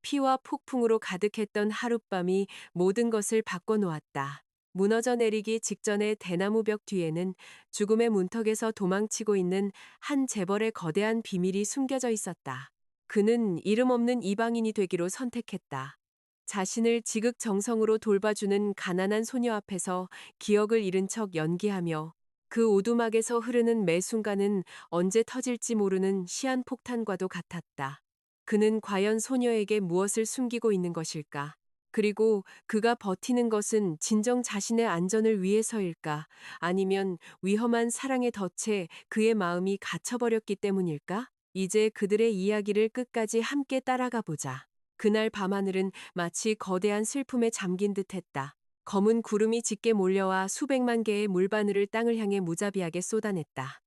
피와 폭풍으로 가득했던 하룻밤이 모든 것을 바꿔놓았다. 무너져 내리기 직전의 대나무 벽 뒤에는 죽음의 문턱에서 도망치고 있는 한 재벌의 거대한 비밀이 숨겨져 있었다. 그는 이름 없는 이방인이 되기로 선택했다. 자신을 지극정성으로 돌봐주는 가난한 소녀 앞에서 기억을 잃은 척 연기하며 그 오두막에서 흐르는 매 순간은 언제 터질지 모르는 시한폭탄과도 같았다. 그는 과연 소녀에게 무엇을 숨기고 있는 것일까? 그리고 그가 버티는 것은 진정 자신의 안전을 위해서일까? 아니면 위험한 사랑의 덫에 그의 마음이 갇혀버렸기 때문일까? 이제 그들의 이야기를 끝까지 함께 따라가 보자. 그날 밤하늘은 마치 거대한 슬픔에 잠긴 듯했다. 검은 구름이 짙게 몰려와 수백만 개의 물바늘을 땅을 향해 무자비하게 쏟아냈다.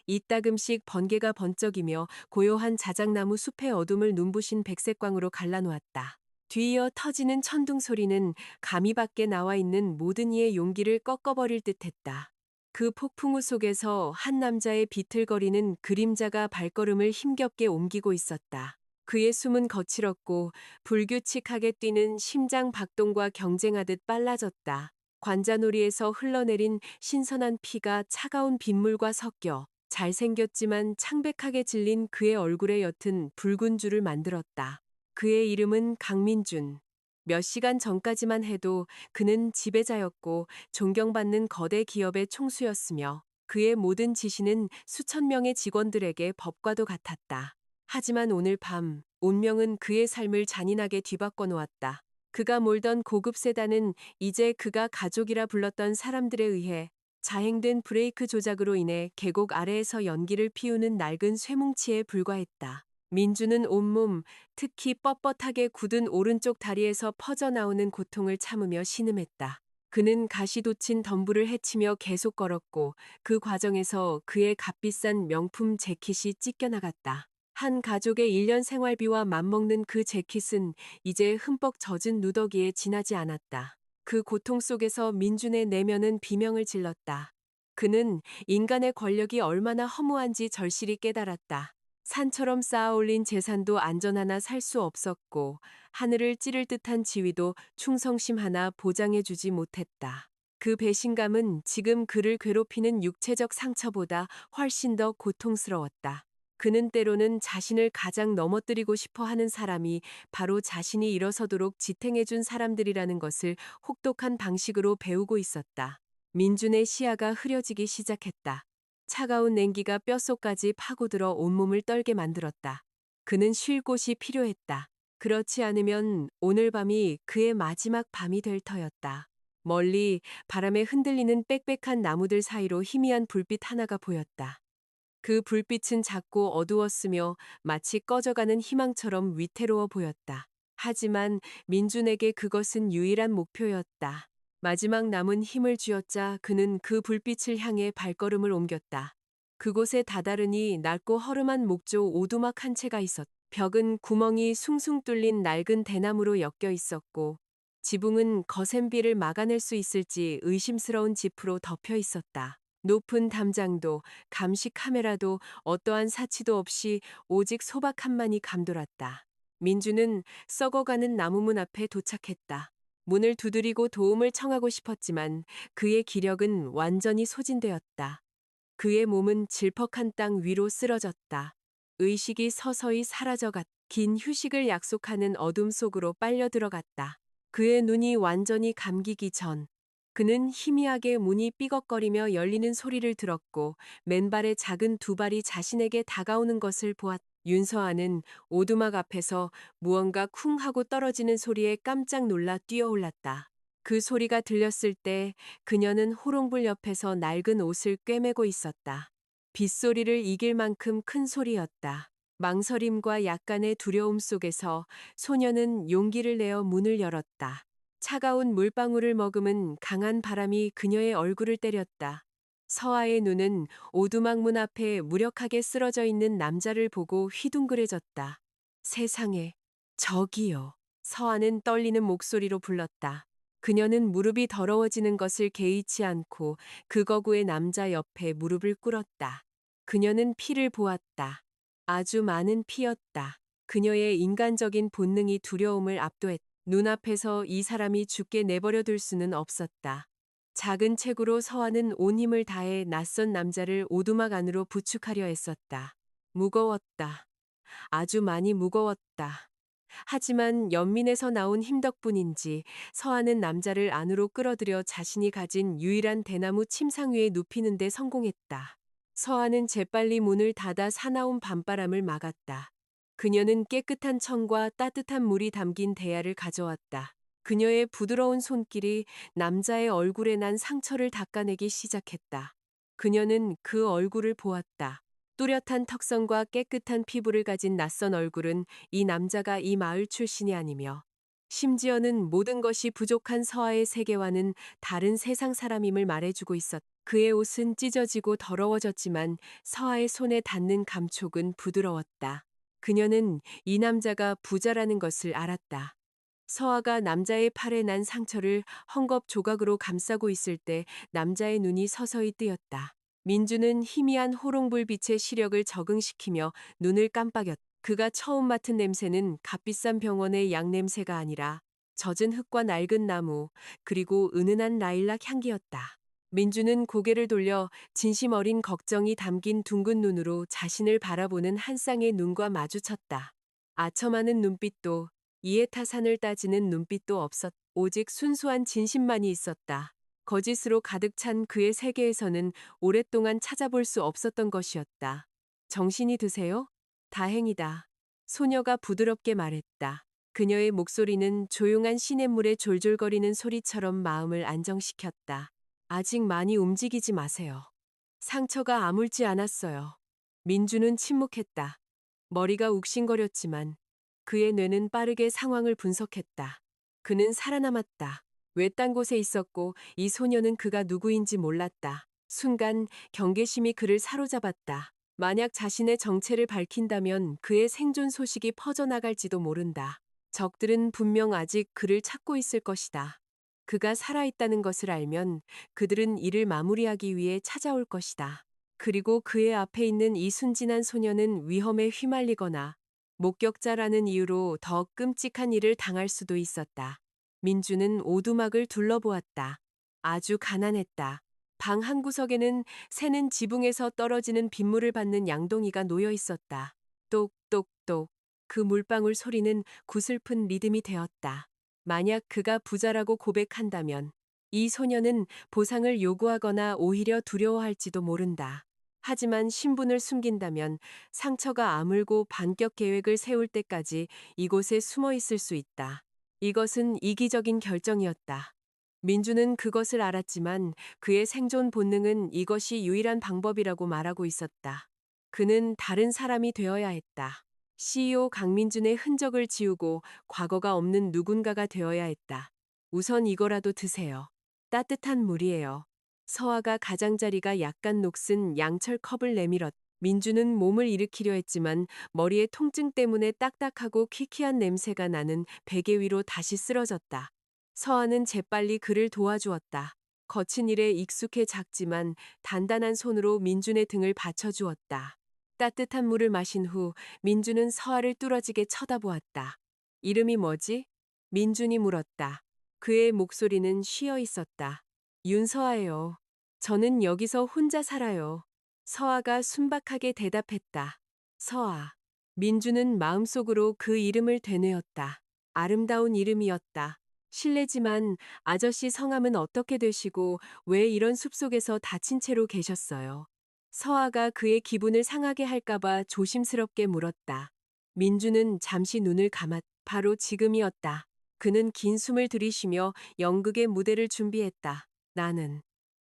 이따금씩 번개가 번쩍이며 고요한 자작나무 숲의 어둠을 눈부신 백색광으로 갈라놓았다. 뒤이어 터지는 천둥 소리는 감히 밖에 나와 있는 모든 이의 용기를 꺾어버릴 듯했다. 그 폭풍우 속에서 한 남자의 비틀거리는 그림자가 발걸음을 힘겹게 옮기고 있었다. 그의 숨은 거칠었고 불규칙하게 뛰는 심장 박동과 경쟁하듯 빨라졌다. 관자놀이에서 흘러내린 신선한 피가 차가운 빗물과 섞여 잘생겼지만 창백하게 질린 그의 얼굴에 옅은 붉은 줄을 만들었다. 그의 이름은 강민준. 몇 시간 전까지만 해도 그는 지배자였고 존경받는 거대 기업의 총수였으며 그의 모든 지시는 수천 명의 직원들에게 법과도 같았다. 하지만 오늘 밤 운명은 그의 삶을 잔인하게 뒤바꿔 놓았다. 그가 몰던 고급 세단은 이제 그가 가족이라 불렀던 사람들에 의해 자행된 브레이크 조작으로 인해 계곡 아래에서 연기를 피우는 낡은 쇠뭉치에 불과했다. 민주는 온몸, 특히 뻣뻣하게 굳은 오른쪽 다리에서 퍼져나오는 고통을 참으며 신음했다. 그는 가시돋친 덤불을 헤치며 계속 걸었고 그 과정에서 그의 값비싼 명품 재킷이 찢겨나갔다. 한 가족의 1년 생활비와 맞먹는 그 재킷은 이제 흠뻑 젖은 누더기에 지나지 않았다. 그 고통 속에서 민준의 내면은 비명을 질렀다. 그는 인간의 권력이 얼마나 허무한지 절실히 깨달았다. 산처럼 쌓아올린 재산도 안전 하나 살 수 없었고 하늘을 찌를 듯한 지위도 충성심 하나 보장해주지 못했다. 그 배신감은 지금 그를 괴롭히는 육체적 상처보다 훨씬 더 고통스러웠다. 그는 때로는 자신을 가장 넘어뜨리고 싶어 하는 사람이 바로 자신이 일어서도록 지탱해준 사람들이라는 것을 혹독한 방식으로 배우고 있었다. 민준의 시야가 흐려지기 시작했다. 차가운 냉기가 뼛속까지 파고들어 온몸을 떨게 만들었다. 그는 쉴 곳이 필요했다. 그렇지 않으면 오늘 밤이 그의 마지막 밤이 될 터였다. 멀리 바람에 흔들리는 빽빽한 나무들 사이로 희미한 불빛 하나가 보였다. 그 불빛은 작고 어두웠으며 마치 꺼져가는 희망처럼 위태로워 보였다. 하지만 민준에게 그것은 유일한 목표였다. 마지막 남은 힘을 쥐어짜 그는 그 불빛을 향해 발걸음을 옮겼다. 그곳에 다다르니 낡고 허름한 목조 오두막 한 채가 있었다. 벽은 구멍이 숭숭 뚫린 낡은 대나무로 엮여 있었고 지붕은 거센 비를 막아낼 수 있을지 의심스러운 지프로 덮여 있었다. 높은 담장도 감시 카메라도 어떠한 사치도 없이 오직 소박함만이 감돌았다. 민주는 썩어가는 나무문 앞에 도착했다. 문을 두드리고 도움을 청하고 싶었지만 그의 기력은 완전히 소진되었다. 그의 몸은 질퍽한 땅 위로 쓰러졌다. 의식이 서서히 사라져갔. 긴 휴식을 약속하는 어둠 속으로 빨려 들어갔다. 그의 눈이 완전히 감기기 전 그는 희미하게 문이 삐걱거리며 열리는 소리를 들었고 맨발의 작은 두 발이 자신에게 다가오는 것을 보았다. 윤서아는 오두막 앞에서 무언가 쿵 하고 떨어지는 소리에 깜짝 놀라 뛰어올랐다. 그 소리가 들렸을 때 그녀는 호롱불 옆에서 낡은 옷을 꿰매고 있었다. 빗소리를 이길 만큼 큰 소리였다. 망설임과 약간의 두려움 속에서 소녀는 용기를 내어 문을 열었다. 차가운 물방울을 머금은 강한 바람이 그녀의 얼굴을 때렸다. 서아의 눈은 오두막 문 앞에 무력하게 쓰러져 있는 남자를 보고 휘둥그레졌다. 세상에, 저기요. 서아는 떨리는 목소리로 불렀다. 그녀는 무릎이 더러워지는 것을 개의치 않고 그 거구의 남자 옆에 무릎을 꿇었다. 그녀는 피를 보았다. 아주 많은 피였다. 그녀의 인간적인 본능이 두려움을 압도했다. 눈앞에서 이 사람이 죽게 내버려 둘 수는 없었다. 작은 책으로 서아는 온 힘을 다해 낯선 남자를 오두막 안으로 부축하려 했었다. 무거웠다. 아주 많이 무거웠다. 하지만 연민에서 나온 힘 덕분인지 서아는 남자를 안으로 끌어들여 자신이 가진 유일한 대나무 침상 위에 눕히는 데 성공했다. 서아는 재빨리 문을 닫아 사나운 밤바람을 막았다. 그녀는 깨끗한 청과 따뜻한 물이 담긴 대야를 가져왔다. 그녀의 부드러운 손길이 남자의 얼굴에 난 상처를 닦아내기 시작했다. 그녀는 그 얼굴을 보았다. 뚜렷한 턱선과 깨끗한 피부를 가진 낯선 얼굴은 이 남자가 이 마을 출신이 아니며 심지어는 모든 것이 부족한 서아의 세계와는 다른 세상 사람임을 말해주고 있었다. 그의 옷은 찢어지고 더러워졌지만 서아의 손에 닿는 감촉은 부드러웠다. 그녀는 이 남자가 부자라는 것을 알았다. 서아가 남자의 팔에 난 상처를 헝겊 조각으로 감싸고 있을 때 남자의 눈이 서서히 뜨였다. 민주는 희미한 호롱불빛의 시력을 적응시키며 눈을 깜빡였다. 그가 처음 맡은 냄새는 값비싼 병원의 약 냄새가 아니라 젖은 흙과 낡은 나무, 그리고 은은한 라일락 향기였다. 민주는 고개를 돌려 진심 어린 걱정이 담긴 둥근 눈으로 자신을 바라보는 한 쌍의 눈과 마주쳤다. 아첨하는 눈빛도 이해타산을 따지는 눈빛도 없었. 오직 순수한 진심만이 있었다. 거짓으로 가득 찬 그의 세계에서는 오랫동안 찾아볼 수 없었던 것이었다. 정신이 드세요? 다행이다. 소녀가 부드럽게 말했다. 그녀의 목소리는 조용한 시냇물의 졸졸거리는 소리처럼 마음을 안정시켰다. 아직 많이 움직이지 마세요. 상처가 아물지 않았어요. 민주는 침묵했다. 머리가 욱신거렸지만 그의 뇌는 빠르게 상황을 분석했다. 그는 살아남았다. 외딴 곳에 있었고 이 소녀는 그가 누구인지 몰랐다. 순간 경계심이 그를 사로잡았다. 만약 자신의 정체를 밝힌다면 그의 생존 소식이 퍼져나갈지도 모른다. 적들은 분명 아직 그를 찾고 있을 것이다. 그가 살아있다는 것을 알면 그들은 이를 마무리하기 위해 찾아올 것이다. 그리고 그의 앞에 있는 이 순진한 소녀는 위험에 휘말리거나 목격자라는 이유로 더 끔찍한 일을 당할 수도 있었다. 민주는 오두막을 둘러보았다. 아주 가난했다. 방 한 구석에는 새는 지붕에서 떨어지는 빗물을 받는 양동이가 놓여 있었다. 똑똑똑. 그 물방울 소리는 구슬픈 리듬이 되었다. 만약 그가 부자라고 고백한다면 이 소녀는 보상을 요구하거나 오히려 두려워할지도 모른다. 하지만 신분을 숨긴다면 상처가 아물고 반격 계획을 세울 때까지 이곳에 숨어 있을 수 있다. 이것은 이기적인 결정이었다. 민주는 그것을 알았지만 그의 생존 본능은 이것이 유일한 방법이라고 말하고 있었다. 그는 다른 사람이 되어야 했다. CEO 강민준의 흔적을 지우고 과거가 없는 누군가가 되어야 했다. 우선 이거라도 드세요. 따뜻한 물이에요. 서아가 가장자리가 약간 녹슨 양철 컵을 내밀었다. 민주는 몸을 일으키려 했지만 머리의 통증 때문에 딱딱하고 퀴퀴한 냄새가 나는 베개 위로 다시 쓰러졌다. 서아는 재빨리 그를 도와주었다. 거친 일에 익숙해 작지만 단단한 손으로 민준의 등을 받쳐주었다. 따뜻한 물을 마신 후 민준은 서아를 뚫어지게 쳐다보았다. 이름이 뭐지? 민준이 물었다. 그의 목소리는 쉬어 있었다. 윤서아예요. 저는 여기서 혼자 살아요. 서아가 순박하게 대답했다. 서아. 민주는 마음속으로 그 이름을 되뇌었다. 아름다운 이름이었다. 실례지만 아저씨 성함은 어떻게 되시고 왜 이런 숲속에서 다친 채로 계셨어요? 서아가 그의 기분을 상하게 할까봐 조심스럽게 물었다. 민주는 잠시 눈을 감았. 바로 지금이었다. 그는 긴 숨을 들이쉬며 연극의 무대를 준비했다.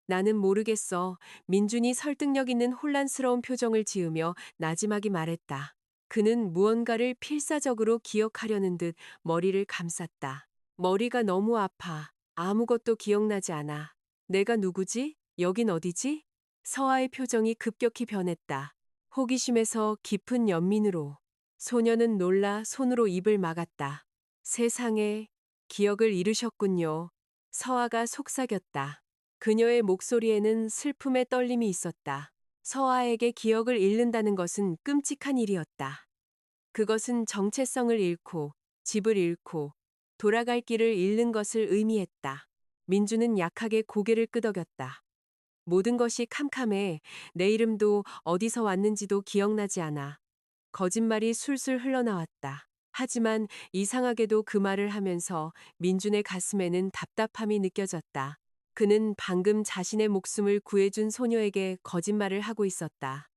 나는 모르겠어. 민준이 설득력 있는 혼란스러운 표정을 지으며 나지막이 말했다. 그는 무언가를 필사적으로 기억하려는 듯 머리를 감쌌다. 머리가 너무 아파. 아무것도 기억나지 않아. 내가 누구지? 여긴 어디지? 서아의 표정이 급격히 변했다. 호기심에서 깊은 연민으로. 소녀는 놀라 손으로 입을 막았다. 세상에, 기억을 잃으셨군요. 서아가 속삭였다. 그녀의 목소리에는 슬픔의 떨림이 있었다. 서아에게 기억을 잃는다는 것은 끔찍한 일이었다. 그것은 정체성을 잃고 집을 잃고 돌아갈 길을 잃는 것을 의미했다. 민주는 약하게 고개를 끄덕였다. 모든 것이 캄캄해. 내 이름도 어디서 왔는지도 기억나지 않아. 거짓말이 술술 흘러나왔다. 하지만 이상하게도 그 말을 하면서 민준의 가슴에는 답답함이 느껴졌다. 그는 방금 자신의 목숨을 구해준 소녀에게 거짓말을 하고 있었다.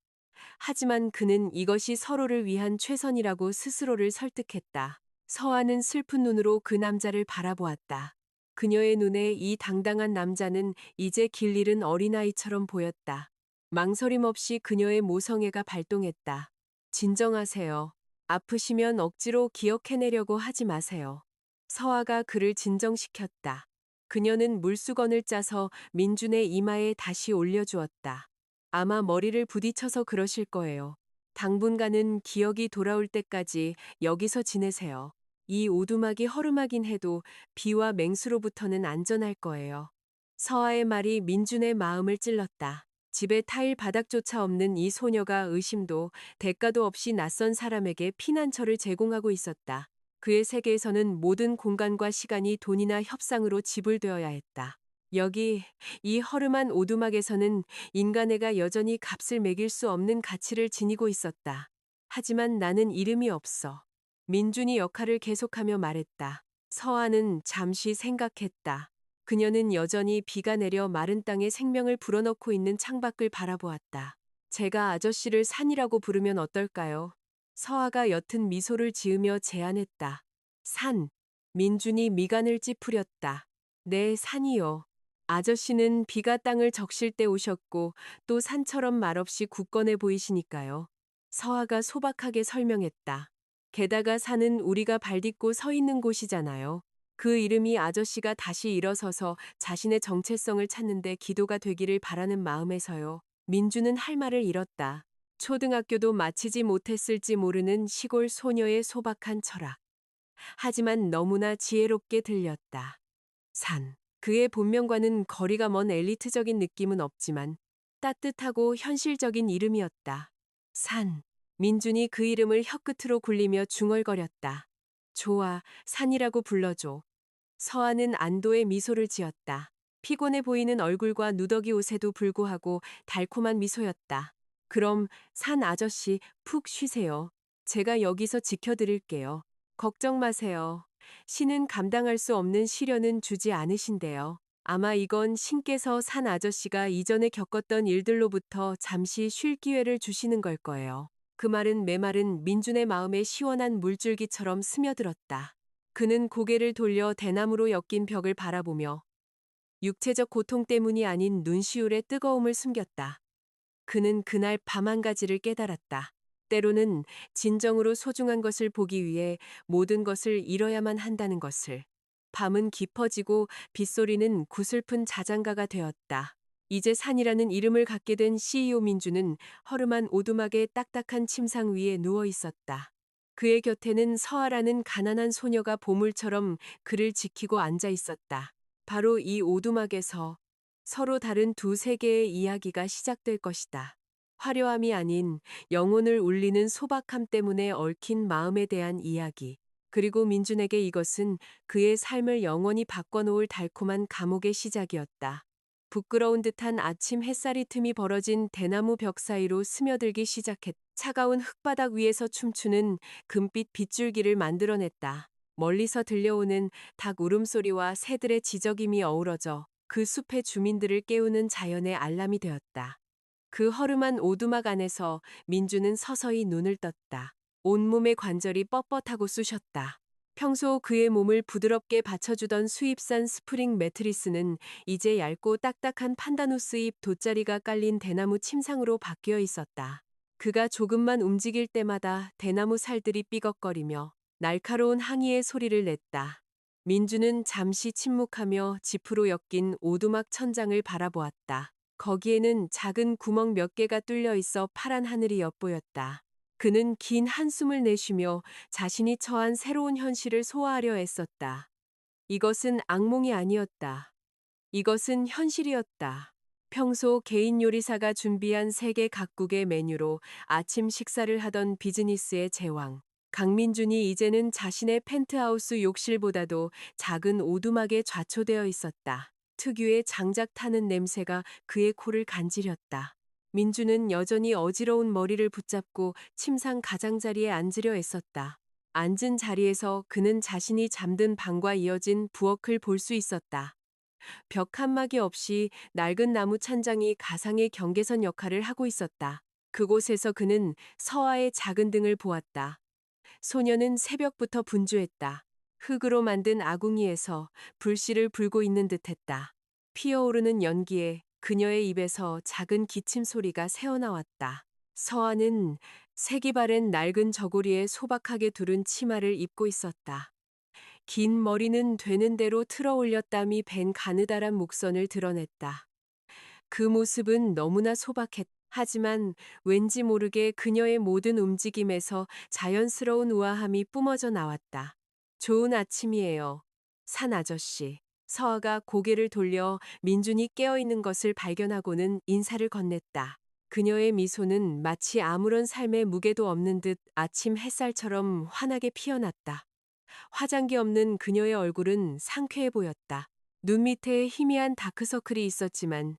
하지만 그는 이것이 서로를 위한 최선이라고 스스로를 설득했다. 서아는 슬픈 눈으로 그 남자를 바라보았다. 그녀의 눈에 이 당당한 남자는 이제 길 잃은 어린아이처럼 보였다. 망설임 없이 그녀의 모성애가 발동했다. 진정하세요. 아프시면 억지로 기억해내려고 하지 마세요. 서아가 그를 진정시켰다. 그녀는 물수건을 짜서 민준의 이마에 다시 올려주었다. 아마 머리를 부딪혀서 그러실 거예요. 당분간은 기억이 돌아올 때까지 여기서 지내세요. 이 오두막이 허름하긴 해도 비와 맹수로부터는 안전할 거예요. 서아의 말이 민준의 마음을 찔렀다. 집에 타일 바닥조차 없는 이 소녀가 의심도 대가도 없이 낯선 사람에게 피난처를 제공하고 있었다. 그의 세계에서는 모든 공간과 시간이 돈이나 협상으로 지불되어야 했다. 여기, 이 허름한 오두막에서는 인간애가 여전히 값을 매길 수 없는 가치를 지니고 있었다. 하지만 나는 이름이 없어. 민준이 역할을 계속하며 말했다. 서아는 잠시 생각했다. 그녀는 여전히 비가 내려 마른 땅에 생명을 불어넣고 있는 창밖을 바라보았다. 제가 아저씨를 산이라고 부르면 어떨까요? 서아가 옅은 미소를 지으며 제안했다. 산. 민준이 미간을 찌푸렸다. 네, 산이요. 아저씨는 비가 땅을 적실 때 오셨고 또 산처럼 말없이 굳건해 보이시니까요. 서아가 소박하게 설명했다. 게다가 산은 우리가 발딛고 서 있는 곳이잖아요. 그 이름이 아저씨가 다시 일어서서 자신의 정체성을 찾는데 기도가 되기를 바라는 마음에서요. 민주는 할 말을 잃었다. 초등학교도 마치지 못했을지 모르는 시골 소녀의 소박한 철학. 하지만 너무나 지혜롭게 들렸다. 산. 그의 본명과는 거리가 먼 엘리트적인 느낌은 없지만 따뜻하고 현실적인 이름이었다. 산. 민준이 그 이름을 혀끝으로 굴리며 중얼거렸다. 좋아, 산이라고 불러줘. 서아는 안도의 미소를 지었다. 피곤해 보이는 얼굴과 누더기 옷에도 불구하고 달콤한 미소였다. 그럼 산 아저씨 푹 쉬세요. 제가 여기서 지켜드릴게요. 걱정 마세요. 신은 감당할 수 없는 시련은 주지 않으신대요. 아마 이건 신께서 산 아저씨가 이전에 겪었던 일들로부터 잠시 쉴 기회를 주시는 걸 거예요. 그 말은 메마른 민준의 마음에 시원한 물줄기처럼 스며들었다. 그는 고개를 돌려 대나무로 엮인 벽을 바라보며 육체적 고통 때문이 아닌 눈시울의 뜨거움을 숨겼다. 그는 그날 밤 한 가지를 깨달았다. 때로는 진정으로 소중한 것을 보기 위해 모든 것을 잃어야만 한다는 것을. 밤은 깊어지고 빗소리는 구슬픈 자장가가 되었다. 이제 산이라는 이름을 갖게 된 CEO 민주는 허름한 오두막의 딱딱한 침상 위에 누워 있었다. 그의 곁에는 서아라는 가난한 소녀가 보물처럼 그를 지키고 앉아 있었다. 바로 이 오두막에서 서로 다른 두 세계의 이야기가 시작될 것이다. 화려함이 아닌 영혼을 울리는 소박함 때문에 얽힌 마음에 대한 이야기. 그리고 민준에게 이것은 그의 삶을 영원히 바꿔놓을 달콤한 감옥의 시작이었다. 부끄러운 듯한 아침 햇살이 틈이 벌어진 대나무 벽 사이로 스며들기 시작했다. 차가운 흙바닥 위에서 춤추는 금빛 빗줄기를 만들어냈다. 멀리서 들려오는 닭 울음소리와 새들의 지저김이 어우러져 그 숲의 주민들을 깨우는 자연의 알람이 되었다. 그 허름한 오두막 안에서 민주는 서서히 눈을 떴다. 온몸의 관절이 뻣뻣하고 쑤셨다. 평소 그의 몸을 부드럽게 받쳐주던 수입산 스프링 매트리스는 이제 얇고 딱딱한 판다누스 잎 돗자리가 깔린 대나무 침상으로 바뀌어 있었다. 그가 조금만 움직일 때마다 대나무 살들이 삐걱거리며 날카로운 항의의 소리를 냈다. 민주는 잠시 침묵하며 지프로 엮인 오두막 천장을 바라보았다. 거기에는 작은 구멍 몇 개가 뚫려 있어 파란 하늘이 엿보였다. 그는 긴 한숨을 내쉬며 자신이 처한 새로운 현실을 소화하려 애썼다. 이것은 악몽이 아니었다. 이것은 현실이었다. 평소 개인 요리사가 준비한 세계 각국의 메뉴로 아침 식사를 하던 비즈니스의 제왕. 강민준이 이제는 자신의 펜트하우스 욕실보다도 작은 오두막에 좌초되어 있었다. 특유의 장작 타는 냄새가 그의 코를 간지렸다. 민준은 여전히 어지러운 머리를 붙잡고 침상 가장자리에 앉으려 애썼다. 앉은 자리에서 그는 자신이 잠든 방과 이어진 부엌을 볼 수 있었다. 벽 칸막이 없이 낡은 나무 찬장이 가상의 경계선 역할을 하고 있었다. 그곳에서 그는 서아의 작은 등을 보았다. 소녀는 새벽부터 분주했다. 흙으로 만든 아궁이에서 불씨를 불고 있는 듯했다. 피어오르는 연기에 그녀의 입에서 작은 기침 소리가 새어나왔다. 서아는 색이 바랜 낡은 저고리에 소박하게 두른 치마를 입고 있었다. 긴 머리는 되는 대로 틀어 올렸다미 밴 가느다란 목선을 드러냈다. 그 모습은 너무나 소박했다. 하지만 왠지 모르게 그녀의 모든 움직임에서 자연스러운 우아함이 뿜어져 나왔다. 좋은 아침이에요. 산 아저씨. 서아가 고개를 돌려 민준이 깨어있는 것을 발견하고는 인사를 건넸다. 그녀의 미소는 마치 아무런 삶의 무게도 없는 듯 아침 햇살처럼 환하게 피어났다. 화장기 없는 그녀의 얼굴은 상쾌해 보였다. 눈 밑에 희미한 다크서클이 있었지만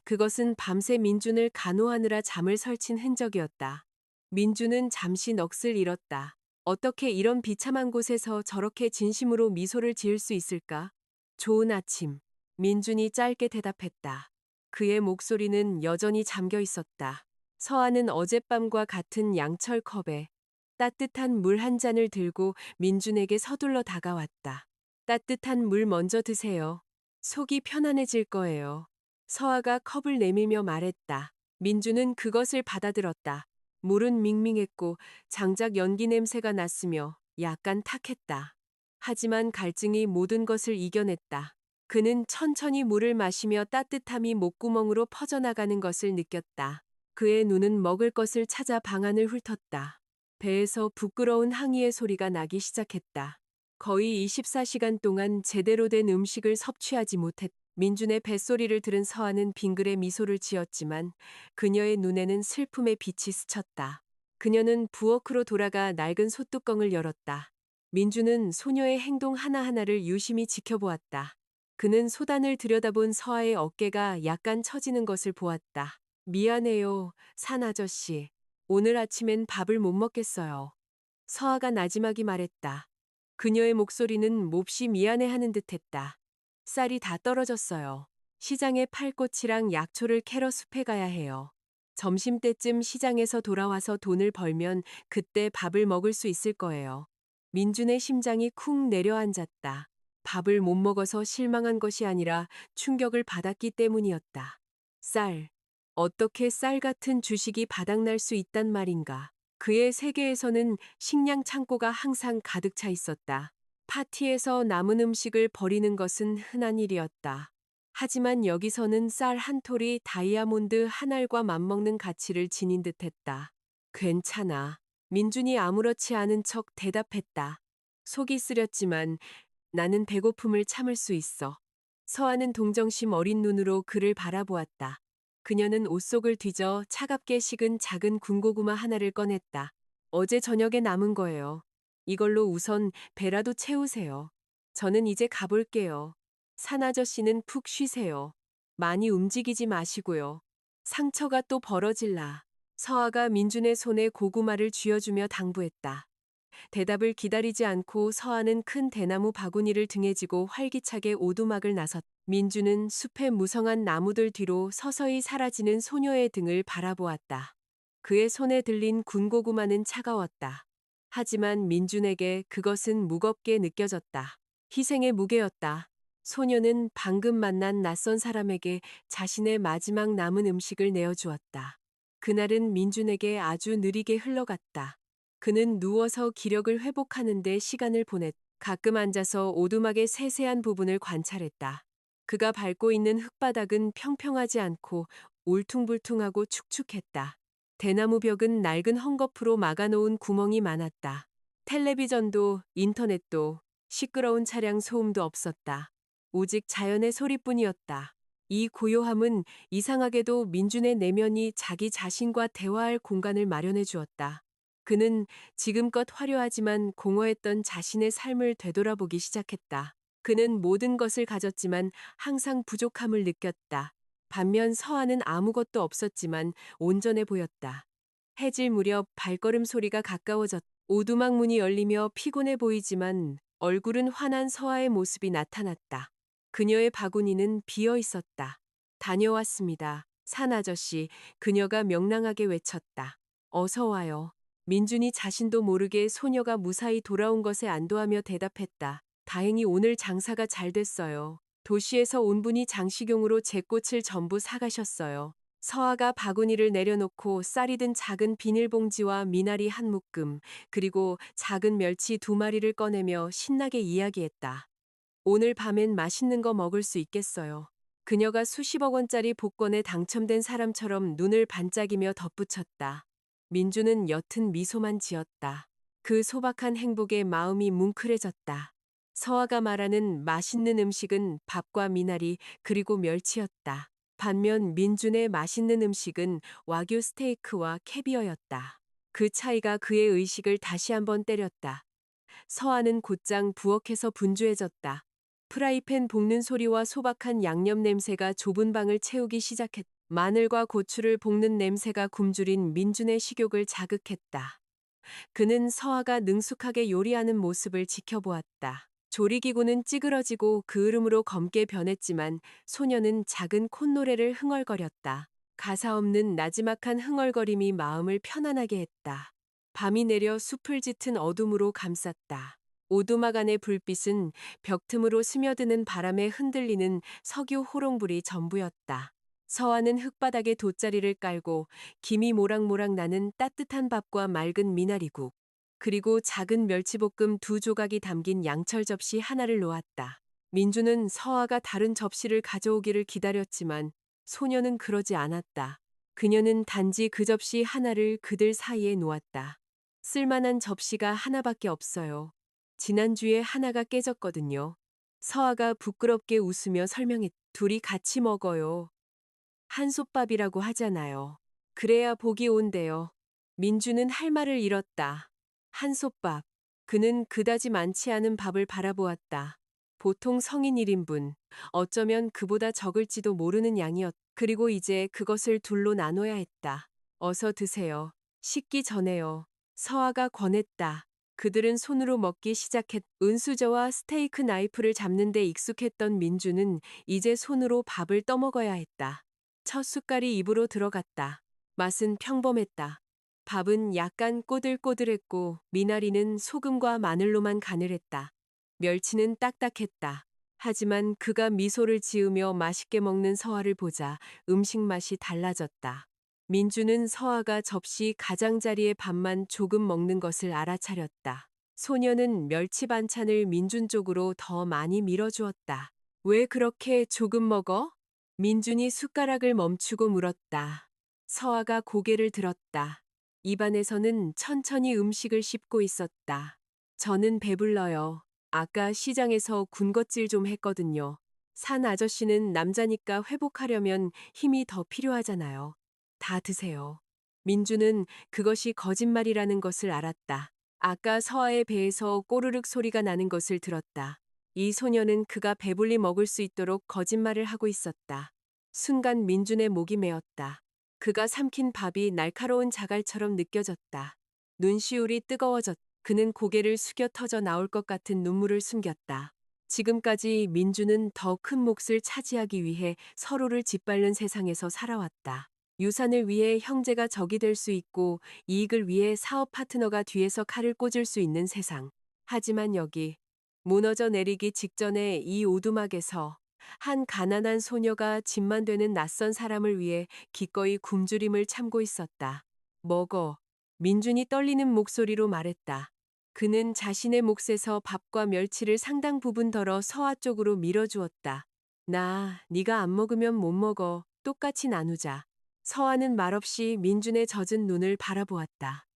그것은 밤새 민준을 간호하느라 잠을 설친 흔적이었다. 민준은 잠시 넋을 잃었다. 어떻게 이런 비참한 곳에서 저렇게 진심으로 미소를 지을 수 있을까? 좋은 아침. 민준이 짧게 대답했다. 그의 목소리는 여전히 잠겨 있었다. 서아는 어젯밤과 같은 양철 컵에 따뜻한 물 한 잔을 들고 민준에게 서둘러 다가왔다. 따뜻한 물 먼저 드세요. 속이 편안해질 거예요. 서아가 컵을 내밀며 말했다. 민준은 그것을 받아들었다. 물은 밍밍했고 장작 연기 냄새가 났으며 약간 탁했다. 하지만 갈증이 모든 것을 이겨냈다. 그는 천천히 물을 마시며 따뜻함이 목구멍으로 퍼져나가는 것을 느꼈다. 그의 눈은 먹을 것을 찾아 방안을 훑었다. 배에서 부끄러운 항의의 소리가 나기 시작했다. 거의 24시간 동안 제대로 된 음식을 섭취하지 못했다. 민준의 뱃소리를 들은 서아는 빙그레 미소를 지었지만 그녀의 눈에는 슬픔의 빛이 스쳤다. 그녀는 부엌으로 돌아가 낡은 솥뚜껑을 열었다. 민준은 소녀의 행동 하나하나를 유심히 지켜보았다. 그는 소단을 들여다본 서아의 어깨가 약간 처지는 것을 보았다. 미안해요, 산 아저씨. 오늘 아침엔 밥을 못 먹겠어요. 서아가 나지막이 말했다. 그녀의 목소리는 몹시 미안해하는 듯했다. 쌀이 다 떨어졌어요. 시장에 팔꽃이랑 약초를 캐러 숲에 가야 해요. 점심때쯤 시장에서 돌아와서 돈을 벌면 그때 밥을 먹을 수 있을 거예요. 민준의 심장이 쿵 내려앉았다. 밥을 못 먹어서 실망한 것이 아니라 충격을 받았기 때문이었다. 쌀. 어떻게 쌀 같은 주식이 바닥날 수 있단 말인가. 그의 세계에서는 식량 창고가 항상 가득 차 있었다. 파티에서 남은 음식을 버리는 것은 흔한 일이었다. 하지만 여기서는 쌀 한 톨이 다이아몬드 한 알과 맞먹는 가치를 지닌 듯했다. 괜찮아. 민준이 아무렇지 않은 척 대답했다. 속이 쓰렸지만 나는 배고픔을 참을 수 있어. 서아는 동정심 어린 눈으로 그를 바라보았다. 그녀는 옷 속을 뒤져 차갑게 식은 작은 군고구마 하나를 꺼냈다. 어제 저녁에 남은 거예요. 이걸로 우선 배라도 채우세요. 저는 이제 가볼게요. 산 아저씨는 푹 쉬세요. 많이 움직이지 마시고요. 상처가 또 벌어질라. 서아가 민준의 손에 고구마를 쥐어주며 당부했다. 대답을 기다리지 않고 서아는 큰 대나무 바구니를 등에 지고 활기차게 오두막을 나섰다. 민주는 숲의 무성한 나무들 뒤로 서서히 사라지는 소녀의 등을 바라보았다. 그의 손에 들린 군고구마는 차가웠다. 하지만 민준에게 그것은 무겁게 느껴졌다. 희생의 무게였다. 소녀는 방금 만난 낯선 사람에게 자신의 마지막 남은 음식을 내어주었다. 그날은 민준에게 아주 느리게 흘러갔다. 그는 누워서 기력을 회복하는 데 시간을 보냈다. 가끔 앉아서 오두막의 세세한 부분을 관찰했다. 그가 밟고 있는 흙바닥은 평평하지 않고 울퉁불퉁하고 축축했다. 대나무 벽은 낡은 헝겊으로 막아놓은 구멍이 많았다. 텔레비전도 인터넷도 시끄러운 차량 소음도 없었다. 오직 자연의 소리뿐이었다. 이 고요함은 이상하게도 민준의 내면이 자기 자신과 대화할 공간을 마련해 주었다. 그는 지금껏 화려하지만 공허했던 자신의 삶을 되돌아보기 시작했다. 그는 모든 것을 가졌지만 항상 부족함을 느꼈다. 반면 서아는 아무것도 없었지만 온전해 보였다. 해질 무렵 발걸음 소리가 가까워졌다. 오두막 문이 열리며 피곤해 보이지만 얼굴은 환한 서아의 모습이 나타났다. 그녀의 바구니는 비어 있었다. 다녀왔습니다. 산 아저씨, 그녀가 명랑하게 외쳤다. 어서 와요. 민준이 자신도 모르게 소녀가 무사히 돌아온 것에 안도하며 대답했다. 다행히 오늘 장사가 잘 됐어요. 도시에서 온 분이 장식용으로 제 꽃을 전부 사가셨어요. 서아가 바구니를 내려놓고 쌀이 든 작은 비닐봉지와 미나리 한 묶음, 그리고 작은 멸치 2마리를 꺼내며 신나게 이야기했다. 오늘 밤엔 맛있는 거 먹을 수 있겠어요. 그녀가 수십억 원짜리 복권에 당첨된 사람처럼 눈을 반짝이며 덧붙였다. 민주는 옅은 미소만 지었다. 그 소박한 행복에 마음이 뭉클해졌다. 서아가 말하는 맛있는 음식은 밥과 미나리 그리고 멸치였다. 반면 민준의 맛있는 음식은 와규 스테이크와 캐비어였다. 그 차이가 그의 의식을 다시 한번 때렸다. 서아는 곧장 부엌에서 분주해졌다. 프라이팬 볶는 소리와 소박한 양념 냄새가 좁은 방을 채우기 시작했다. 마늘과 고추를 볶는 냄새가 굶주린 민준의 식욕을 자극했다. 그는 서아가 능숙하게 요리하는 모습을 지켜보았다. 조리기구는 찌그러지고 그을음으로 검게 변했지만 소녀는 작은 콧노래를 흥얼거렸다. 가사 없는 나지막한 흥얼거림이 마음을 편안하게 했다. 밤이 내려 숲을 짙은 어둠으로 감쌌다. 오두막 안의 불빛은 벽 틈으로 스며드는 바람에 흔들리는 석유 호롱불이 전부였다. 서아는 흙바닥에 돗자리를 깔고 김이 모락모락 나는 따뜻한 밥과 맑은 미나리국, 그리고 작은 멸치볶음 2조각이 담긴 양철 접시 하나를 놓았다. 민주는 서아가 다른 접시를 가져오기를 기다렸지만 소녀는 그러지 않았다. 그녀는 단지 그 접시 하나를 그들 사이에 놓았다. 쓸만한 접시가 하나밖에 없어요. 지난주에 하나가 깨졌거든요. 서아가 부끄럽게 웃으며 설명했다. 둘이 같이 먹어요. 한솥밥이라고 하잖아요. 그래야 복이 온대요. 민주는 할 말을 잃었다. 한솥밥. 그는 그다지 많지 않은 밥을 바라보았다. 보통 성인 1인분, 어쩌면 그보다 적을지도 모르는 양이었다. 그리고 이제 그것을 둘로 나눠야 했다. 어서 드세요. 식기 전에요. 서아가 권했다. 그들은 손으로 먹기 시작했. 은수저와 스테이크 나이프를 잡는 데 익숙했던 민주는 이제 손으로 밥을 떠먹어야 했다. 첫 숟갈이 입으로 들어갔다. 맛은 평범했다. 밥은 약간 꼬들꼬들했고 미나리는 소금과 마늘로만 간을 했다. 멸치는 딱딱했다. 하지만 그가 미소를 지으며 맛있게 먹는 서아를 보자 음식 맛이 달라졌다. 민주는 서아가 접시 가장자리의 밥만 조금 먹는 것을 알아차렸다. 소녀는 멸치 반찬을 민준 쪽으로 더 많이 밀어주었다. 왜 그렇게 조금 먹어? 민준이 숟가락을 멈추고 물었다. 서아가 고개를 들었다. 입안에서는 천천히 음식을 씹고 있었다. 저는 배불러요. 아까 시장에서 군것질 좀 했거든요. 산 아저씨는 남자니까 회복하려면 힘이 더 필요하잖아요. 다 드세요. 민주는 그것이 거짓말이라는 것을 알았다. 아까 서아의 배에서 꼬르륵 소리가 나는 것을 들었다. 이 소녀는 그가 배불리 먹을 수 있도록 거짓말을 하고 있었다. 순간 민준의 목이 메었다. 그가 삼킨 밥이 날카로운 자갈처럼 느껴졌다. 눈시울이 뜨거워졌다. 그는 고개를 숙여 터져 나올 것 같은 눈물을 숨겼다. 지금까지 민주는 더 큰 몫을 차지하기 위해 서로를 짓밟는 세상에서 살아왔다. 유산을 위해 형제가 적이 될 수 있고 이익을 위해 사업 파트너가 뒤에서 칼을 꽂을 수 있는 세상. 하지만 여기 무너져 내리기 직전에 이 오두막에서 한 가난한 소녀가 집만 되는 낯선 사람을 위해 기꺼이 굶주림을 참고 있었다. 먹어. 민준이 떨리는 목소리로 말했다. 그는 자신의 몫에서 밥과 멸치를 상당 부분 덜어 서아 쪽으로 밀어주었다. 네가 안 먹으면 못 먹어. 똑같이 나누자. 서아는 말없이 민준의 젖은 눈을 바라보았다.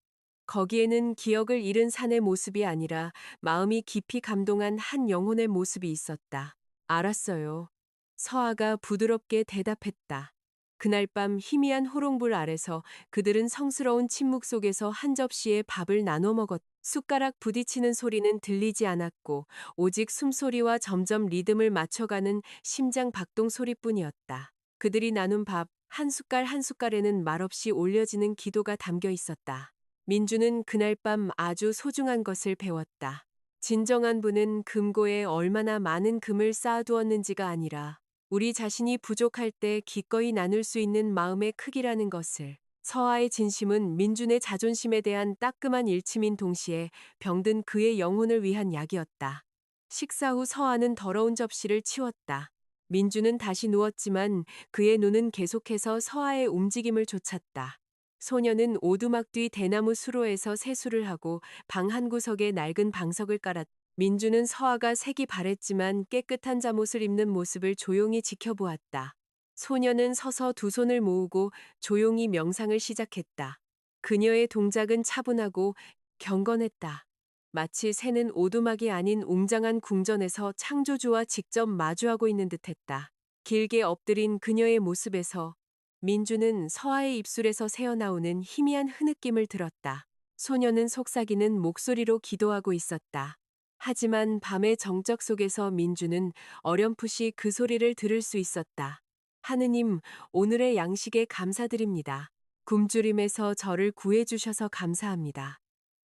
거기에는 기억을 잃은 산의 모습이 아니라 마음이 깊이 감동한 한 영혼의 모습이 있었다. 알았어요. 서아가 부드럽게 대답했다. 그날 밤 희미한 호롱불 아래서 그들은 성스러운 침묵 속에서 한 접시에 밥을 나눠 먹었. 숟가락 부딪히는 소리는 들리지 않았고 오직 숨소리와 점점 리듬을 맞춰가는 심장 박동 소리뿐이었다. 그들이 나눈 밥 한 숟갈 한 숟갈에는 말없이 올려지는 기도가 담겨 있었다. 민주는 그날 밤 아주 소중한 것을 배웠다. 진정한 부는 금고에 얼마나 많은 금을 쌓아두었는지가 아니라 우리 자신이 부족할 때 기꺼이 나눌 수 있는 마음의 크기라는 것을. 서아의 진심은 민준의 자존심에 대한 따끔한 일침인 동시에 병든 그의 영혼을 위한 약이었다. 식사 후 서아는 더러운 접시를 치웠다. 민준은 다시 누웠지만 그의 눈은 계속해서 서아의 움직임을 좇았다. 소녀는 오두막 뒤 대나무 수로에서 세수를 하고 방 한 구석에 낡은 방석을 깔았다. 민주는 서아가 색이 바랬지만 깨끗한 잠옷을 입는 모습을 조용히 지켜보았다. 소녀는 서서 두 손을 모으고 조용히 명상을 시작했다. 그녀의 동작은 차분하고 경건했다. 마치 새는 오두막이 아닌 웅장한 궁전에서 창조주와 직접 마주하고 있는 듯했다. 길게 엎드린 그녀의 모습에서 민주는 서아의 입술에서 새어나오는 희미한 흐느낌을 들었다. 소녀는 속삭이는 목소리로 기도하고 있었다. 하지만 밤의 정적 속에서 민주는 어렴풋이 그 소리를 들을 수 있었다. 하느님, 오늘의 양식에 감사드립니다. 굶주림에서 저를 구해주셔서 감사합니다.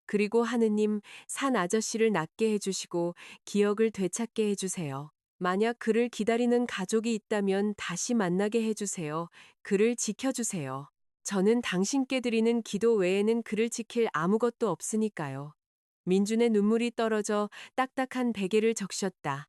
그리고 하느님, 산 아저씨를 낫게 해주시고 기억을 되찾게 해주세요. 만약 그를 기다리는 가족이 있다면 다시 만나게 해주세요. 그를 지켜주세요. 저는 당신께 드리는 기도 외에는 그를 지킬 아무것도 없으니까요. 민준의 눈물이 떨어져 딱딱한 베개를 적셨다.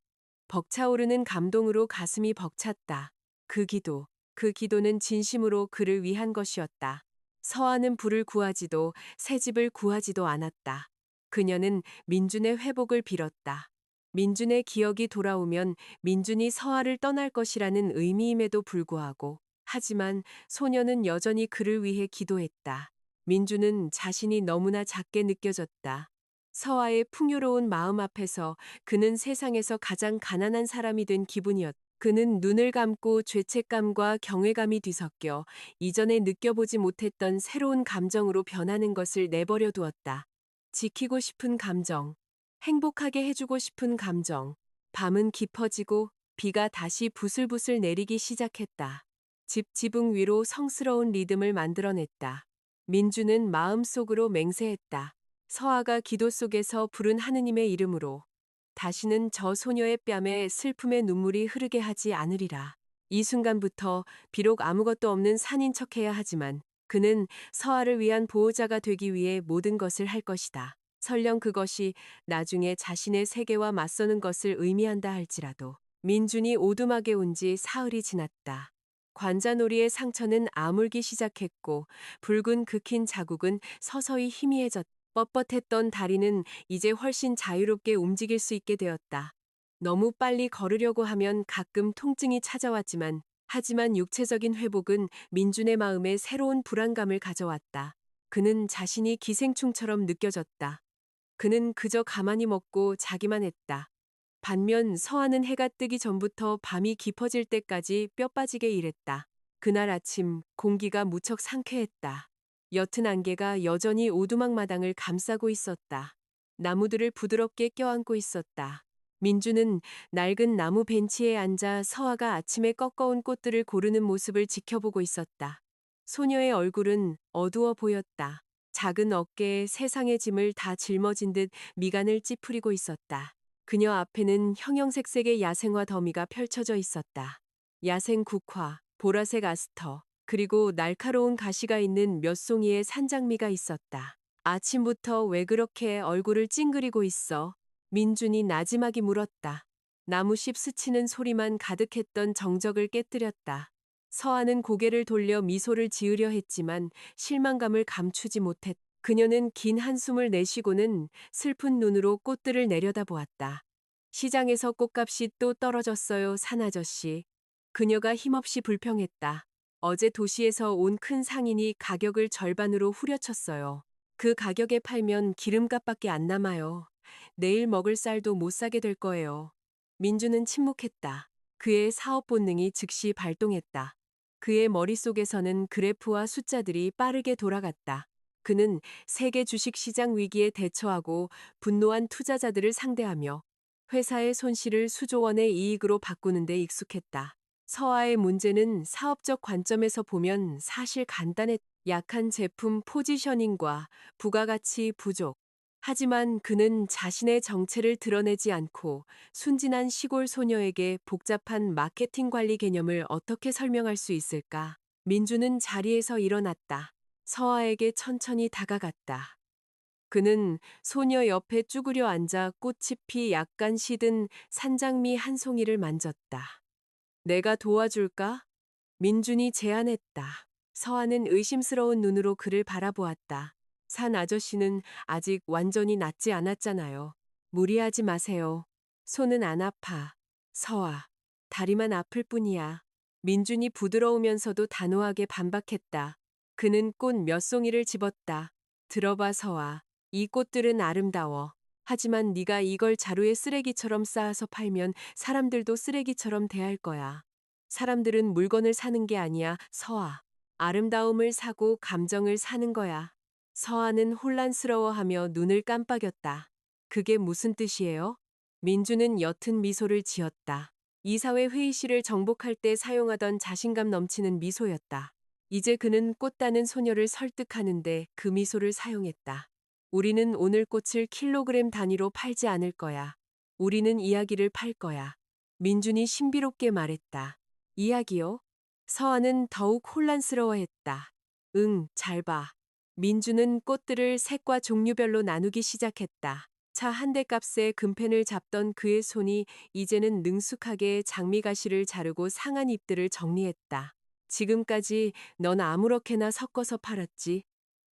벅차오르는 감동으로 가슴이 벅찼다. 그 기도는 진심으로 그를 위한 것이었다. 서아는 불을 구하지도 새 집을 구하지도 않았다. 그녀는 민준의 회복을 빌었다. 민준의 기억이 돌아오면 민준이 서아를 떠날 것이라는 의미임에도 불구하고 하지만 소녀는 여전히 그를 위해 기도했다. 민준은 자신이 너무나 작게 느껴졌다. 서아의 풍요로운 마음 앞에서 그는 세상에서 가장 가난한 사람이 된 기분이었다. 그는 눈을 감고 죄책감과 경외감이 뒤섞여 이전에 느껴보지 못했던 새로운 감정으로 변하는 것을 내버려 두었다. 지키고 싶은 감정, 행복하게 해주고 싶은 감정. 밤은 깊어지고 비가 다시 부슬부슬 내리기 시작했다. 집 지붕 위로 성스러운 리듬을 만들어냈다. 민주는 마음속으로 맹세했다. 서아가 기도 속에서 부른 하느님의 이름으로 다시는 저 소녀의 뺨에 슬픔의 눈물이 흐르게 하지 않으리라. 이 순간부터 비록 아무것도 없는 산인 척해야 하지만 그는 서아를 위한 보호자가 되기 위해 모든 것을 할 것이다. 설령 그것이 나중에 자신의 세계와 맞서는 것을 의미한다 할지라도. 민준이 오두막에 온 지 사흘이 지났다. 관자놀이의 상처는 아물기 시작했고 붉은 긁힌 자국은 서서히 희미해졌다. 뻣뻣했던 다리는 이제 훨씬 자유롭게 움직일 수 있게 되었다. 너무 빨리 걸으려고 하면 가끔 통증이 찾아왔지만 하지만 육체적인 회복은 민준의 마음에 새로운 불안감을 가져왔다. 그는 자신이 기생충처럼 느껴졌다. 그는 그저 가만히 먹고 자기만 했다. 반면 서아는 해가 뜨기 전부터 밤이 깊어질 때까지 뼈 빠지게 일했다. 그날 아침 공기가 무척 상쾌했다. 옅은 안개가 여전히 오두막 마당을 감싸고 있었다. 나무들을 부드럽게 껴안고 있었다. 민주는 낡은 나무 벤치에 앉아 서아가 아침에 꺾어온 꽃들을 고르는 모습을 지켜보고 있었다. 소녀의 얼굴은 어두워 보였다. 작은 어깨에 세상의 짐을 다 짊어진 듯 미간을 찌푸리고 있었다. 그녀 앞에는 형형색색의 야생화 더미가 펼쳐져 있었다. 야생 국화, 보라색 아스터, 그리고 날카로운 가시가 있는 몇 송이의 산장미가 있었다. 아침부터 왜 그렇게 얼굴을 찡그리고 있어? 민준이 나지막이 물었다. 나무잎 스치는 소리만 가득했던 정적을 깨뜨렸다. 서아는 고개를 돌려 미소를 지으려 했지만 실망감을 감추지 못했다. 그녀는 긴 한숨을 내쉬고는 슬픈 눈으로 꽃들을 내려다보았다. 시장에서 꽃값이 또 떨어졌어요, 산아저씨. 그녀가 힘없이 불평했다. 어제 도시에서 온 큰 상인이 가격을 절반으로 후려쳤어요. 그 가격에 팔면 기름값밖에 안 남아요. 내일 먹을 쌀도 못 사게 될 거예요. 민주는 침묵했다. 그의 사업 본능이 즉시 발동했다. 그의 머릿속에서는 그래프와 숫자들이 빠르게 돌아갔다. 그는 세계 주식시장 위기에 대처하고 분노한 투자자들을 상대하며 회사의 손실을 수조 원의 이익으로 바꾸는 데 익숙했다. 서아의 문제는 사업적 관점에서 보면 사실 간단했다. 약한 제품 포지셔닝과 부가가치 부족. 하지만 그는 자신의 정체를 드러내지 않고 순진한 시골 소녀에게 복잡한 마케팅 관리 개념을 어떻게 설명할 수 있을까? 민주는 자리에서 일어났다. 서아에게 천천히 다가갔다. 그는 소녀 옆에 쭈그려 앉아 꽃잎이 약간 시든 산장미 한 송이를 만졌다. 내가 도와줄까? 민준이 제안했다. 서아는 의심스러운 눈으로 그를 바라보았다. 산 아저씨는 아직 완전히 낫지 않았잖아요. 무리하지 마세요. 손은 안 아파. 서아. 다리만 아플 뿐이야. 민준이 부드러우면서도 단호하게 반박했다. 그는 꽃 몇 송이를 집었다. 들어봐 서아. 이 꽃들은 아름다워. 하지만 네가 이걸 자루에 쓰레기처럼 쌓아서 팔면 사람들도 쓰레기처럼 대할 거야. 사람들은 물건을 사는 게 아니야, 서아. 아름다움을 사고 감정을 사는 거야. 서아는 혼란스러워하며 눈을 깜빡였다. 그게 무슨 뜻이에요? 민주는 옅은 미소를 지었다. 이사회 회의실을 정복할 때 사용하던 자신감 넘치는 미소였다. 이제 그는 꽃 따는 소녀를 설득하는데 그 미소를 사용했다. 우리는 오늘 꽃을 킬로그램 단위로 팔지 않을 거야. 우리는 이야기를 팔 거야. 민준이 신비롭게 말했다. 이야기요? 서아는 더욱 혼란스러워했다. 응, 잘 봐. 민주는 꽃들을 색과 종류별로 나누기 시작했다. 차 한 대 값에 금펜을 잡던 그의 손이 이제는 능숙하게 장미가시를 자르고 상한 잎들을 정리했다. 지금까지 넌 아무렇게나 섞어서 팔았지.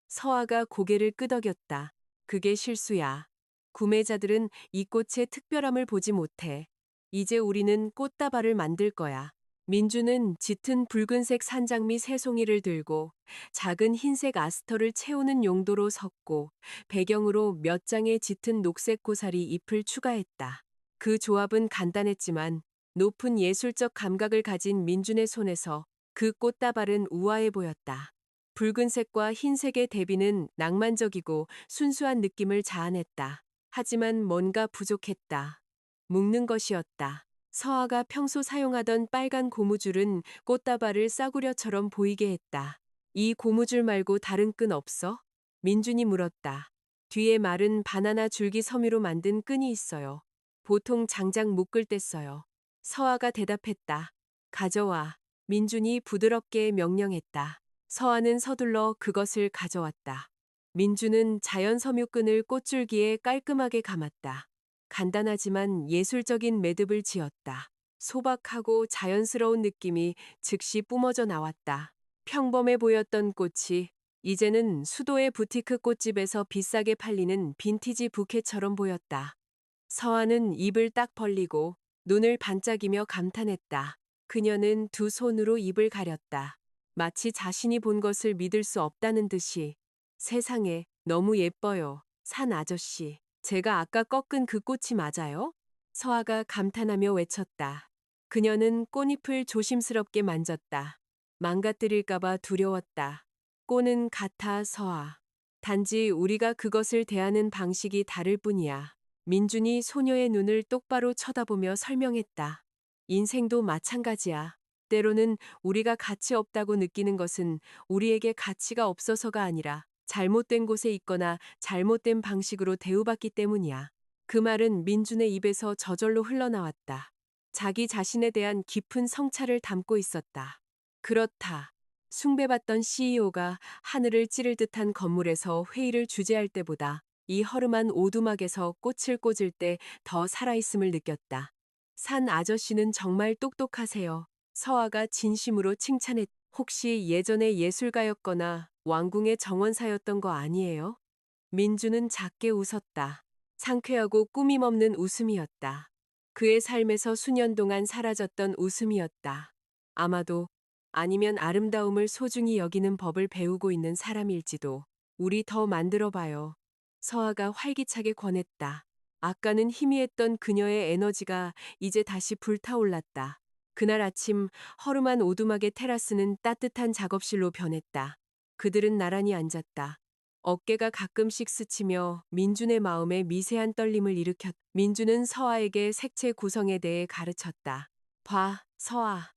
서아가 고개를 끄덕였다. 그게 실수야. 구매자들은 이 꽃의 특별함을 보지 못해. 이제 우리는 꽃다발을 만들 거야. 민주는 짙은 붉은색 산장미 세 송이를 들고 작은 흰색 아스터를 채우는 용도로 섰고 배경으로 몇 장의 짙은 녹색 고사리 잎을 추가했다. 그 조합은 간단했지만 높은 예술적 감각을 가진 민준의 손에서 그 꽃다발은 우아해 보였다. 붉은색과 흰색의 대비는 낭만적이고 순수한 느낌을 자아냈다. 하지만 뭔가 부족했다. 묶는 것이었다. 서아가 평소 사용하던 빨간 고무줄은 꽃다발을 싸구려처럼 보이게 했다. 이 고무줄 말고 다른 끈 없어? 민준이 물었다. 뒤에 마른 바나나 줄기 섬유로 만든 끈이 있어요. 보통 장작 묶을 때 써요. 서아가 대답했다. 가져와. 민준이 부드럽게 명령했다. 서아는 서둘러 그것을 가져왔다. 민주는 자연 섬유끈을 꽃줄기에 깔끔하게 감았다. 간단하지만 예술적인 매듭을 지었다. 소박하고 자연스러운 느낌이 즉시 뿜어져 나왔다. 평범해 보였던 꽃이 이제는 수도의 부티크 꽃집에서 비싸게 팔리는 빈티지 부케처럼 보였다. 서아는 입을 딱 벌리고 눈을 반짝이며 감탄했다. 그녀는 두 손으로 입을 가렸다. 마치 자신이 본 것을 믿을 수 없다는 듯이. 세상에, 너무 예뻐요. 산 아저씨. 제가 아까 꺾은 그 꽃이 맞아요? 서아가 감탄하며 외쳤다. 그녀는 꽃잎을 조심스럽게 만졌다. 망가뜨릴까봐 두려웠다. 꽃은 같아, 서아. 단지 우리가 그것을 대하는 방식이 다를 뿐이야. 민준이 소녀의 눈을 똑바로 쳐다보며 설명했다. 인생도 마찬가지야. 때로는 우리가 가치 없다고 느끼는 것은 우리에게 가치가 없어서가 아니라 잘못된 곳에 있거나 잘못된 방식으로 대우받기 때문이야. 그 말은 민준의 입에서 저절로 흘러나왔다. 자기 자신에 대한 깊은 성찰을 담고 있었다. 그렇다. 숭배받던 CEO가 하늘을 찌를 듯한 건물에서 회의를 주재할 때보다 이 허름한 오두막에서 꽃을 꽂을 때 더 살아있음을 느꼈다. 산 아저씨는 정말 똑똑하세요. 서아가 진심으로 칭찬했. 혹시 예전에 예술가였거나 왕궁의 정원사였던 거 아니에요? 민주는 작게 웃었다. 상쾌하고 꾸밈 없는 웃음이었다. 그의 삶에서 수년 동안 사라졌던 웃음이었다. 아마도 아니면 아름다움을 소중히 여기는 법을 배우고 있는 사람일지도. 우리 더 만들어봐요. 서아가 활기차게 권했다. 아까는 희미했던 그녀의 에너지가 이제 다시 불타올랐다. 그날 아침 허름한 오두막의 테라스는 따뜻한 작업실로 변했다. 그들은 나란히 앉았다. 어깨가 가끔씩 스치며 민준의 마음에 미세한 떨림을 일으켰다. 민준은 서아에게 색채 구성에 대해 가르쳤다. 봐, 서아.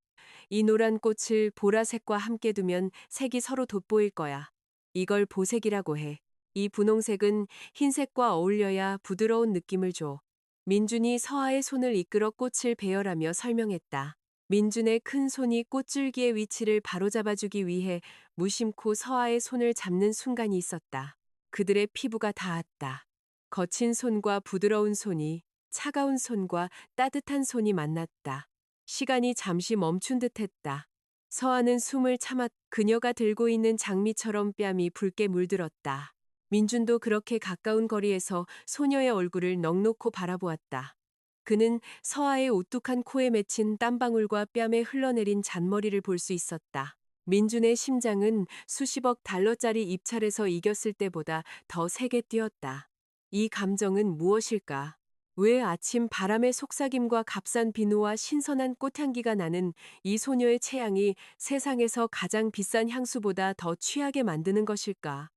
이 노란 꽃을 보라색과 함께 두면 색이 서로 돋보일 거야. 이걸 보색이라고 해. 이 분홍색은 흰색과 어울려야 부드러운 느낌을 줘. 민준이 서아의 손을 이끌어 꽃을 배열하며 설명했다. 민준의 큰 손이 꽃줄기의 위치를 바로잡아주기 위해 무심코 서아의 손을 잡는 순간이 있었다. 그들의 피부가 닿았다. 거친 손과 부드러운 손이, 차가운 손과 따뜻한 손이 만났다. 시간이 잠시 멈춘 듯 했다. 서아는 숨을 참았, 그녀가 들고 있는 장미처럼 뺨이 붉게 물들었다. 민준도 그렇게 가까운 거리에서 소녀의 얼굴을 넋놓고 바라보았다. 그는 서아의 오뚝한 코에 맺힌 땀방울과 뺨에 흘러내린 잔머리를 볼 수 있었다. 민준의 심장은 수십억 달러짜리 입찰에서 이겼을 때보다 더 세게 뛰었다. 이 감정은 무엇일까? 왜 아침 바람의 속삭임과 값싼 비누와 신선한 꽃향기가 나는 이 소녀의 체향이 세상에서 가장 비싼 향수보다 더 취하게 만드는 것일까?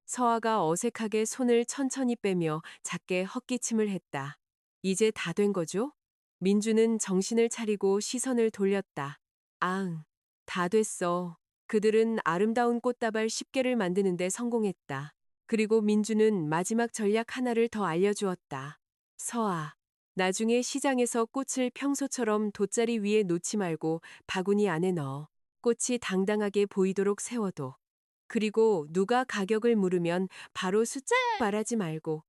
서아가 어색하게 손을 천천히 빼며 작게 헛기침을 했다. 이제 다 된 거죠? 민주는 정신을 차리고 시선을 돌렸다. 앙, 다 됐어. 그들은 아름다운 꽃다발 10개를 만드는데 성공했다. 그리고 민주는 마지막 전략 하나를 더 알려주었다. 서아, 나중에 시장에서 꽃을 평소처럼 돗자리 위에 놓지 말고 바구니 안에 넣어. 꽃이 당당하게 보이도록 세워둬. 그리고 누가 가격을 물으면 바로 숫자 말하지 말고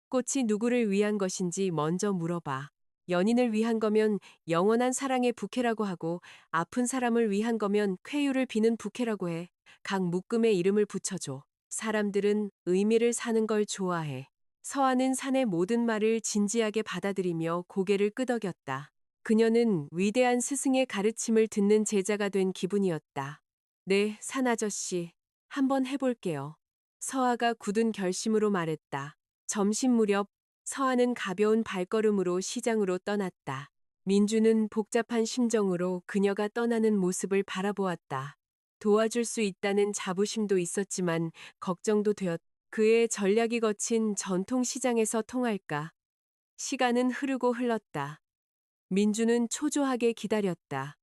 꽃이 누구를 위한 것인지 먼저 물어봐. 연인을 위한 거면 영원한 사랑의 부케라고 하고 아픈 사람을 위한 거면 쾌유를 비는 부케라고 해. 각 묶음에 이름을 붙여줘. 사람들은 의미를 사는 걸 좋아해. 서아는 산의 모든 말을 진지하게 받아들이며 고개를 끄덕였다. 그녀는 위대한 스승의 가르침을 듣는 제자가 된 기분이었다. 네, 산 아저씨. 한번 해볼게요. 서아가 굳은 결심으로 말했다. 점심 무렵 서아는 가벼운 발걸음으로 시장으로 떠났다. 민주는 복잡한 심정으로 그녀가 떠나는 모습을 바라보았다. 도와줄 수 있다는 자부심도 있었지만 걱정도 되었다. 그의 전략이 거친 전통 시장에서 통할까? 시간은 흐르고 흘렀다. 민주는 초조하게 기다렸다.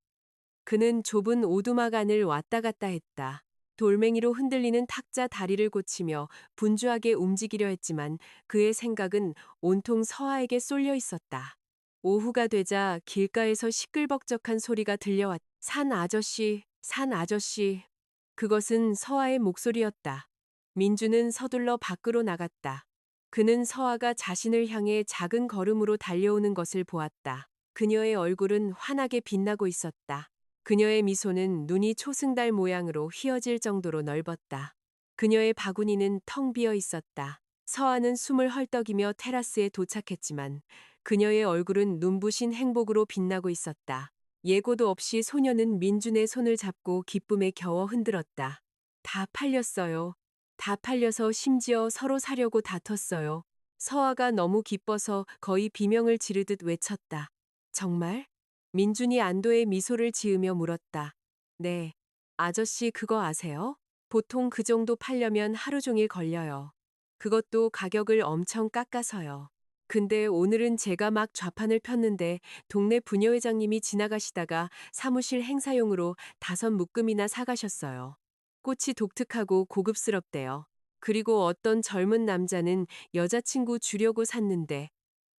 그는 좁은 오두막 안을 왔다 갔다 했다. 돌멩이로 흔들리는 탁자 다리를 고치며 분주하게 움직이려 했지만 그의 생각은 온통 서아에게 쏠려 있었다. 오후가 되자 길가에서 시끌벅적한 소리가 들려왔다. 산 아저씨, 산 아저씨. 그것은 서아의 목소리였다. 민주는 서둘러 밖으로 나갔다. 그는 서아가 자신을 향해 작은 걸음으로 달려오는 것을 보았다. 그녀의 얼굴은 환하게 빛나고 있었다. 그녀의 미소는 눈이 초승달 모양으로 휘어질 정도로 넓었다. 그녀의 바구니는 텅 비어 있었다. 서아는 숨을 헐떡이며 테라스에 도착했지만 그녀의 얼굴은 눈부신 행복으로 빛나고 있었다. 예고도 없이 소녀는 민준의 손을 잡고 기쁨에 겨워 흔들었다. 다 팔렸어요. 다 팔려서 심지어 서로 사려고 다퉜어요. 서아가 너무 기뻐서 거의 비명을 지르듯 외쳤다. 정말? 민준이 안도의 미소를 지으며 물었다. 네. 아저씨 그거 아세요? 보통 그 정도 팔려면 하루 종일 걸려요. 그것도 가격을 엄청 깎아서요. 근데 오늘은 제가 막 좌판을 폈는데 동네 부녀회장님이 지나가시다가 사무실 행사용으로 5묶음이나 사가셨어요. 꽃이 독특하고 고급스럽대요. 그리고 어떤 젊은 남자는 여자친구 주려고 샀는데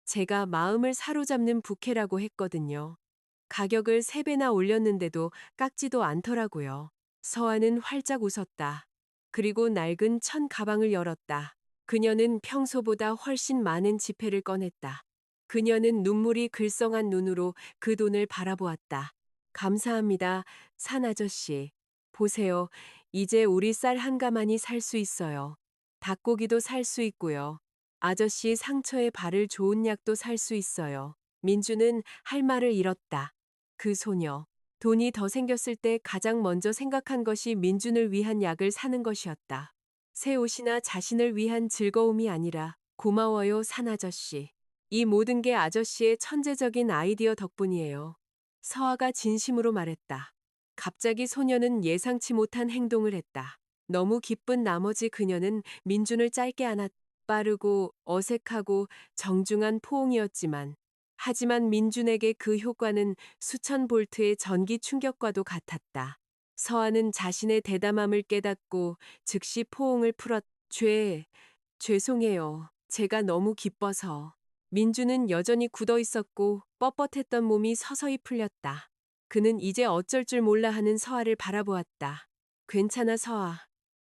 제가 마음을 사로잡는 부케라고 했거든요. 가격을 3배나 올렸는데도 깎지도 않더라고요. 서아는 활짝 웃었다. 그리고 낡은 천 가방을 열었다. 그녀는 평소보다 훨씬 많은 지폐를 꺼냈다. 그녀는 눈물이 글썽한 눈으로 그 돈을 바라보았다. 감사합니다, 산 아저씨. 보세요. 이제 우리 쌀 한 가마니 살 수 있어요. 닭고기도 살 수 있고요. 아저씨 상처에 바를 좋은 약도 살 수 있어요. 민주는 할 말을 잃었다. 그 소녀. 돈이 더 생겼을 때 가장 먼저 생각한 것이 민준을 위한 약을 사는 것이었다. 새 옷이나 자신을 위한 즐거움이 아니라 고마워요, 산 아저씨. 이 모든 게 아저씨의 천재적인 아이디어 덕분이에요. 서아가 진심으로 말했다. 갑자기 소녀는 예상치 못한 행동을 했다. 너무 기쁜 나머지 그녀는 민준을 짧게 안았. 빠르고 어색하고 정중한 포옹이었지만, 하지만 민준에게 그 효과는 수천 볼트의 전기 충격과도 같았다. 서아는 자신의 대담함을 깨닫고 즉시 포옹을 풀었. 죄송해요. 제가 너무 기뻐서. 민주는 여전히 굳어 있었고 뻣뻣했던 몸이 서서히 풀렸다. 그는 이제 어쩔 줄 몰라 하는 서아를 바라보았다. 괜찮아, 서아.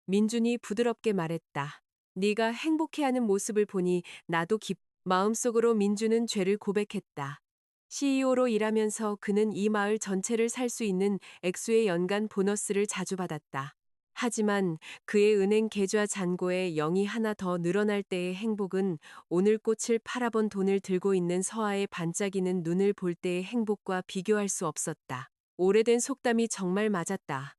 민준이 부드럽게 말했다. 네가 행복해하는 모습을 보니 나도 마음속으로 민주는 죄를 고백했다. CEO로 일하면서 그는 이 마을 전체를 살 수 있는 액수의 연간 보너스를 자주 받았다. 하지만 그의 은행 계좌 잔고에 0이 하나 더 늘어날 때의 행복은 오늘 꽃을 팔아본 돈을 들고 있는 서아의 반짝이는 눈을 볼 때의 행복과 비교할 수 없었다. 오래된 속담이 정말 맞았다.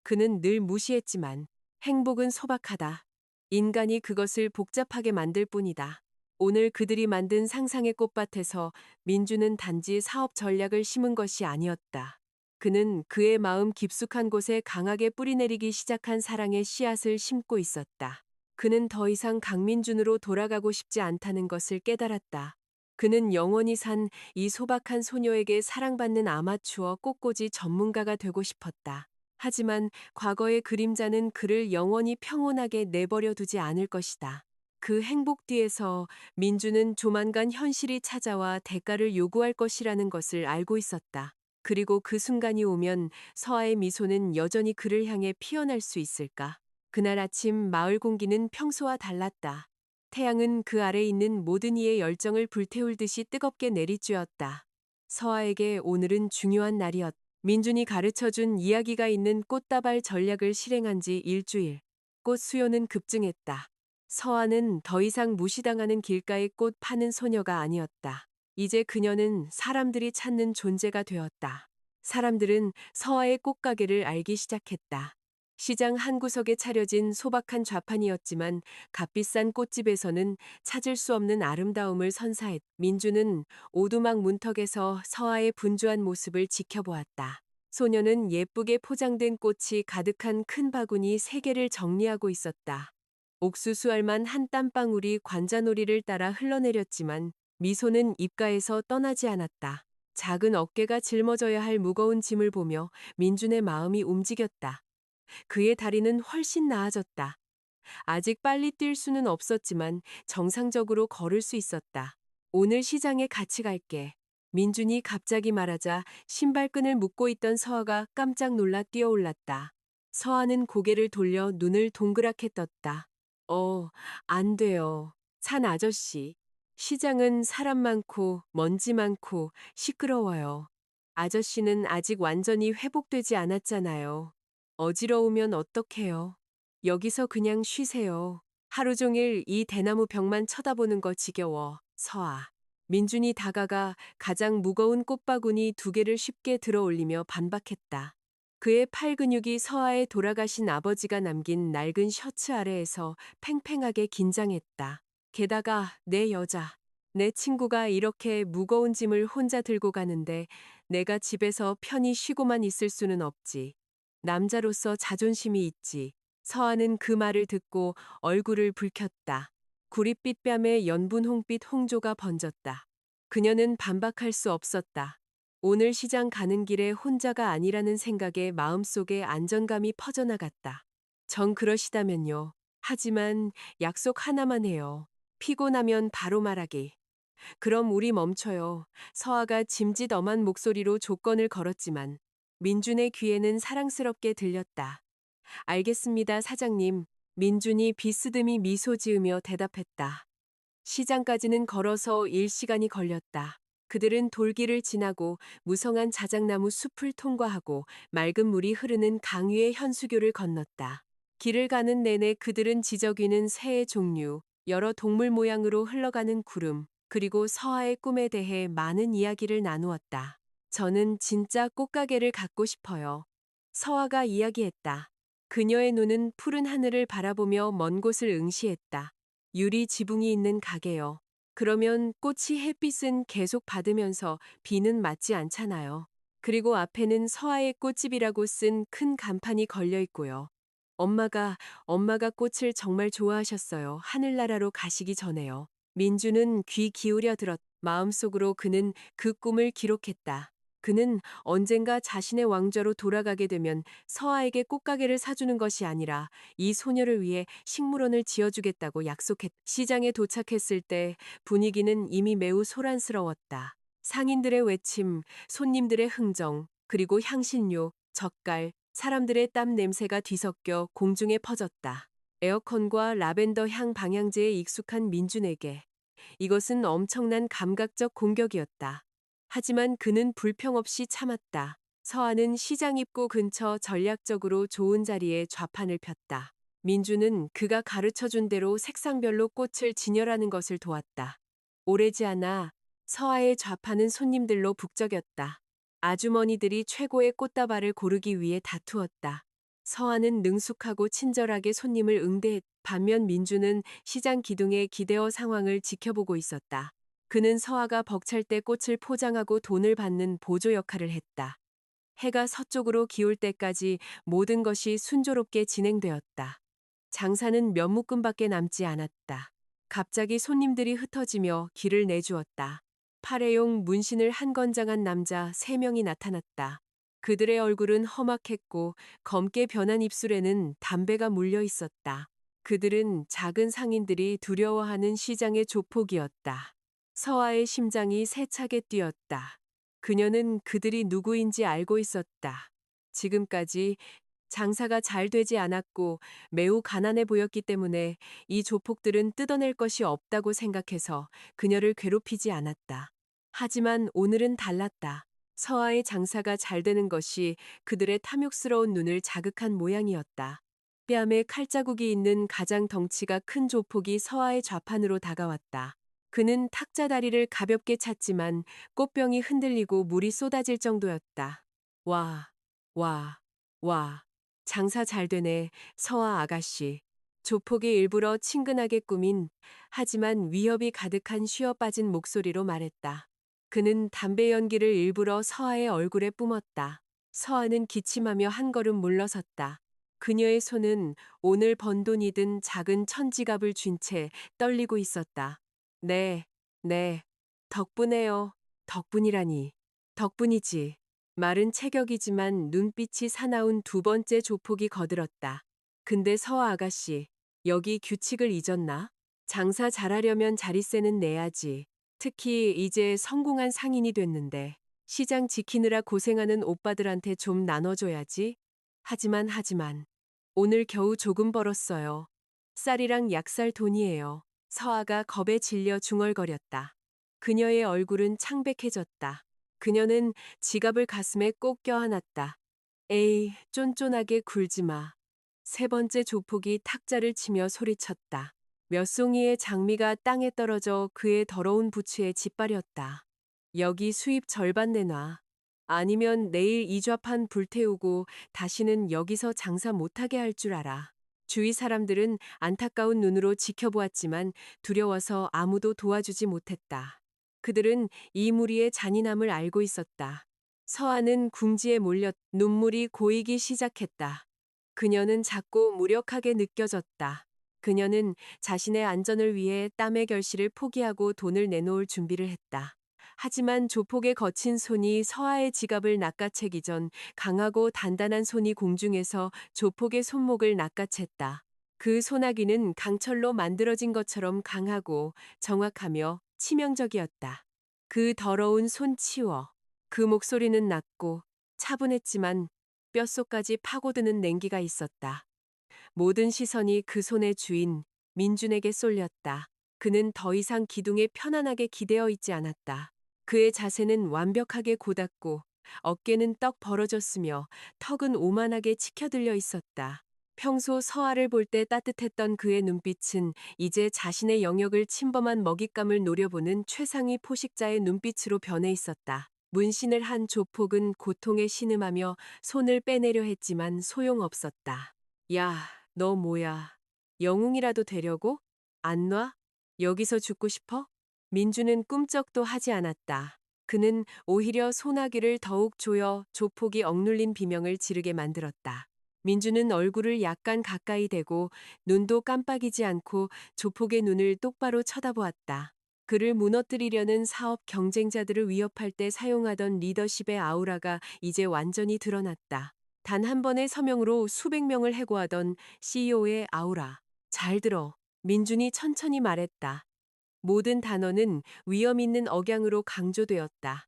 그는 늘 무시했지만 행복은 소박하다. 인간이 그것을 복잡하게 만들 뿐이다. 오늘 그들이 만든 상상의 꽃밭에서 민주는 단지 사업 전략을 심은 것이 아니었다. 그는 그의 마음 깊숙한 곳에 강하게 뿌리내리기 시작한 사랑의 씨앗을 심고 있었다. 그는 더 이상 강민준으로 돌아가고 싶지 않다는 것을 깨달았다. 그는 영원히 산 이 소박한 소녀에게 사랑받는 아마추어 꽃꽂이 전문가가 되고 싶었다. 하지만 과거의 그림자는 그를 영원히 평온하게 내버려 두지 않을 것이다. 그 행복 뒤에서 민주는 조만간 현실이 찾아와 대가를 요구할 것이라는 것을 알고 있었다. 그리고 그 순간이 오면 서아의 미소는 여전히 그를 향해 피어날 수 있을까? 그날 아침 마을 공기는 평소와 달랐다. 태양은 그 아래 있는 모든 이의 열정을 불태울 듯이 뜨겁게 내리쬐었다. 서아에게 오늘은 중요한 날이었다. 민준이 가르쳐준 이야기가 있는 꽃다발 전략을 실행한 지 일주일. 꽃 수요는 급증했다. 서아는 더 이상 무시당하는 길가의 꽃 파는 소녀가 아니었다. 이제 그녀는 사람들이 찾는 존재가 되었다. 사람들은 서아의 꽃가게를 알기 시작했다. 시장 한 구석에 차려진 소박한 좌판이었지만 값비싼 꽃집에서는 찾을 수 없는 아름다움을 선사했. 민주는 오두막 문턱에서 서아의 분주한 모습을 지켜보았다. 소녀는 예쁘게 포장된 꽃이 가득한 큰 바구니 3개를 정리하고 있었다. 옥수수 알만 한 땀방울이 관자놀이를 따라 흘러내렸지만 미소는 입가에서 떠나지 않았다. 작은 어깨가 짊어져야 할 무거운 짐을 보며 민준의 마음이 움직였다. 그의 다리는 훨씬 나아졌다. 아직 빨리 뛸 수는 없었지만 정상적으로 걸을 수 있었다. 오늘 시장에 같이 갈게. 민준이 갑자기 말하자 신발끈을 묶고 있던 서아가 깜짝 놀라 뛰어올랐다. 서아는 고개를 돌려 눈을 동그랗게 떴다. 안 돼요. 산 아저씨. 시장은 사람 많고 먼지 많고 시끄러워요. 아저씨는 아직 완전히 회복되지 않았잖아요. 어지러우면 어떡해요? 여기서 그냥 쉬세요. 하루 종일 이 대나무 벽만 쳐다보는 거 지겨워. 서아. 민준이 다가가 가장 무거운 꽃바구니 2개를 쉽게 들어 올리며 반박했다. 그의 팔 근육이 서아의 돌아가신 아버지가 남긴 낡은 셔츠 아래에서 팽팽하게 긴장했다. 게다가 내 여자, 내 친구가 이렇게 무거운 짐을 혼자 들고 가는데 내가 집에서 편히 쉬고만 있을 수는 없지. 남자로서 자존심이 있지. 서아는 그 말을 듣고 얼굴을 붉혔다. 구릿빛 뺨에 연분 홍빛 홍조가 번졌다. 그녀는 반박할 수 없었다. 오늘 시장 가는 길에 혼자가 아니라는 생각에 마음속에 안정감이 퍼져나갔다. 정 그러시다면요. 하지만 약속 하나만 해요. 피곤하면 바로 말하기. 그럼 우리 멈춰요. 서아가 짐짓 엄한 목소리로 조건을 걸었지만 민준의 귀에는 사랑스럽게 들렸다. 알겠습니다, 사장님. 민준이 비스듬히 미소 지으며 대답했다. 시장까지는 걸어서 1시간이 걸렸다. 그들은 돌길을 지나고 무성한 자작나무 숲을 통과하고 맑은 물이 흐르는 강 위의 현수교를 건넜다. 길을 가는 내내 그들은 지저귀는 새의 종류, 여러 동물 모양으로 흘러가는 구름, 그리고 서아의 꿈에 대해 많은 이야기를 나누었다. 저는 진짜 꽃가게를 갖고 싶어요. 서아가 이야기했다. 그녀의 눈은 푸른 하늘을 바라보며 먼 곳을 응시했다. 유리 지붕이 있는 가게요. 그러면 꽃이 햇빛은 계속 받으면서 비는 맞지 않잖아요. 그리고 앞에는 서아의 꽃집이라고 쓴 큰 간판이 걸려 있고요. 엄마가, 엄마가 꽃을 정말 좋아하셨어요. 하늘나라로 가시기 전에요. 민주는 귀 기울여 들었. 마음속으로 그는 그 꿈을 기록했다. 그는 언젠가 자신의 왕좌로 돌아가게 되면 서아에게 꽃가게를 사주는 것이 아니라 이 소녀를 위해 식물원을 지어주겠다고 약속했. 시장에 도착했을 때 분위기는 이미 매우 소란스러웠다. 상인들의 외침, 손님들의 흥정, 그리고 향신료, 젓갈, 사람들의 땀 냄새가 뒤섞여 공중에 퍼졌다. 에어컨과 라벤더 향 방향제에 익숙한 민준에게 이것은 엄청난 감각적 공격이었다. 하지만 그는 불평 없이 참았다. 서아는 시장 입구 근처 전략적으로 좋은 자리에 좌판을 폈다. 민주는 그가 가르쳐준 대로 색상별로 꽃을 진열하는 것을 도왔다. 오래지 않아 서아의 좌판은 손님들로 북적였다. 아주머니들이 최고의 꽃다발을 고르기 위해 다투었다. 서아는 능숙하고 친절하게 손님을 응대했다. 반면 민주는 시장 기둥에 기대어 상황을 지켜보고 있었다. 그는 서아가 벅찰 때 꽃을 포장하고 돈을 받는 보조 역할을 했다. 해가 서쪽으로 기울 때까지 모든 것이 순조롭게 진행되었다. 장사는 몇 묶음밖에 남지 않았다. 갑자기 손님들이 흩어지며 길을 내주었다. 팔에용 문신을 한 건장한 남자 3명이 나타났다. 그들의 얼굴은 험악했고 검게 변한 입술에는 담배가 물려 있었다. 그들은 작은 상인들이 두려워하는 시장의 조폭이었다. 서아의 심장이 세차게 뛰었다. 그녀는 그들이 누구인지 알고 있었다. 지금까지 장사가 잘 되지 않았고 매우 가난해 보였기 때문에 이 조폭들은 뜯어낼 것이 없다고 생각해서 그녀를 괴롭히지 않았다. 하지만 오늘은 달랐다. 서아의 장사가 잘 되는 것이 그들의 탐욕스러운 눈을 자극한 모양이었다. 뺨에 칼자국이 있는 가장 덩치가 큰 조폭이 서아의 좌판으로 다가왔다. 그는 탁자 다리를 가볍게 찼지만 꽃병이 흔들리고 물이 쏟아질 정도였다. 와, 와, 와. 장사 잘 되네, 서아 아가씨. 조폭이 일부러 친근하게 꾸민 하지만 위협이 가득한 쉬어 빠진 목소리로 말했다. 그는 담배 연기를 일부러 서아의 얼굴에 뿜었다. 서아는 기침하며 한 걸음 물러섰다. 그녀의 손은 오늘 번 돈이든 작은 천지갑을 쥔 채 떨리고 있었다. 네, 네. 덕분에요. 덕분이라니. 덕분이지. 말은 체격이지만 눈빛이 사나운 두 번째 조폭이 거들었다. 근데 서아 아가씨, 여기 규칙을 잊었나? 장사 잘하려면 자릿세는 내야지. 특히 이제 성공한 상인이 됐는데 시장 지키느라 고생하는 오빠들한테 좀 나눠줘야지. 하지만 오늘 겨우 조금 벌었어요. 쌀이랑 약살 돈이에요. 서아가 겁에 질려 중얼거렸다. 그녀의 얼굴은 창백해졌다. 그녀는 지갑을 가슴에 꼭 껴안았다. 에이, 쫀쫀하게 굴지 마. 세 번째 조폭이 탁자를 치며 소리쳤다. 몇 송이의 장미가 땅에 떨어져 그의 더러운 부츠에 짓밟렸다. 여기 수입 절반 내놔. 아니면 내일 이 좌판 불태우고 다시는 여기서 장사 못하게 할 줄 알아. 주위 사람들은 안타까운 눈으로 지켜보았지만 두려워서 아무도 도와주지 못했다. 그들은 이 무리의 잔인함을 알고 있었다. 서아는 궁지에 몰렸 눈물이 고이기 시작했다. 그녀는 작고 무력하게 느껴졌다. 그녀는 자신의 안전을 위해 땀의 결실을 포기하고 돈을 내놓을 준비를 했다. 하지만 조폭의 거친 손이 서아의 지갑을 낚아채기 전 강하고 단단한 손이 공중에서 조폭의 손목을 낚아챘다. 그 소나기는 강철로 만들어진 것처럼 강하고 정확하며 치명적이었다. 그 더러운 손 치워. 그 목소리는 낮고 차분했지만 뼛속까지 파고드는 냉기가 있었다. 모든 시선이 그 손의 주인, 민준에게 쏠렸다. 그는 더 이상 기둥에 편안하게 기대어 있지 않았다. 그의 자세는 완벽하게 곧았고 어깨는 떡 벌어졌으며 턱은 오만하게 치켜들려 있었다. 평소 서아를 볼 때 따뜻했던 그의 눈빛은 이제 자신의 영역을 침범한 먹잇감을 노려보는 최상위 포식자의 눈빛으로 변해 있었다. 문신을 한 조폭은 고통에 신음하며 손을 빼내려 했지만 소용없었다. 야, 너 뭐야? 영웅이라도 되려고? 안 놔? 여기서 죽고 싶어? 민주는 꿈쩍도 하지 않았다. 그는 오히려 소나기를 더욱 조여 조폭이 억눌린 비명을 지르게 만들었다. 민주는 얼굴을 약간 가까이 대고 눈도 깜빡이지 않고 조폭의 눈을 똑바로 쳐다보았다. 그를 무너뜨리려는 사업 경쟁자들을 위협할 때 사용하던 리더십의 아우라가 이제 완전히 드러났다. 단 한 번의 서명으로 수백 명을 해고하던 CEO의 아우라. 잘 들어. 민준이 천천히 말했다. 모든 단어는 위험 있는 억양으로 강조되었다.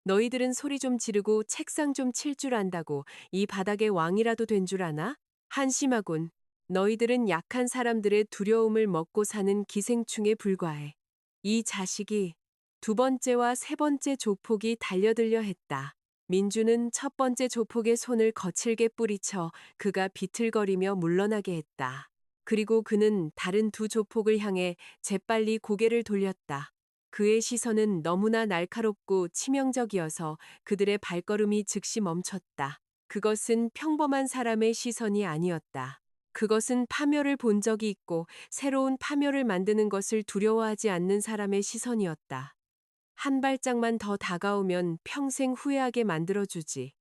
너희들은 소리 좀 지르고 책상 좀 칠 줄 안다고 이 바닥의 왕이라도 된 줄 아나? 한심하군. 너희들은 약한 사람들의 두려움을 먹고 사는 기생충에 불과해. 이 자식이 두 번째와 세 번째 조폭이 달려들려 했다. 민주는 첫 번째 조폭의 손을 거칠게 뿌리쳐 그가 비틀거리며 물러나게 했다. 그리고 그는 다른 두 조폭을 향해 재빨리 고개를 돌렸다. 그의 시선은 너무나 날카롭고 치명적이어서 그들의 발걸음이 즉시 멈췄다. 그것은 평범한 사람의 시선이 아니었다. 그것은 파멸을 본 적이 있고 새로운 파멸을 만드는 것을 두려워하지 않는 사람의 시선이었다. 한 발짝만 더 다가오면 평생 후회하게 만들어주지.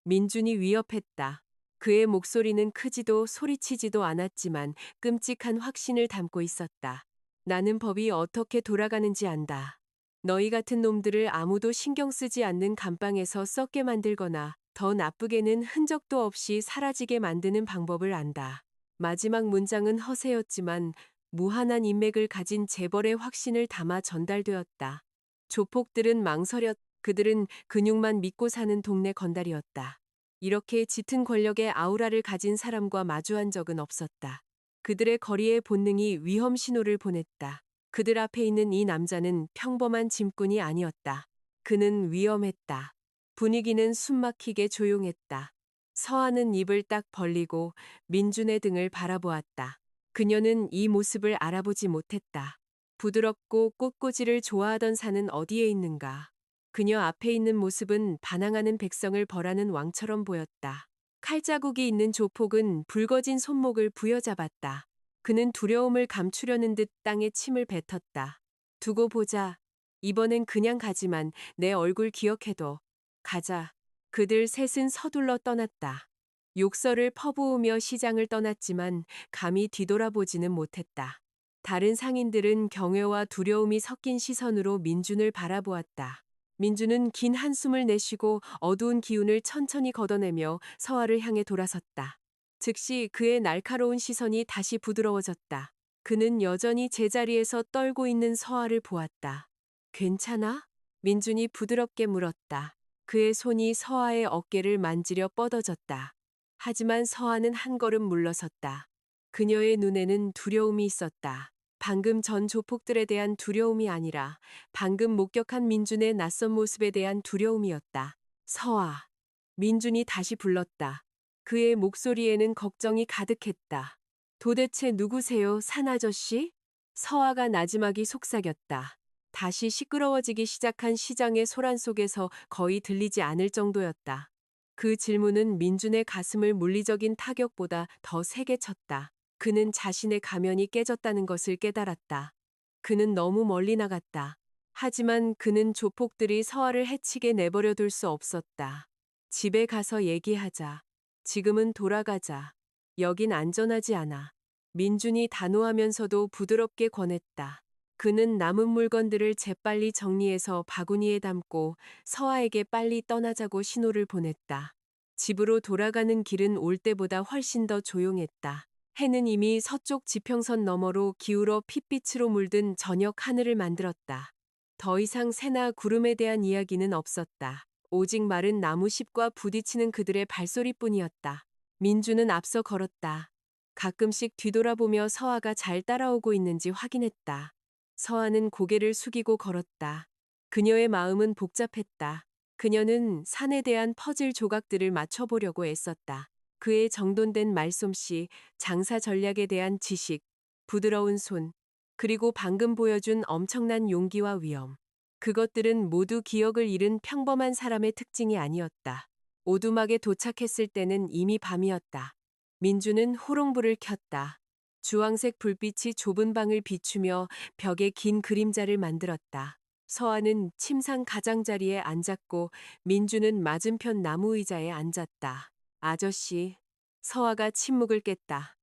민준이 위협했다. 그의 목소리는 크지도 소리치지도 않았지만 끔찍한 확신을 담고 있었다. 나는 법이 어떻게 돌아가는지 안다. 너희 같은 놈들을 아무도 신경 쓰지 않는 감방에서 썩게 만들거나 더 나쁘게는 흔적도 없이 사라지게 만드는 방법을 안다. 마지막 문장은 허세였지만 무한한 인맥을 가진 재벌의 확신을 담아 전달되었다. 조폭들은 망설였. 그들은 근육만 믿고 사는 동네 건달이었다. 이렇게 짙은 권력의 아우라를 가진 사람과 마주한 적은 없었다. 그들의 거리의 본능이 위험 신호를 보냈다. 그들 앞에 있는 이 남자는 평범한 짐꾼이 아니었다. 그는 위험했다. 분위기는 숨막히게 조용했다. 서한은 입을 딱 벌리고 민준의 등을 바라보았다. 그녀는 이 모습을 알아보지 못했다. 부드럽고 꽃꽂이를 좋아하던 산은 어디에 있는가? 그녀 앞에 있는 모습은 반항하는 백성을 벌하는 왕처럼 보였다. 칼자국이 있는 조폭은 붉어진 손목을 부여잡았다. 그는 두려움을 감추려는 듯 땅에 침을 뱉었다. 두고 보자. 이번엔 그냥 가지만 내 얼굴 기억해둬. 가자. 그들 셋은 서둘러 떠났다. 욕설을 퍼부으며 시장을 떠났지만 감히 뒤돌아보지는 못했다. 다른 상인들은 경외와 두려움이 섞인 시선으로 민준을 바라보았다. 민준은 긴 한숨을 내쉬고 어두운 기운을 천천히 걷어내며 서아를 향해 돌아섰다. 즉시 그의 날카로운 시선이 다시 부드러워졌다. 그는 여전히 제자리에서 떨고 있는 서아를 보았다. 괜찮아? 민준이 부드럽게 물었다. 그의 손이 서아의 어깨를 만지려 뻗어졌다. 하지만 서아는 한 걸음 물러섰다. 그녀의 눈에는 두려움이 있었다. 방금 전 조폭들에 대한 두려움이 아니라 방금 목격한 민준의 낯선 모습에 대한 두려움이었다. 서아. 민준이 다시 불렀다. 그의 목소리에는 걱정이 가득했다. 도대체 누구세요, 산아저씨? 서아가 나지막이 속삭였다. 다시 시끄러워지기 시작한 시장의 소란 속에서 거의 들리지 않을 정도였다. 그 질문은 민준의 가슴을 물리적인 타격보다 더 세게 쳤다. 그는 자신의 가면이 깨졌다는 것을 깨달았다. 그는 너무 멀리 나갔다. 하지만 그는 조폭들이 서아를 해치게 내버려 둘 수 없었다. 집에 가서 얘기하자. 지금은 돌아가자. 여긴 안전하지 않아. 민준이 단호하면서도 부드럽게 권했다. 그는 남은 물건들을 재빨리 정리해서 바구니에 담고 서아에게 빨리 떠나자고 신호를 보냈다. 집으로 돌아가는 길은 올 때보다 훨씬 더 조용했다. 해는 이미 서쪽 지평선 너머로 기울어 핏빛으로 물든 저녁 하늘을 만들었다. 더 이상 새나 구름에 대한 이야기는 없었다. 오직 마른 나무십과 부딪히는 그들의 발소리뿐이었다. 민주는 앞서 걸었다. 가끔씩 뒤돌아보며 서아가 잘 따라오고 있는지 확인했다. 서아는 고개를 숙이고 걸었다. 그녀의 마음은 복잡했다. 그녀는 산에 대한 퍼즐 조각들을 맞춰보려고 애썼다. 그의 정돈된 말솜씨, 장사 전략에 대한 지식, 부드러운 손, 그리고 방금 보여준 엄청난 용기와 위험. 그것들은 모두 기억을 잃은 평범한 사람의 특징이 아니었다. 오두막에 도착했을 때는 이미 밤이었다. 민주는 호롱불을 켰다. 주황색 불빛이 좁은 방을 비추며 벽에 긴 그림자를 만들었다. 서아는 침상 가장자리에 앉았고 민주는 맞은편 나무 의자에 앉았다. 아저씨. 서아가 침묵을 깼다.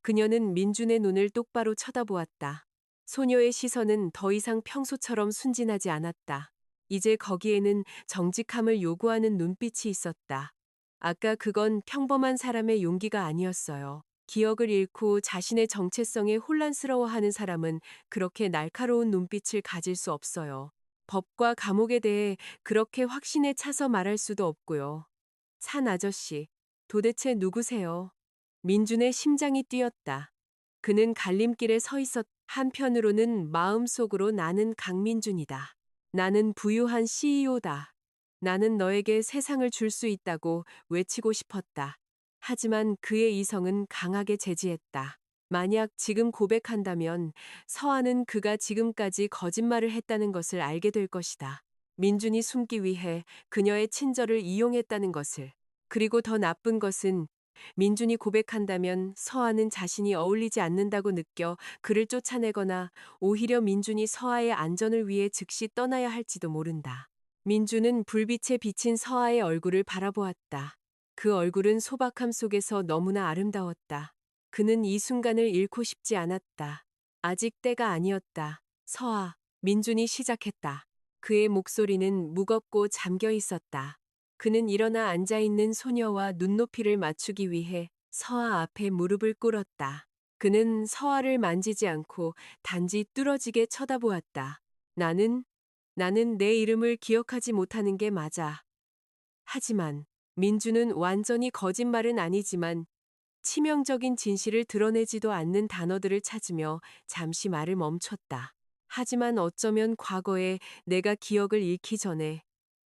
그녀는 민준의 눈을 똑바로 쳐다보았다. 소녀의 시선은 더 이상 평소처럼 순진하지 않았다. 이제 거기에는 정직함을 요구하는 눈빛이 있었다. 아까 그건 평범한 사람의 용기가 아니었어요. 기억을 잃고 자신의 정체성에 혼란스러워하는 사람은 그렇게 날카로운 눈빛을 가질 수 없어요. 법과 감옥에 대해 그렇게 확신에 차서 말할 수도 없고요. 산 아저씨, 도대체 누구세요? 민준의 심장이 뛰었다. 그는 갈림길에 서 있었. 한편으로는 마음속으로 나는 강민준이다. 나는 부유한 CEO다. 나는 너에게 세상을 줄 수 있다고 외치고 싶었다. 하지만 그의 이성은 강하게 제지했다. 만약 지금 고백한다면 서아는 그가 지금까지 거짓말을 했다는 것을 알게 될 것이다. 민준이 숨기 위해 그녀의 친절을 이용했다는 것을. 그리고 더 나쁜 것은 민준이 고백한다면 서아는 자신이 어울리지 않는다고 느껴 그를 쫓아내거나 오히려 민준이 서아의 안전을 위해 즉시 떠나야 할지도 모른다. 민준은 불빛에 비친 서아의 얼굴을 바라보았다. 그 얼굴은 소박함 속에서 너무나 아름다웠다. 그는 이 순간을 잃고 싶지 않았다. 아직 때가 아니었다. 서아, 민준이 시작했다. 그의 목소리는 무겁고 잠겨 있었다. 그는 일어나 앉아있는 소녀와 눈높이를 맞추기 위해 서아 앞에 무릎을 꿇었다. 그는 서아를 만지지 않고 단지 뚫어지게 쳐다보았다. 나는 내 이름을 기억하지 못하는 게 맞아. 하지만 민주는 완전히 거짓말은 아니지만 치명적인 진실을 드러내지도 않는 단어들을 찾으며 잠시 말을 멈췄다. 하지만 어쩌면 과거에 내가 기억을 잃기 전에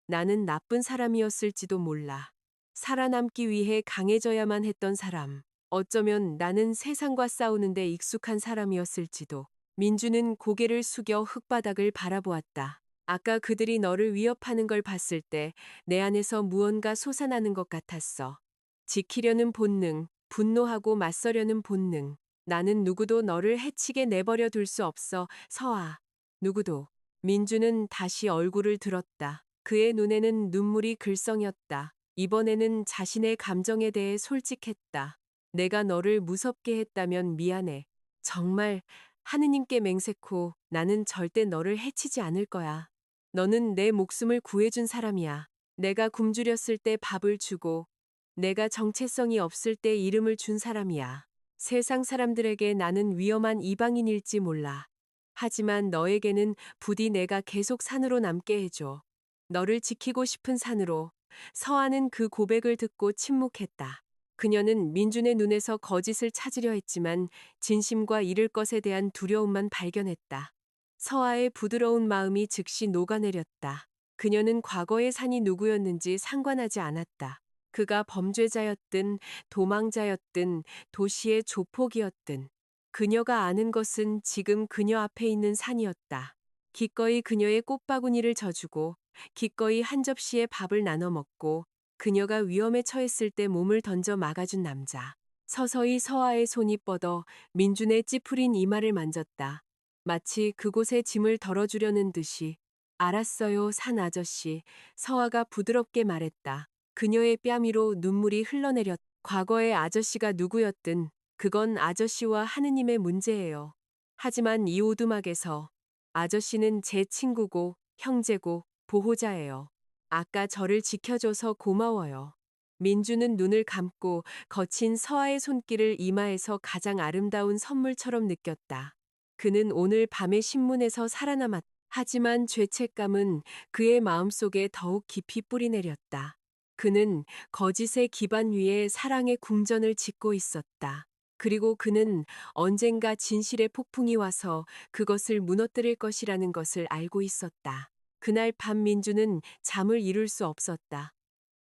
나는 나쁜 사람이었을지도 몰라. 살아남기 위해 강해져야만 했던 사람. 어쩌면 나는 세상과 싸우는데 익숙한 사람이었을지도. 민주는 고개를 숙여 흙바닥을 바라보았다. 아까 그들이 너를 위협하는 걸 봤을 때 내 안에서 무언가 솟아나는 것 같았어. 지키려는 본능, 분노하고 맞서려는 본능. 나는 누구도 너를 해치게 내버려 둘 수 없어, 서아. 누구도. 민주는 다시 얼굴을 들었다. 그의 눈에는 눈물이 글썽였다. 이번에는 자신의 감정에 대해 솔직했다. 내가 너를 무섭게 했다면 미안해. 정말 하느님께 맹세코 나는 절대 너를 해치지 않을 거야. 너는 내 목숨을 구해준 사람이야. 내가 굶주렸을 때 밥을 주고 내가 정체성이 없을 때 이름을 준 사람이야. 세상 사람들에게 나는 위험한 이방인일지 몰라. 하지만 너에게는 부디 내가 계속 산으로 남게 해줘. 너를 지키고 싶은 산으로. 서아는 그 고백을 듣고 침묵했다. 그녀는 민준의 눈에서 거짓을 찾으려 했지만 진심과 잃을 것에 대한 두려움만 발견했다. 서아의 부드러운 마음이 즉시 녹아내렸다. 그녀는 과거의 산이 누구였는지 상관하지 않았다. 그가 범죄자였든 도망자였든 도시의 조폭이었든 그녀가 아는 것은 지금 그녀 앞에 있는 산이었다. 기꺼이 그녀의 꽃바구니를 져주고 기꺼이 한 접시의 밥을 나눠 먹고 그녀가 위험에 처했을 때 몸을 던져 막아준 남자. 서서히 서아의 손이 뻗어 민준의 찌푸린 이마를 만졌다. 마치 그곳에 짐을 덜어주려는 듯이. 알았어요, 산 아저씨. 서아가 부드럽게 말했다. 그녀의 뺨 위로 눈물이 흘러내렸다. 과거의 아저씨가 누구였든 그건 아저씨와 하느님의 문제예요. 하지만 이 오두막에서 아저씨는 제 친구고 형제고 보호자예요. 아까 저를 지켜줘서 고마워요. 민주는 눈을 감고 거친 서아의 손길을 이마에서 가장 아름다운 선물처럼 느꼈다. 그는 오늘 밤의 신문에서 살아남았다. 하지만 죄책감은 그의 마음속에 더욱 깊이 뿌리내렸다. 그는 거짓의 기반 위에 사랑의 궁전을 짓고 있었다. 그리고 그는 언젠가 진실의 폭풍이 와서 그것을 무너뜨릴 것이라는 것을 알고 있었다. 그날 밤 민주는 잠을 이룰 수 없었다.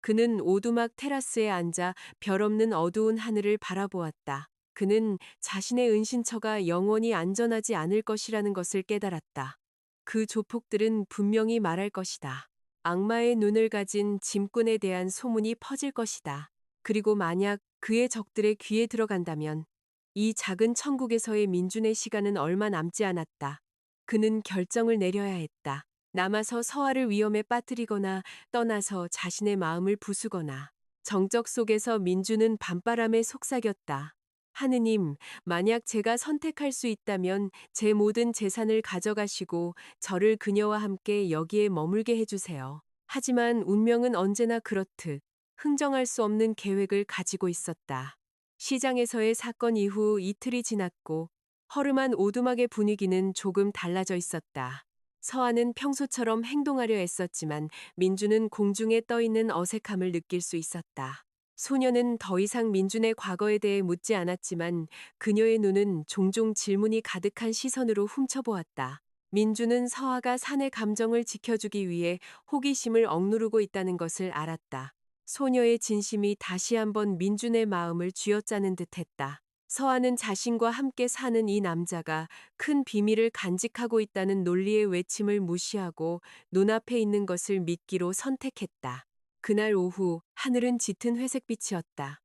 그는 오두막 테라스에 앉아 별 없는 어두운 하늘을 바라보았다. 그는 자신의 은신처가 영원히 안전하지 않을 것이라는 것을 깨달았다. 그 조폭들은 분명히 말할 것이다. 악마의 눈을 가진 짐꾼에 대한 소문이 퍼질 것이다. 그리고 만약 그의 적들의 귀에 들어간다면 이 작은 천국에서의 민준의 시간은 얼마 남지 않았다. 그는 결정을 내려야 했다. 남아서 서아를 위험에 빠뜨리거나 떠나서 자신의 마음을 부수거나 정적 속에서 민주는 밤바람에 속삭였다. 하느님, 만약 제가 선택할 수 있다면 제 모든 재산을 가져가시고 저를 그녀와 함께 여기에 머물게 해주세요. 하지만 운명은 언제나 그렇듯 흥정할 수 없는 계획을 가지고 있었다. 시장에서의 사건 이후 이틀이 지났고 허름한 오두막의 분위기는 조금 달라져 있었다. 서아는 평소처럼 행동하려 애썼지만 민주는 공중에 떠 있는 어색함을 느낄 수 있었다. 소녀는 더 이상 민준의 과거에 대해 묻지 않았지만 그녀의 눈은 종종 질문이 가득한 시선으로 훔쳐보았다. 민주는 서아가 사내 감정을 지켜주기 위해 호기심을 억누르고 있다는 것을 알았다. 소녀의 진심이 다시 한번 민준의 마음을 쥐어짜는 듯했다. 서아는 자신과 함께 사는 이 남자가 큰 비밀을 간직하고 있다는 논리의 외침을 무시하고 눈앞에 있는 것을 믿기로 선택했다. 그날 오후 하늘은 짙은 회색빛이었다.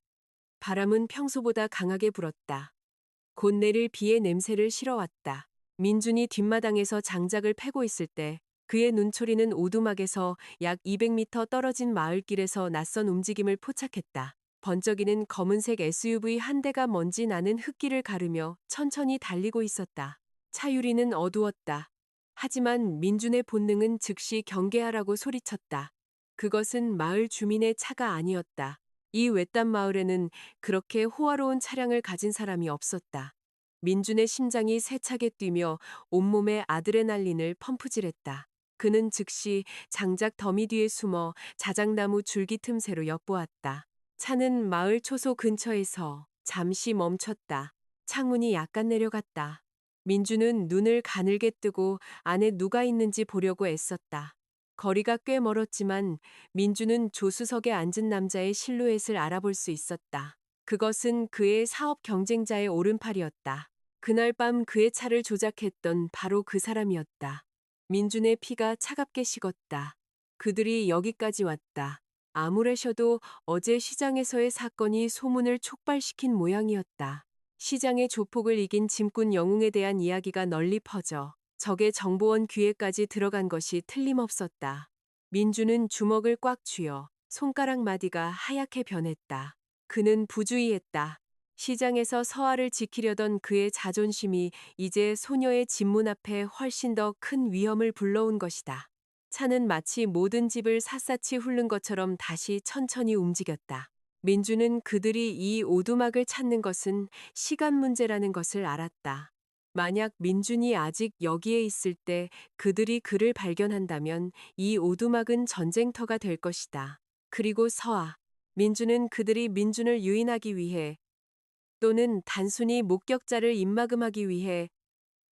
바람은 평소보다 강하게 불었다. 곧 내릴 비의 냄새를 실어왔다. 민준이 뒷마당에서 장작을 패고 있을 때 그의 눈초리는 오두막에서 약 200m 떨어진 마을길에서 낯선 움직임을 포착했다. 번쩍이는 검은색 SUV 한 대가 먼지 나는 흙길을 가르며 천천히 달리고 있었다. 차 유리는 어두웠다. 하지만 민준의 본능은 즉시 경계하라고 소리쳤다. 그것은 마을 주민의 차가 아니었다. 이 외딴 마을에는 그렇게 호화로운 차량을 가진 사람이 없었다. 민준의 심장이 세차게 뛰며 온몸에 아드레날린을 펌프질했다. 그는 즉시 장작 더미 뒤에 숨어 자작나무 줄기 틈새로 엿보았다. 차는 마을 초소 근처에서 잠시 멈췄다. 창문이 약간 내려갔다. 민주는 눈을 가늘게 뜨고 안에 누가 있는지 보려고 애썼다. 거리가 꽤 멀었지만 민주는 조수석에 앉은 남자의 실루엣을 알아볼 수 있었다. 그것은 그의 사업 경쟁자의 오른팔이었다. 그날 밤 그의 차를 조작했던 바로 그 사람이었다. 민준의 피가 차갑게 식었다. 그들이 여기까지 왔다. 아무래셔도 어제 시장에서의 사건이 소문을 촉발시킨 모양이었다. 시장의 조폭을 이긴 짐꾼 영웅에 대한 이야기가 널리 퍼져 적의 정보원 귀에까지 들어간 것이 틀림없었다. 민주는 주먹을 꽉 쥐어 손가락 마디가 하얗게 변했다. 그는 부주의했다. 시장에서 서아를 지키려던 그의 자존심이 이제 소녀의 집문 앞에 훨씬 더 큰 위험을 불러온 것이다. 차는 마치 모든 집을 샅샅이 훑는 것처럼 다시 천천히 움직였다. 민주는 그들이 이 오두막을 찾는 것은 시간 문제라는 것을 알았다. 만약 민준이 아직 여기에 있을 때 그들이 그를 발견한다면 이 오두막은 전쟁터가 될 것이다. 그리고 서아, 민주는 그들이 민준을 유인하기 위해 또는 단순히 목격자를 입막음하기 위해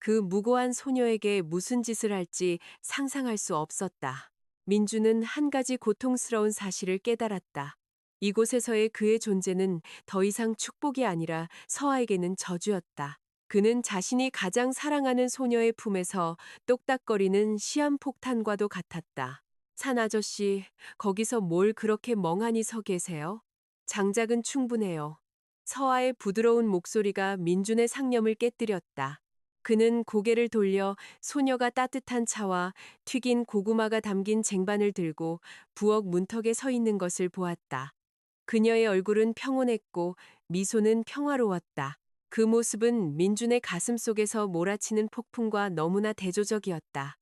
그 무고한 소녀에게 무슨 짓을 할지 상상할 수 없었다. 민주는 한 가지 고통스러운 사실을 깨달았다. 이곳에서의 그의 존재는 더 이상 축복이 아니라 서아에게는 저주였다. 그는 자신이 가장 사랑하는 소녀의 품에서 똑딱거리는 시한폭탄과도 같았다. 산 아저씨, 거기서 뭘 그렇게 멍하니 서 계세요? 장작은 충분해요. 서아의 부드러운 목소리가 민준의 상념을 깨뜨렸다. 그는 고개를 돌려 소녀가 따뜻한 차와 튀긴 고구마가 담긴 쟁반을 들고 부엌 문턱에 서 있는 것을 보았다. 그녀의 얼굴은 평온했고 미소는 평화로웠다. 그 모습은 민준의 가슴 속에서 몰아치는 폭풍과 너무나 대조적이었다.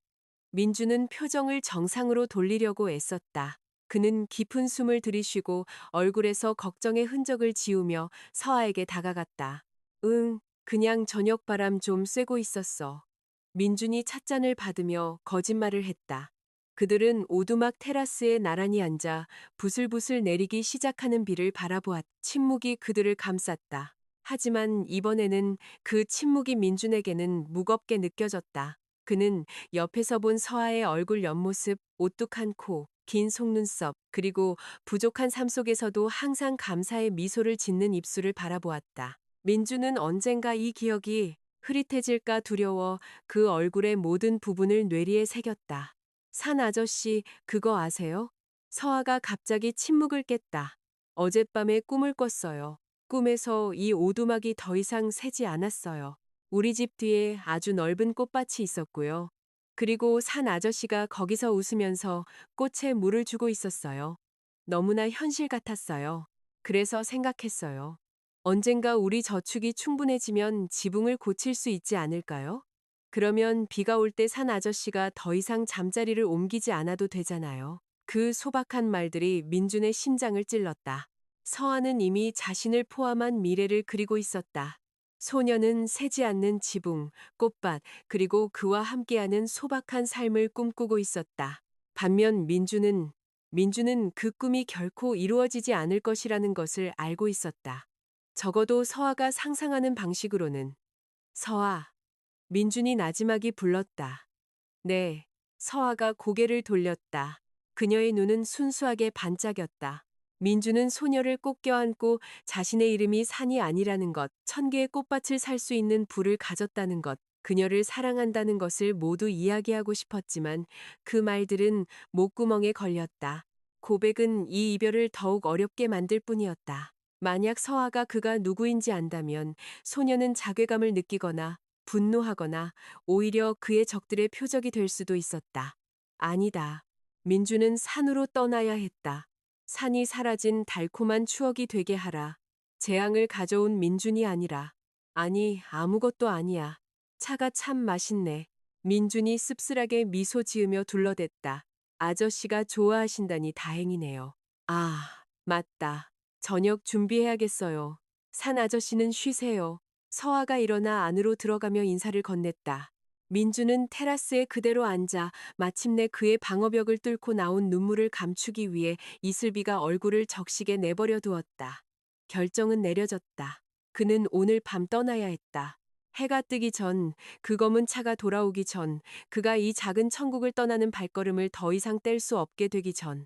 민준은 표정을 정상으로 돌리려고 애썼다. 그는 깊은 숨을 들이쉬고 얼굴에서 걱정의 흔적을 지우며 서아에게 다가갔다. 응, 그냥 저녁 바람 좀 쐬고 있었어. 민준이 찻잔을 받으며 거짓말을 했다. 그들은 오두막 테라스에 나란히 앉아 부슬부슬 내리기 시작하는 비를 바라보았다. 침묵이 그들을 감쌌다. 하지만 이번에는 그 침묵이 민준에게는 무겁게 느껴졌다. 그는 옆에서 본 서아의 얼굴 옆모습, 오뚝한 코, 긴 속눈썹, 그리고 부족한 삶 속에서도 항상 감사의 미소를 짓는 입술을 바라보았다. 민주는 언젠가 이 기억이 흐릿해질까 두려워 그 얼굴의 모든 부분을 뇌리에 새겼다. 산 아저씨, 그거 아세요? 서아가 갑자기 침묵을 깼다. 어젯밤에 꿈을 꿨어요. 꿈에서 이 오두막이 더 이상 새지 않았어요. 우리 집 뒤에 아주 넓은 꽃밭이 있었고요. 그리고 산 아저씨가 거기서 웃으면서 꽃에 물을 주고 있었어요. 너무나 현실 같았어요. 그래서 생각했어요. 언젠가 우리 저축이 충분해지면 지붕을 고칠 수 있지 않을까요? 그러면 비가 올 때 산 아저씨가 더 이상 잠자리를 옮기지 않아도 되잖아요. 그 소박한 말들이 민준의 심장을 찔렀다. 서아는 이미 자신을 포함한 미래를 그리고 있었다. 소녀는 새지 않는 지붕, 꽃밭, 그리고 그와 함께하는 소박한 삶을 꿈꾸고 있었다. 반면 민주는 그 꿈이 결코 이루어지지 않을 것이라는 것을 알고 있었다. 적어도 서아가 상상하는 방식으로는. 서아, 민준이 나지막이 불렀다. 네, 서아가 고개를 돌렸다. 그녀의 눈은 순수하게 반짝였다. 민주는 소녀를 꼭 껴안고 자신의 이름이 산이 아니라는 것, 천 개의 꽃밭을 살 수 있는 부를 가졌다는 것, 그녀를 사랑한다는 것을 모두 이야기하고 싶었지만 그 말들은 목구멍에 걸렸다. 고백은 이 이별을 더욱 어렵게 만들 뿐이었다. 만약 서아가 그가 누구인지 안다면 소녀는 자괴감을 느끼거나 분노하거나 오히려 그의 적들의 표적이 될 수도 있었다. 아니다. 민주는 산으로 떠나야 했다. 산이 사라진 달콤한 추억이 되게 하라. 재앙을 가져온 민준이 아니라. 아니, 아무것도 아니야. 차가 참 맛있네. 민준이 씁쓸하게 미소 지으며 둘러댔다. 아저씨가 좋아하신다니 다행이네요. 아, 맞다. 저녁 준비해야겠어요. 산 아저씨는 쉬세요. 서아가 일어나 안으로 들어가며 인사를 건넸다. 민주는 테라스에 그대로 앉아 마침내 그의 방어벽을 뚫고 나온 눈물을 감추기 위해 이슬비가 얼굴을 적시게 내버려 두었다. 결정은 내려졌다. 그는 오늘 밤 떠나야 했다. 해가 뜨기 전, 그 검은 차가 돌아오기 전, 그가 이 작은 천국을 떠나는 발걸음을 더 이상 뗄 수 없게 되기 전.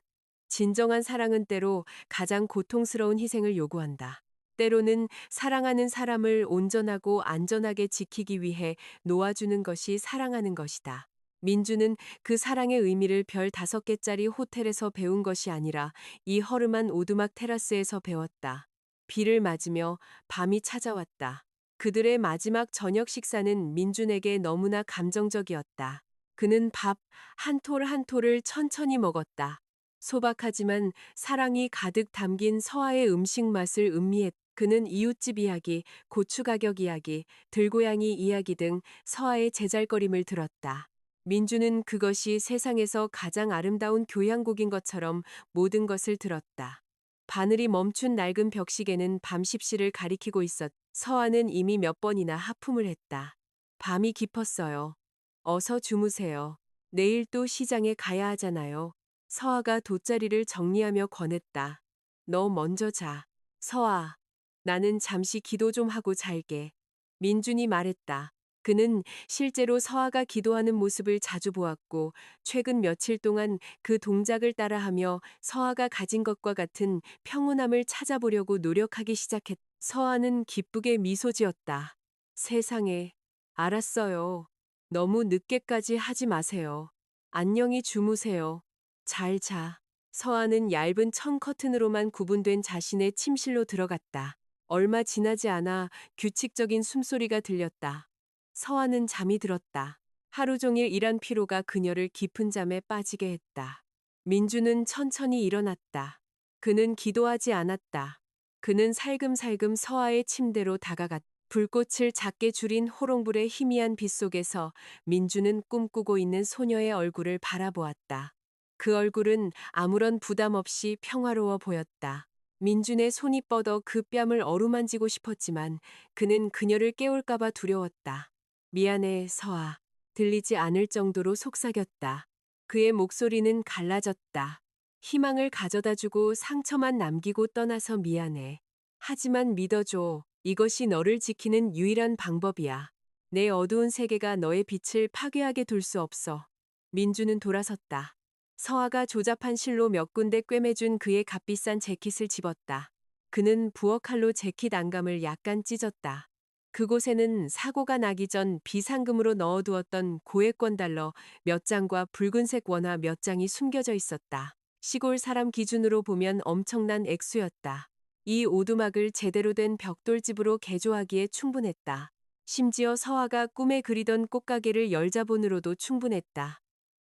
진정한 사랑은 때로 가장 고통스러운 희생을 요구한다. 때로는 사랑하는 사람을 온전하고 안전하게 지키기 위해 놓아주는 것이 사랑하는 것이다. 민주는 그 사랑의 의미를 별 5개짜리 호텔에서 배운 것이 아니라 이 허름한 오두막 테라스에서 배웠다. 비를 맞으며 밤이 찾아왔다. 그들의 마지막 저녁 식사는 민준에게 너무나 감정적이었다. 그는 밥 한 톨 한 톨을 천천히 먹었다. 소박하지만 사랑이 가득 담긴 서아의 음식 맛을 음미했다. 그는 이웃집 이야기, 고추 가격 이야기, 들고양이 이야기 등 서아의 제잘거림을 들었다. 민주는 그것이 세상에서 가장 아름다운 교향곡인 것처럼 모든 것을 들었다. 바늘이 멈춘 낡은 벽시계는 밤 10시를 가리키고 있었. 서아는 이미 몇 번이나 하품을 했다. 밤이 깊었어요. 어서 주무세요. 내일 또 시장에 가야 하잖아요. 서아가 돗자리를 정리하며 권했다. 너 먼저 자. 서아. 나는 잠시 기도 좀 하고 잘게. 민준이 말했다. 그는 실제로 서아가 기도하는 모습을 자주 보았고 최근 며칠 동안 그 동작을 따라하며 서아가 가진 것과 같은 평온함을 찾아보려고 노력하기 시작했다. 서아는 기쁘게 미소 지었다. 세상에. 알았어요. 너무 늦게까지 하지 마세요. 안녕히 주무세요. 잘 자. 서아는 얇은 천 커튼으로만 구분된 자신의 침실로 들어갔다. 얼마 지나지 않아 규칙적인 숨소리가 들렸다. 서아는 잠이 들었다. 하루 종일 일한 피로가 그녀를 깊은 잠에 빠지게 했다. 민주는 천천히 일어났다. 그는 기도하지 않았다. 그는 살금살금 서아의 침대로 다가갔다. 불꽃을 작게 줄인 호롱불의 희미한 빛 속에서 민주는 꿈꾸고 있는 소녀의 얼굴을 바라보았다. 그 얼굴은 아무런 부담 없이 평화로워 보였다. 민준의 손이 뻗어 그 뺨을 어루만지고 싶었지만 그는 그녀를 깨울까봐 두려웠다. 미안해, 서아. 들리지 않을 정도로 속삭였다. 그의 목소리는 갈라졌다. 희망을 가져다주고 상처만 남기고 떠나서 미안해. 하지만 믿어줘. 이것이 너를 지키는 유일한 방법이야. 내 어두운 세계가 너의 빛을 파괴하게 둘 수 없어. 민주는 돌아섰다. 서아가 조잡한 실로 몇 군데 꿰매준 그의 값비싼 재킷을 집었다. 그는 부엌칼로 재킷 안감을 약간 찢었다. 그곳에는 사고가 나기 전 비상금으로 넣어두었던 고액권 달러 몇 장과 붉은색 원화 몇 장이 숨겨져 있었다. 시골 사람 기준으로 보면 엄청난 액수였다. 이 오두막을 제대로 된 벽돌집으로 개조하기에 충분했다. 심지어 서아가 꿈에 그리던 꽃가게를 열자본으로도 충분했다.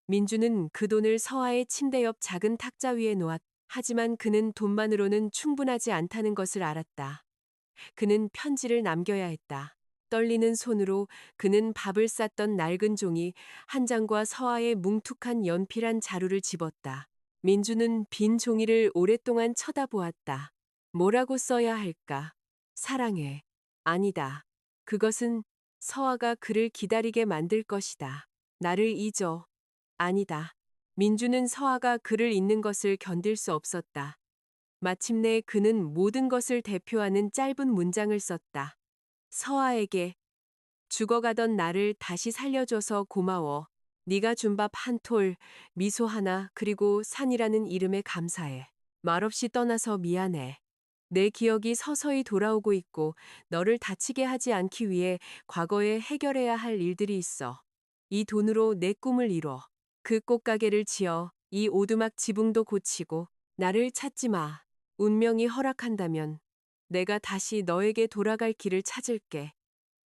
민주는 그 돈을 서아의 침대 옆 작은 탁자 위에 놓았다. 하지만 그는 돈만으로는 충분하지 않다는 것을 알았다. 그는 편지를 남겨야 했다. 떨리는 손으로 그는 밥을 쌌던 낡은 종이 한 장과 서아의 뭉툭한 연필한 자루를 집었다. 민주는 빈 종이를 오랫동안 쳐다보았다. 뭐라고 써야 할까? 사랑해. 아니다. 그것은 서아가 그를 기다리게 만들 것이다. 나를 잊어. 아니다. 민주는 서아가 그를 잊는 것을 견딜 수 없었다. 마침내 그는 모든 것을 대표하는 짧은 문장을 썼다. 서아에게 죽어가던 나를 다시 살려줘서 고마워. 네가 준 밥 한 톨, 미소 하나, 그리고 산이라는 이름에 감사해. 말없이 떠나서 미안해. 내 기억이 서서히 돌아오고 있고 너를 다치게 하지 않기 위해 과거에 해결해야 할 일들이 있어. 이 돈으로 내 꿈을 이뤄. 그 꽃가게를 지어 이 오두막 지붕도 고치고 나를 찾지 마. 운명이 허락한다면 내가 다시 너에게 돌아갈 길을 찾을게.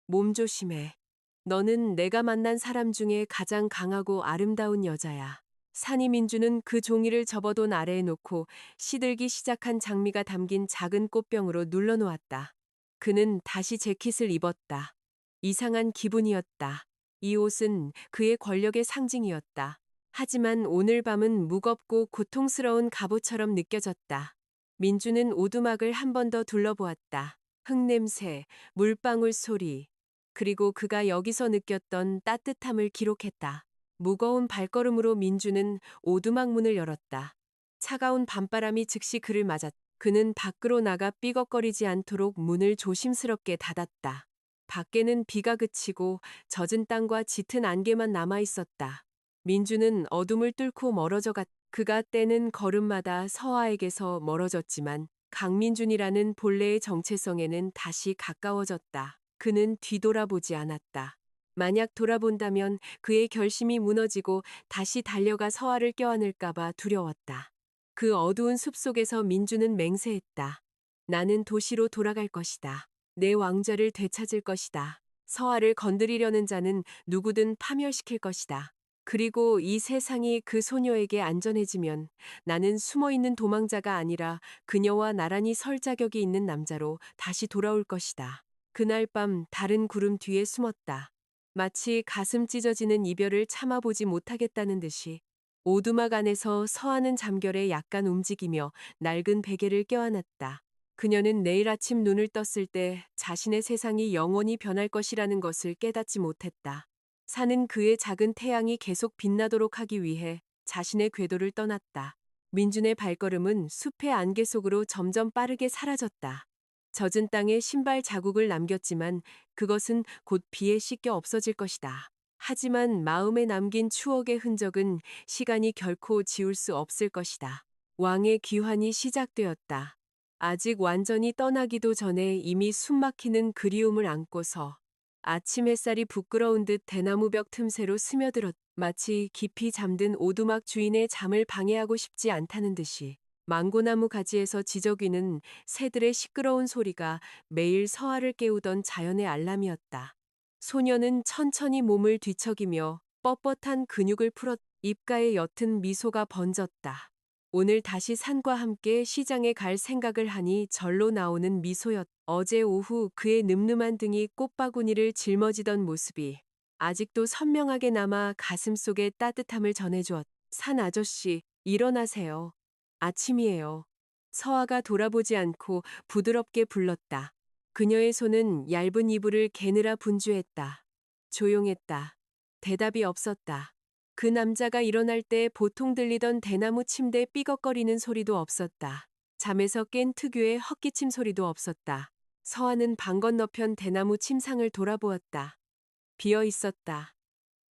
몸 조심해. 너는 내가 만난 사람 중에 가장 강하고 아름다운 여자야. 산이민주는 그 종이를 접어돈 아래에 놓고 시들기 시작한 장미가 담긴 작은 꽃병으로 눌러놓았다. 그는 다시 재킷을 입었다. 이상한 기분이었다. 이 옷은 그의 권력의 상징이었다. 하지만 오늘 밤은 무겁고 고통스러운 갑옷처럼 느껴졌다. 민주는 오두막을 한 번 더 둘러보았다. 흙냄새, 물방울 소리, 그리고 그가 여기서 느꼈던 따뜻함을 기록했다. 무거운 발걸음으로 민주는 오두막 문을 열었다. 차가운 밤바람이 즉시 그를 맞았다. 그는 밖으로 나가 삐걱거리지 않도록 문을 조심스럽게 닫았다. 밖에는 비가 그치고 젖은 땅과 짙은 안개만 남아 있었다. 민주는 어둠을 뚫고 멀어져 갔다. 그가 떼는 걸음마다 서아에게서 멀어졌지만 강민준이라는 본래의 정체성에는 다시 가까워졌다. 그는 뒤돌아보지 않았다. 만약 돌아본다면 그의 결심이 무너지고 다시 달려가 서아를 껴안을까봐 두려웠다. 그 어두운 숲속에서 민주는 맹세했다. 나는 도시로 돌아갈 것이다. 내 왕좌를 되찾을 것이다. 서아를 건드리려는 자는 누구든 파멸시킬 것이다. 그리고 이 세상이 그 소녀에게 안전해지면 나는 숨어있는 도망자가 아니라 그녀와 나란히 설 자격이 있는 남자로 다시 돌아올 것이다. 그날 밤 다른 구름 뒤에 숨었다. 마치 가슴 찢어지는 이별을 참아보지 못하겠다는 듯이 오두막 안에서 서하는 잠결에 약간 움직이며 낡은 베개를 껴안았다. 그녀는 내일 아침 눈을 떴을 때 자신의 세상이 영원히 변할 것이라는 것을 깨닫지 못했다. 산은 그의 작은 태양이 계속 빛나도록 하기 위해 자신의 궤도를 떠났다. 민준의 발걸음은 숲의 안개 속으로 점점 빠르게 사라졌다. 젖은 땅에 신발 자국을 남겼지만 그것은 곧 비에 씻겨 없어질 것이다. 하지만 마음에 남긴 추억의 흔적은 시간이 결코 지울 수 없을 것이다. 왕의 귀환이 시작되었다. 아직 완전히 떠나기도 전에 이미 숨막히는 그리움을 안고서 아침 햇살이 부끄러운 듯 대나무벽 틈새로 스며들었. 마치 깊이 잠든 오두막 주인의 잠을 방해하고 싶지 않다는 듯이. 망고나무 가지에서 지저귀는 새들의 시끄러운 소리가 매일 서아를 깨우던 자연의 알람이었다. 소녀는 천천히 몸을 뒤척이며 뻣뻣한 근육을 풀었. 입가에 옅은 미소가 번졌다. 오늘 다시 산과 함께 시장에 갈 생각을 하니 절로 나오는 미소였다. 어제 오후 그의 늠름한 등이 꽃바구니를 짊어지던 모습이 아직도 선명하게 남아 가슴속에 따뜻함을 전해주었다. 산 아저씨, 일어나세요. 아침이에요. 서아가 돌아보지 않고 부드럽게 불렀다. 그녀의 손은 얇은 이불을 개느라 분주했다. 조용했다. 대답이 없었다. 그 남자가 일어날 때 보통 들리던 대나무 침대 삐걱거리는 소리도 없었다. 잠에서 깬 특유의 헛기침 소리도 없었다. 서아는 방 건너편 대나무 침상을 돌아보았다. 비어 있었다.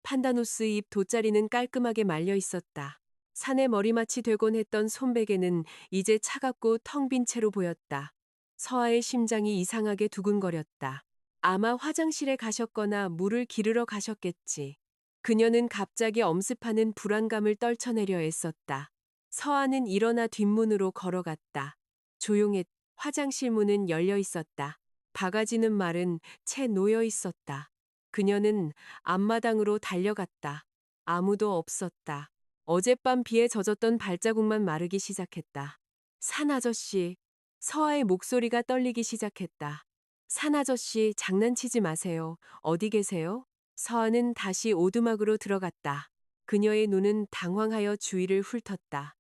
판다누스 잎 돗자리는 깔끔하게 말려 있었다. 산에 머리맡이 되곤 했던 손베개는 이제 차갑고 텅 빈 채로 보였다. 서아의 심장이 이상하게 두근거렸다. 아마 화장실에 가셨거나 물을 기르러 가셨겠지. 그녀는 갑자기 엄습하는 불안감을 떨쳐내려 애썼다. 서아는 일어나 뒷문으로 걸어갔다. 조용했. 화장실 문은 열려 있었다. 바가지는 말은 채 놓여 있었다. 그녀는 앞마당으로 달려갔다. 아무도 없었다. 어젯밤 비에 젖었던 발자국만 마르기 시작했다. 산 아저씨, 서아의 목소리가 떨리기 시작했다. 산 아저씨, 장난치지 마세요. 어디 계세요? 서아는 다시 오두막으로 들어갔다. 그녀의 눈은 당황하여 주위를 훑었다.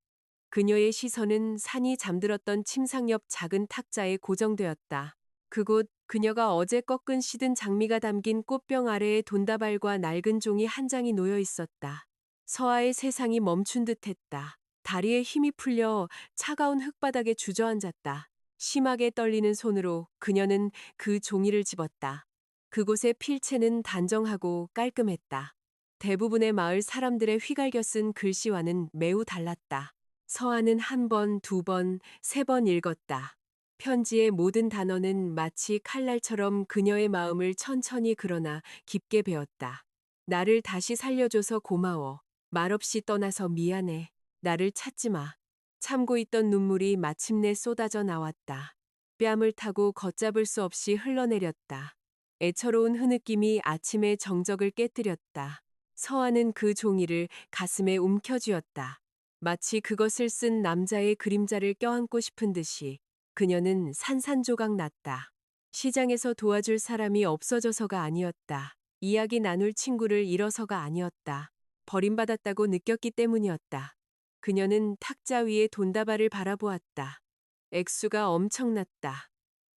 그녀의 시선은 산이 잠들었던 침상 옆 작은 탁자에 고정되었다. 그곳 그녀가 어제 꺾은 시든 장미가 담긴 꽃병 아래에 돈다발과 낡은 종이 한 장이 놓여 있었다. 서아의 세상이 멈춘 듯했다. 다리에 힘이 풀려 차가운 흙바닥에 주저앉았다. 심하게 떨리는 손으로 그녀는 그 종이를 집었다. 그곳의 필체는 단정하고 깔끔했다. 대부분의 마을 사람들의 휘갈겨 쓴 글씨와는 매우 달랐다. 서아는 한 번, 두 번, 세 번 읽었다. 편지의 모든 단어는 마치 칼날처럼 그녀의 마음을 천천히 그러나 깊게 베었다. 나를 다시 살려줘서 고마워. 말없이 떠나서 미안해. 나를 찾지 마. 참고 있던 눈물이 마침내 쏟아져 나왔다. 뺨을 타고 걷잡을 수 없이 흘러내렸다. 애처로운 흐느낌이 아침의 정적을 깨뜨렸다. 서아는 그 종이를 가슴에 움켜쥐었다. 마치 그것을 쓴 남자의 그림자를 껴안고 싶은 듯이 그녀는 산산조각 났다. 시장에서 도와줄 사람이 없어져서가 아니었다. 이야기 나눌 친구를 잃어서가 아니었다. 버림받았다고 느꼈기 때문이었다. 그녀는 탁자 위에 돈다발을 바라보았다. 액수가 엄청났다.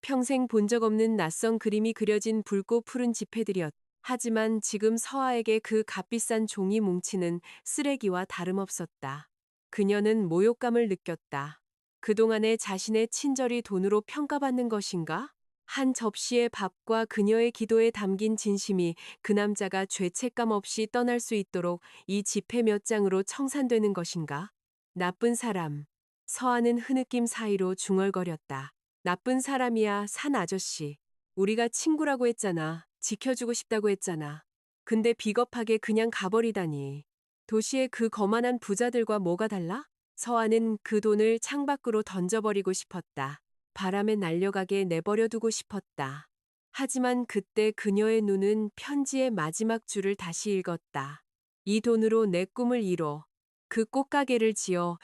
평생 본 적 없는 낯선 그림이 그려진 붉고 푸른 지폐들이었다. 하지만 지금 서아에게 그 값비싼 종이 뭉치는 쓰레기와 다름없었다. 그녀는 모욕감을 느꼈다. 그동안의 자신의 친절이 돈으로 평가받는 것인가? 한 접시의 밥과 그녀의 기도에 담긴 진심이 그 남자가 죄책감 없이 떠날 수 있도록 이 지폐 몇 장으로 청산되는 것인가? 나쁜 사람. 서아는 흐느낌 사이로 중얼거렸다. 나쁜 사람이야, 산 아저씨. 우리가 친구라고 했잖아. 지켜주고 싶다고 했잖아. 근데 비겁하게 그냥 가버리다니. 도시의 그 거만한 부자들과 뭐가 달라? 서아는 그 돈을 창밖으로 던져버리고 싶었다. 바람에 날려가게 내버려두고 싶었다. 하지만 그때 그녀의 눈은 편지의 마지막 줄을 다시 읽었다. 이 돈으로 내 꿈을 이뤄. 그 꽃가게를 지어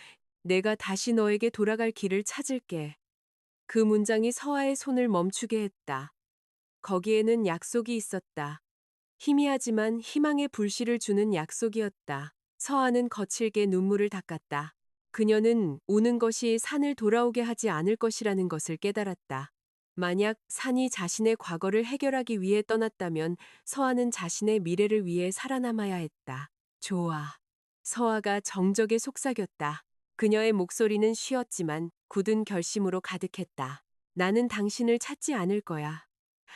내가 다시 너에게 돌아갈 길을 찾을게. 그 문장이 서아의 손을 멈추게 했다. 거기에는 약속이 있었다. 희미하지만 희망의 불씨를 주는 약속이었다. 서아는 거칠게 눈물을 닦았다. 그녀는 우는 것이 산을 돌아오게 하지 않을 것이라는 것을 깨달았다. 만약 산이 자신의 과거를 해결하기 위해 떠났다면 서아는 자신의 미래를 위해 살아남아야 했다. 좋아. 서아가 정적에 속삭였다. 그녀의 목소리는 쉬었지만 굳은 결심으로 가득했다. 나는 당신을 찾지 않을 거야.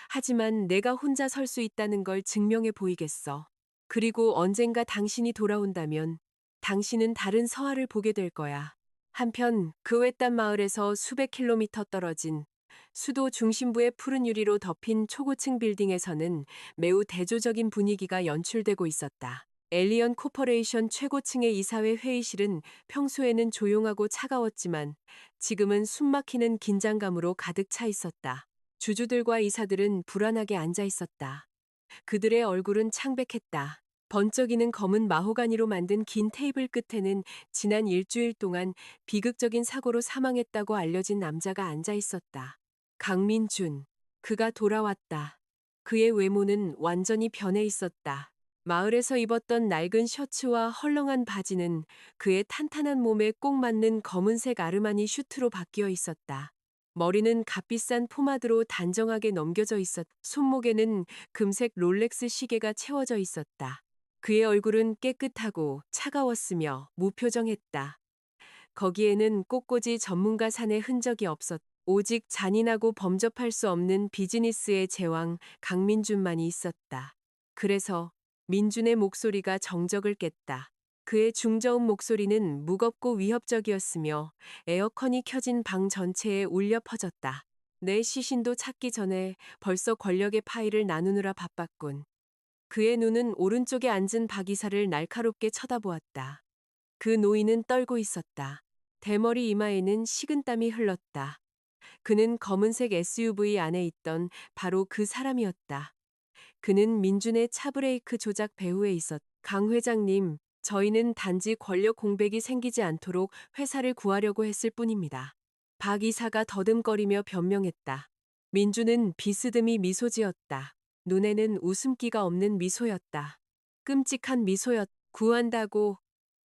하지만 내가 혼자 설 수 있다는 걸 증명해 보이겠어. 그리고 언젠가 당신이 돌아온다면 당신은 다른 서아를 보게 될 거야. 한편 그 외딴 마을에서 수백 킬로미터 떨어진 수도 중심부의 푸른 유리로 덮인 초고층 빌딩에서는 매우 대조적인 분위기가 연출되고 있었다. 엘리언 코퍼레이션 최고층의 이사회 회의실은 평소에는 조용하고 차가웠지만 지금은 숨막히는 긴장감으로 가득 차 있었다. 주주들과 이사들은 불안하게 앉아 있었다. 그들의 얼굴은 창백했다. 번쩍이는 검은 마호가니로 만든 긴 테이블 끝에는 지난 일주일 동안 비극적인 사고로 사망했다고 알려진 남자가 앉아 있었다. 강민준. 그가 돌아왔다. 그의 외모는 완전히 변해 있었다. 마을에서 입었던 낡은 셔츠와 헐렁한 바지는 그의 탄탄한 몸에 꼭 맞는 검은색 아르마니 슈트로 바뀌어 있었다. 머리는 값비싼 포마드로 단정하게 넘겨져 손목에는 금색 롤렉스 시계가 채워져 있었다. 그의 얼굴은 깨끗하고 차가웠으며 무표정했다. 거기에는 꽃꽂이 전문가 산의 흔적이 오직 잔인하고 범접할 수 없는 비즈니스의 제왕 강민준만이 있었다. 그래서 민준의 목소리가 정적을 깼다. 그의 중저음 목소리는 무겁고 위협적이었으며 에어컨이 켜진 방 전체에 울려 퍼졌다. 내 시신도 찾기 전에 벌써 권력의 파일을 나누느라 바빴군. 그의 눈은 오른쪽에 앉은 박 이사를 날카롭게 쳐다보았다. 그 노인은 떨고 있었다. 대머리 이마에는 식은땀이 흘렀다. 그는 검은색 SUV 안에 있던 바로 그 사람이었다. 그는 민준의 차브레이크 조작 배후에 있었. 강 회장님, 저희는 단지 권력 공백이 생기지 않도록 회사를 구하려고 했을 뿐입니다. 박 이사가 더듬거리며 변명했다. 민준은 비스듬히 미소 지었다. 눈에는 웃음기가 없는 미소였다. 끔찍한 미소였. 구한다고?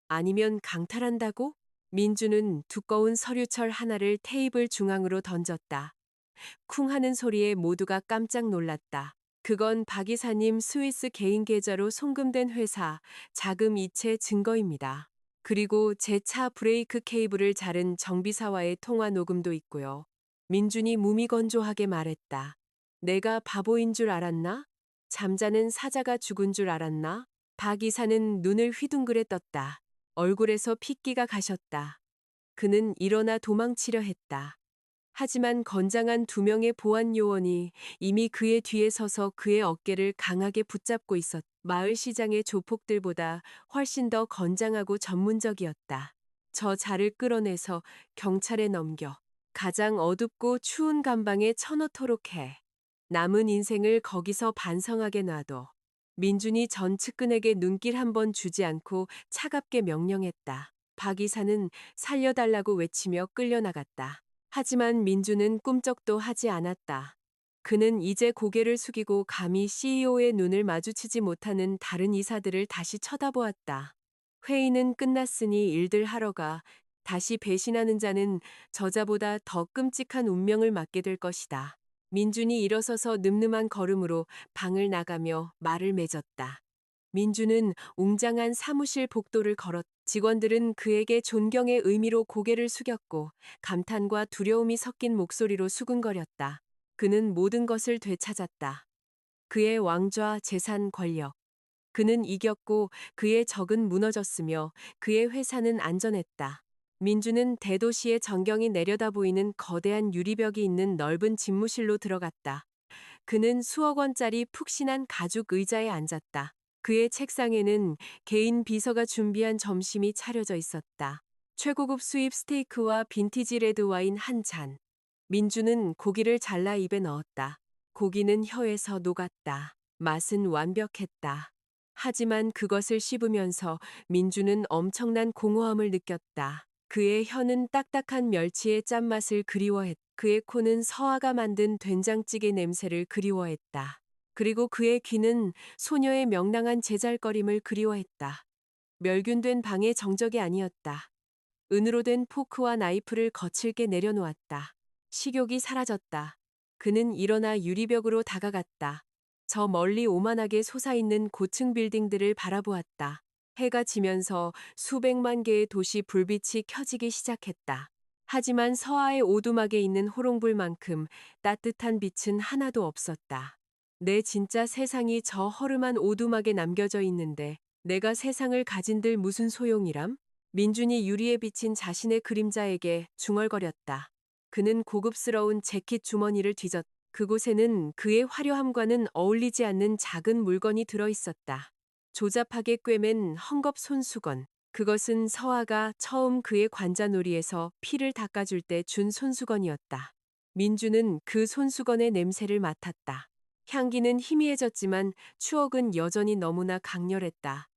아니면 강탈한다고? 민준은 두꺼운 서류철 하나를 테이블 중앙으로 던졌다. 쿵 하는 소리에 모두가 깜짝 놀랐다. 그건 박 이사님 스위스 개인 계좌로 송금된 회사 자금 이체 증거입니다. 그리고 제 차 브레이크 케이블을 자른 정비사와의 통화 녹음도 있고요. 민준이 무미건조하게 말했다. 내가 바보인 줄 알았나? 잠자는 사자가 죽은 줄 알았나? 박 이사는 눈을 휘둥그레 떴다. 얼굴에서 핏기가 가셨다. 그는 일어나 도망치려 했다. 하지만 건장한 두 명의 보안 요원이 이미 그의 뒤에 서서 그의 어깨를 강하게 붙잡고 있었. 마을 시장의 조폭들보다 훨씬 더 건장하고 전문적이었다. 저 자를 끌어내서 경찰에 넘겨 가장 어둡고 추운 감방에 쳐넣도록 해. 남은 인생을 거기서 반성하게 놔둬. 민준이 전 측근에게 눈길 한 번 주지 않고 차갑게 명령했다. 박 이사는 살려달라고 외치며 끌려나갔다. 하지만 민준은 꿈쩍도 하지 않았다. 그는 이제 고개를 숙이고 감히 CEO의 눈을 마주치지 못하는 다른 이사들을 다시 쳐다보았다. 회의는 끝났으니 일들 하러 가. 다시 배신하는 자는 저자보다 더 끔찍한 운명을 맞게 될 것이다. 민준이 일어서서 늠름한 걸음으로 방을 나가며 말을 맺었다. 민준은 웅장한 사무실 복도를 걸었. 직원들은 그에게 존경의 의미로 고개를 숙였고 감탄과 두려움이 섞인 목소리로 수근거렸다. 그는 모든 것을 되찾았다. 그의 왕좌, 재산, 권력. 그는 이겼고 그의 적은 무너졌으며 그의 회사는 안전했다. 민주는 대도시의 전경이 내려다 보이는 거대한 유리벽이 있는 넓은 집무실로 들어갔다. 그는 수억 원짜리 푹신한 가죽 의자에 앉았다. 그의 책상에는 개인 비서가 준비한 점심이 차려져 있었다. 최고급 수입 스테이크와 빈티지 레드 와인 한 잔. 민주는 고기를 잘라 입에 넣었다. 고기는 혀에서 녹았다. 맛은 완벽했다. 하지만 그것을 씹으면서 민주는 엄청난 공허함을 느꼈다. 그의 혀는 딱딱한 멸치의 짠맛을 그리워했다. 그의 코는 서아가 만든 된장찌개 냄새를 그리워했다. 그리고 그의 귀는 소녀의 명랑한 제잘거림을 그리워했다. 멸균된 방의 정적이 아니었다. 은으로 된 포크와 나이프를 거칠게 내려놓았다. 식욕이 사라졌다. 그는 일어나 유리벽으로 다가갔다. 저 멀리 오만하게 솟아있는 고층 빌딩들을 바라보았다. 해가 지면서 수백만 개의 도시 불빛이 켜지기 시작했다. 하지만 서하의 오두막에 있는 호롱불만큼 따뜻한 빛은 하나도 없었다. 내 진짜 세상이 저 허름한 오두막에 남겨져 있는데 내가 세상을 가진들 무슨 소용이람? 민준이 유리에 비친 자신의 그림자에게 중얼거렸다. 그는 고급스러운 재킷 주머니를 뒤졌. 그곳에는 그의 화려함과는 어울리지 않는 작은 물건이 들어 있었다. 조잡하게 꿰맨 헝겊 손수건. 그것은 서아가 처음 그의 관자놀이에서 피를 닦아줄 때 준 손수건이었다. 민주는 그 손수건의 냄새를 맡았다. 향기는 희미해졌지만 추억은 여전히 너무나 강렬했다.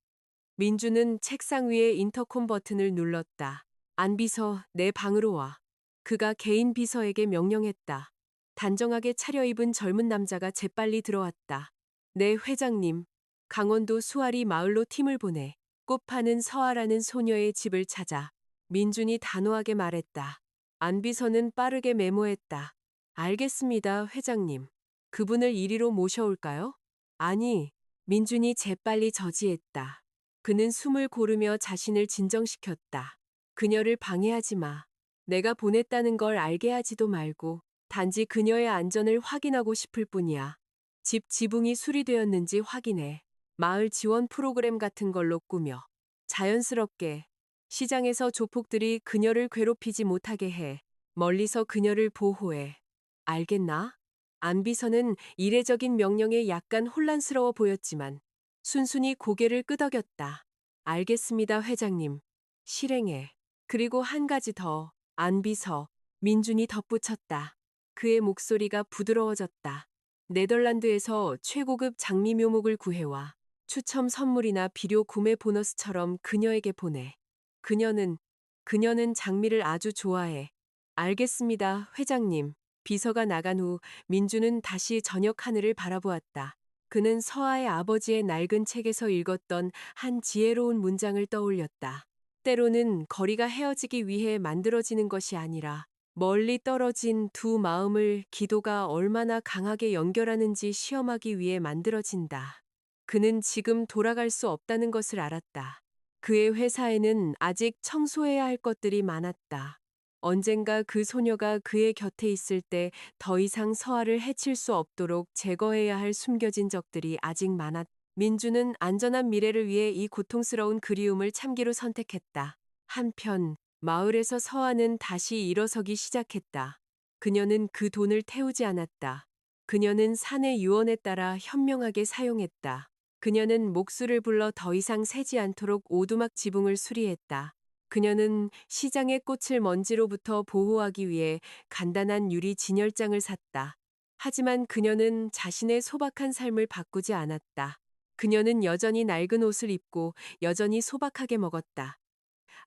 민주는 책상 위에 인터콤 버튼을 눌렀다. 안 비서, 내 방으로 와. 그가 개인 비서에게 명령했다. 단정하게 차려입은 젊은 남자가 재빨리 들어왔다. 네, 회장님. 강원도 수아리 마을로 팀을 보내. 꽃 파는 서아라는 소녀의 집을 찾아. 민준이 단호하게 말했다. 안 비서는 빠르게 메모했다. 알겠습니다, 회장님. 그분을 이리로 모셔올까요? 아니, 민준이 재빨리 저지했다. 그는 숨을 고르며 자신을 진정시켰다. 그녀를 방해하지 마. 내가 보냈다는 걸 알게 하지도 말고 단지 그녀의 안전을 확인하고 싶을 뿐이야. 집 지붕이 수리되었는지 확인해. 마을 지원 프로그램 같은 걸로 꾸며. 자연스럽게 시장에서 조폭들이 그녀를 괴롭히지 못하게 해. 멀리서 그녀를 보호해. 알겠나? 안비서는 이례적인 명령에 약간 혼란스러워 보였지만 순순히 고개를 끄덕였다. 알겠습니다, 회장님. 실행해. 그리고 한 가지 더. 안비서. 민준이 덧붙였다. 그의 목소리가 부드러워졌다. 네덜란드에서 최고급 장미 묘목을 구해와 추첨 선물이나 비료 구매 보너스처럼 그녀에게 보내. 그녀는, 그녀는 장미를 아주 좋아해. 알겠습니다, 회장님. 비서가 나간 후 민주는 다시 저녁 하늘을 바라보았다. 그는 서아의 아버지의 낡은 책에서 읽었던 한 지혜로운 문장을 떠올렸다. 때로는 거리가 헤어지기 위해 만들어지는 것이 아니라 멀리 떨어진 두 마음을 기도가 얼마나 강하게 연결하는지 시험하기 위해 만들어진다. 그는 지금 돌아갈 수 없다는 것을 알았다. 그의 회사에는 아직 청소해야 할 것들이 많았다. 언젠가 그 소녀가 그의 곁에 있을 때 더 이상 서아를 해칠 수 없도록 제거해야 할 숨겨진 적들이 아직 많았다. 민주는 안전한 미래를 위해 이 고통스러운 그리움을 참기로 선택했다. 한편 마을에서 서아는 다시 일어서기 시작했다. 그녀는 그 돈을 태우지 않았다. 그녀는 산의 유언에 따라 현명하게 사용했다. 그녀는 목수를 불러 더 이상 새지 않도록 오두막 지붕을 수리했다. 그녀는 시장의 꽃을 먼지로부터 보호하기 위해 간단한 유리 진열장을 샀다. 하지만 그녀는 자신의 소박한 삶을 바꾸지 않았다. 그녀는 여전히 낡은 옷을 입고 여전히 소박하게 먹었다.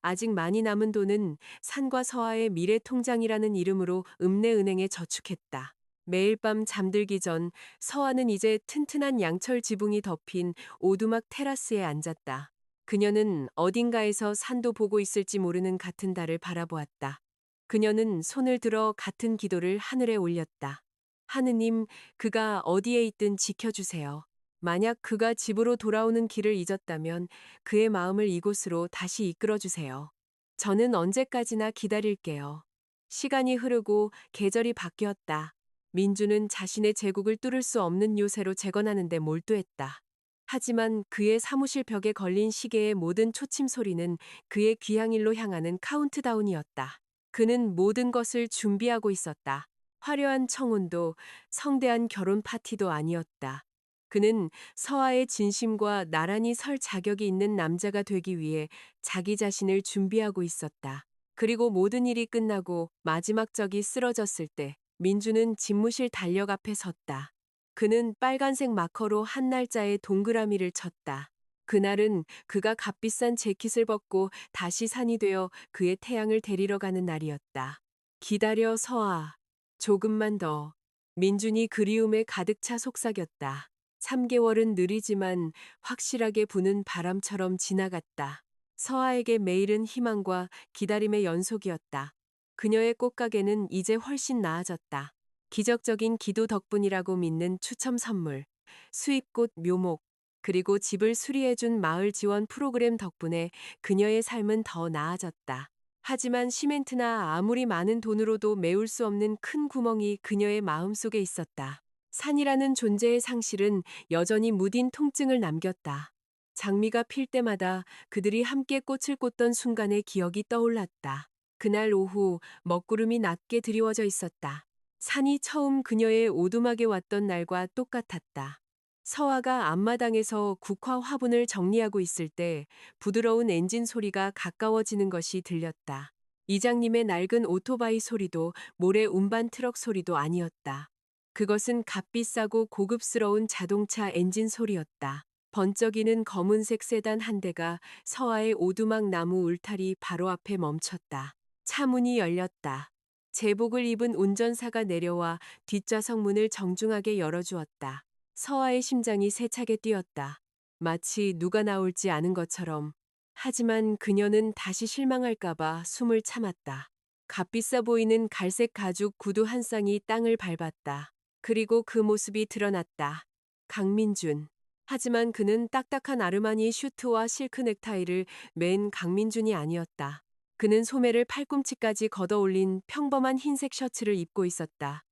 아직 많이 남은 돈은 산과 서아의 미래 통장이라는 이름으로 읍내은행에 저축했다. 매일 밤 잠들기 전 서아는 이제 튼튼한 양철 지붕이 덮인 오두막 테라스에 앉았다. 그녀는 어딘가에서 산도 보고 있을지 모르는 같은 달을 바라보았다. 그녀는 손을 들어 같은 기도를 하늘에 올렸다. 하느님, 그가 어디에 있든 지켜주세요. 만약 그가 집으로 돌아오는 길을 잊었다면 그의 마음을 이곳으로 다시 이끌어 주세요. 저는 언제까지나 기다릴게요. 시간이 흐르고 계절이 바뀌었다. 민주는 자신의 제국을 뚫을 수 없는 요새로 재건하는데 몰두했다. 하지만 그의 사무실 벽에 걸린 시계의 모든 초침 소리는 그의 귀향일로 향하는 카운트다운이었다. 그는 모든 것을 준비하고 있었다. 화려한 청혼도 성대한 결혼 파티도 아니었다. 그는 서아의 진심과 나란히 설 자격이 있는 남자가 되기 위해 자기 자신을 준비하고 있었다. 그리고 모든 일이 끝나고 마지막 적이 쓰러졌을 때 민주는 집무실 달력 앞에 섰다. 그는 빨간색 마커로 한 날짜에 동그라미를 쳤다. 그날은 그가 값비싼 재킷을 벗고 다시 산이 되어 그의 태양을 데리러 가는 날이었다. 기다려 서아. 조금만 더. 민준이 그리움에 가득 차 속삭였다. 3개월은 느리지만 확실하게 부는 바람처럼 지나갔다. 서아에게 매일은 희망과 기다림의 연속이었다. 그녀의 꽃가게는 이제 훨씬 나아졌다. 기적적인 기도 덕분이라고 믿는 추첨 선물, 수입꽃 묘목, 그리고 집을 수리해준 마을 지원 프로그램 덕분에 그녀의 삶은 더 나아졌다. 하지만 시멘트나 아무리 많은 돈으로도 메울 수 없는 큰 구멍이 그녀의 마음속에 있었다. 산이라는 존재의 상실은 여전히 무딘 통증을 남겼다. 장미가 필 때마다 그들이 함께 꽃을 꽂던 순간의 기억이 떠올랐다. 그날 오후 먹구름이 낮게 드리워져 있었다. 산이 처음 그녀의 오두막에 왔던 날과 똑같았다. 서아가 앞마당에서 국화 화분을 정리하고 있을 때 부드러운 엔진 소리가 가까워지는 것이 들렸다. 이장님의 낡은 오토바이 소리도 모래 운반 트럭 소리도 아니었다. 그것은 값비싸고 고급스러운 자동차 엔진 소리였다. 번쩍이는 검은색 세단 한 대가 서아의 오두막 나무 울타리 바로 앞에 멈췄다. 차 문이 열렸다. 제복을 입은 운전사가 내려와 뒷좌석 문을 정중하게 열어주었다. 서아의 심장이 세차게 뛰었다. 마치 누가 나올지 아는 것처럼. 하지만 그녀는 다시 실망할까봐 숨을 참았다. 값비싸 보이는 갈색 가죽 구두 한 쌍이 땅을 밟았다. 그리고 그 모습이 드러났다. 강민준. 하지만 그는 딱딱한 아르마니 슈트와 실크 넥타이를 맨 강민준이 아니었다. 그는 소매를 팔꿈치까지 걷어올린 평범한 흰색 셔츠를 입고 있었다.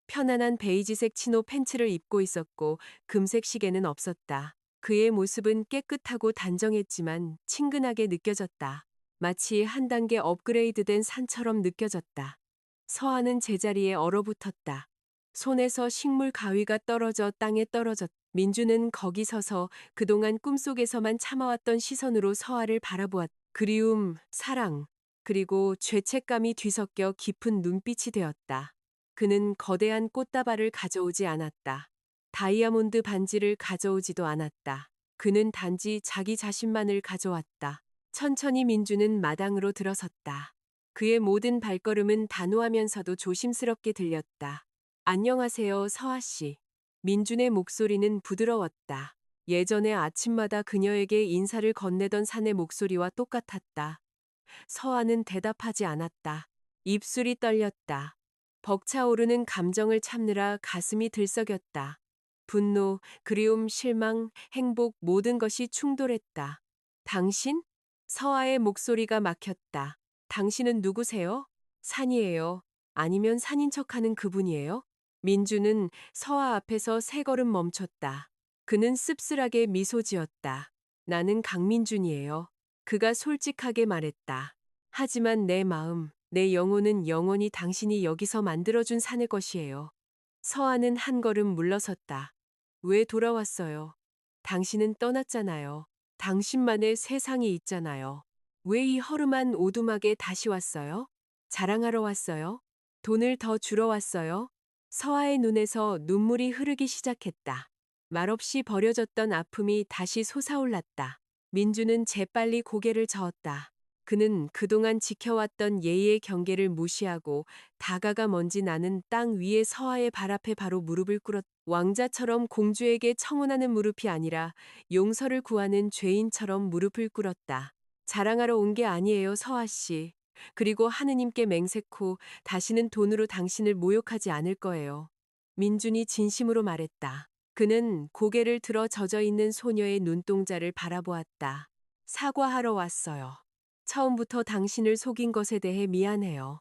편안한 베이지색 치노 팬츠를 입고 있었고 금색 시계는 없었다. 그의 모습은 깨끗하고 단정했지만 친근하게 느껴졌다. 마치 한 단계 업그레이드된 산처럼 느껴졌다. 서아는 제자리에 얼어붙었다. 손에서 식물 가위가 떨어져 땅에 떨어졌다. 민주는 거기 서서 그동안 꿈속에서만 참아왔던 시선으로 서아를 바라보았다. 그리움, 사랑, 그리고 죄책감이 뒤섞여 깊은 눈빛이 되었다. 그는 거대한 꽃다발을 가져오지 않았다. 다이아몬드 반지를 가져오지도 않았다. 그는 단지 자기 자신만을 가져왔다. 천천히 민주는 마당으로 들어섰다. 그의 모든 발걸음은 단호하면서도 조심스럽게 들렸다. 안녕하세요, 서아 씨. 민준의 목소리는 부드러웠다. 예전에 아침마다 그녀에게 인사를 건네던 사내 목소리와 똑같았다. 서아는 대답하지 않았다. 입술이 떨렸다. 벅차오르는 감정을 참느라 가슴이 들썩였다. 분노, 그리움, 실망, 행복 모든 것이 충돌했다. 당신? 서아의 목소리가 막혔다. 당신은 누구세요? 산이에요. 아니면 산인 척하는 그분이에요? 민주는 서아 앞에서 세 걸음 멈췄다. 그는 씁쓸하게 미소 지었다. 나는 강민준이에요. 그가 솔직하게 말했다. 하지만 내 마음, 내 영혼은 영원히 당신이 여기서 만들어준 산의 것이에요. 서아는 한 걸음 물러섰다. 왜 돌아왔어요? 당신은 떠났잖아요. 당신만의 세상이 있잖아요. 왜 이 허름한 오두막에 다시 왔어요? 자랑하러 왔어요? 돈을 더 주러 왔어요? 서아의 눈에서 눈물이 흐르기 시작했다. 말없이 버려졌던 아픔이 다시 솟아올랐다. 민주는 재빨리 고개를 저었다. 그는 그동안 지켜왔던 예의의 경계를 무시하고 다가가 먼지 나는 땅 위에 서아의 발 앞에 바로 무릎을 꿇었다. 왕자처럼 공주에게 청혼하는 무릎이 아니라 용서를 구하는 죄인처럼 무릎을 꿇었다. 자랑하러 온 게 아니에요, 서아 씨. 그리고 하느님께 맹세코 다시는 돈으로 당신을 모욕하지 않을 거예요. 민준이 진심으로 말했다. 그는 고개를 들어 젖어 있는 소녀의 눈동자를 바라보았다. 사과하러 왔어요. 처음부터 당신을 속인 것에 대해 미안해요.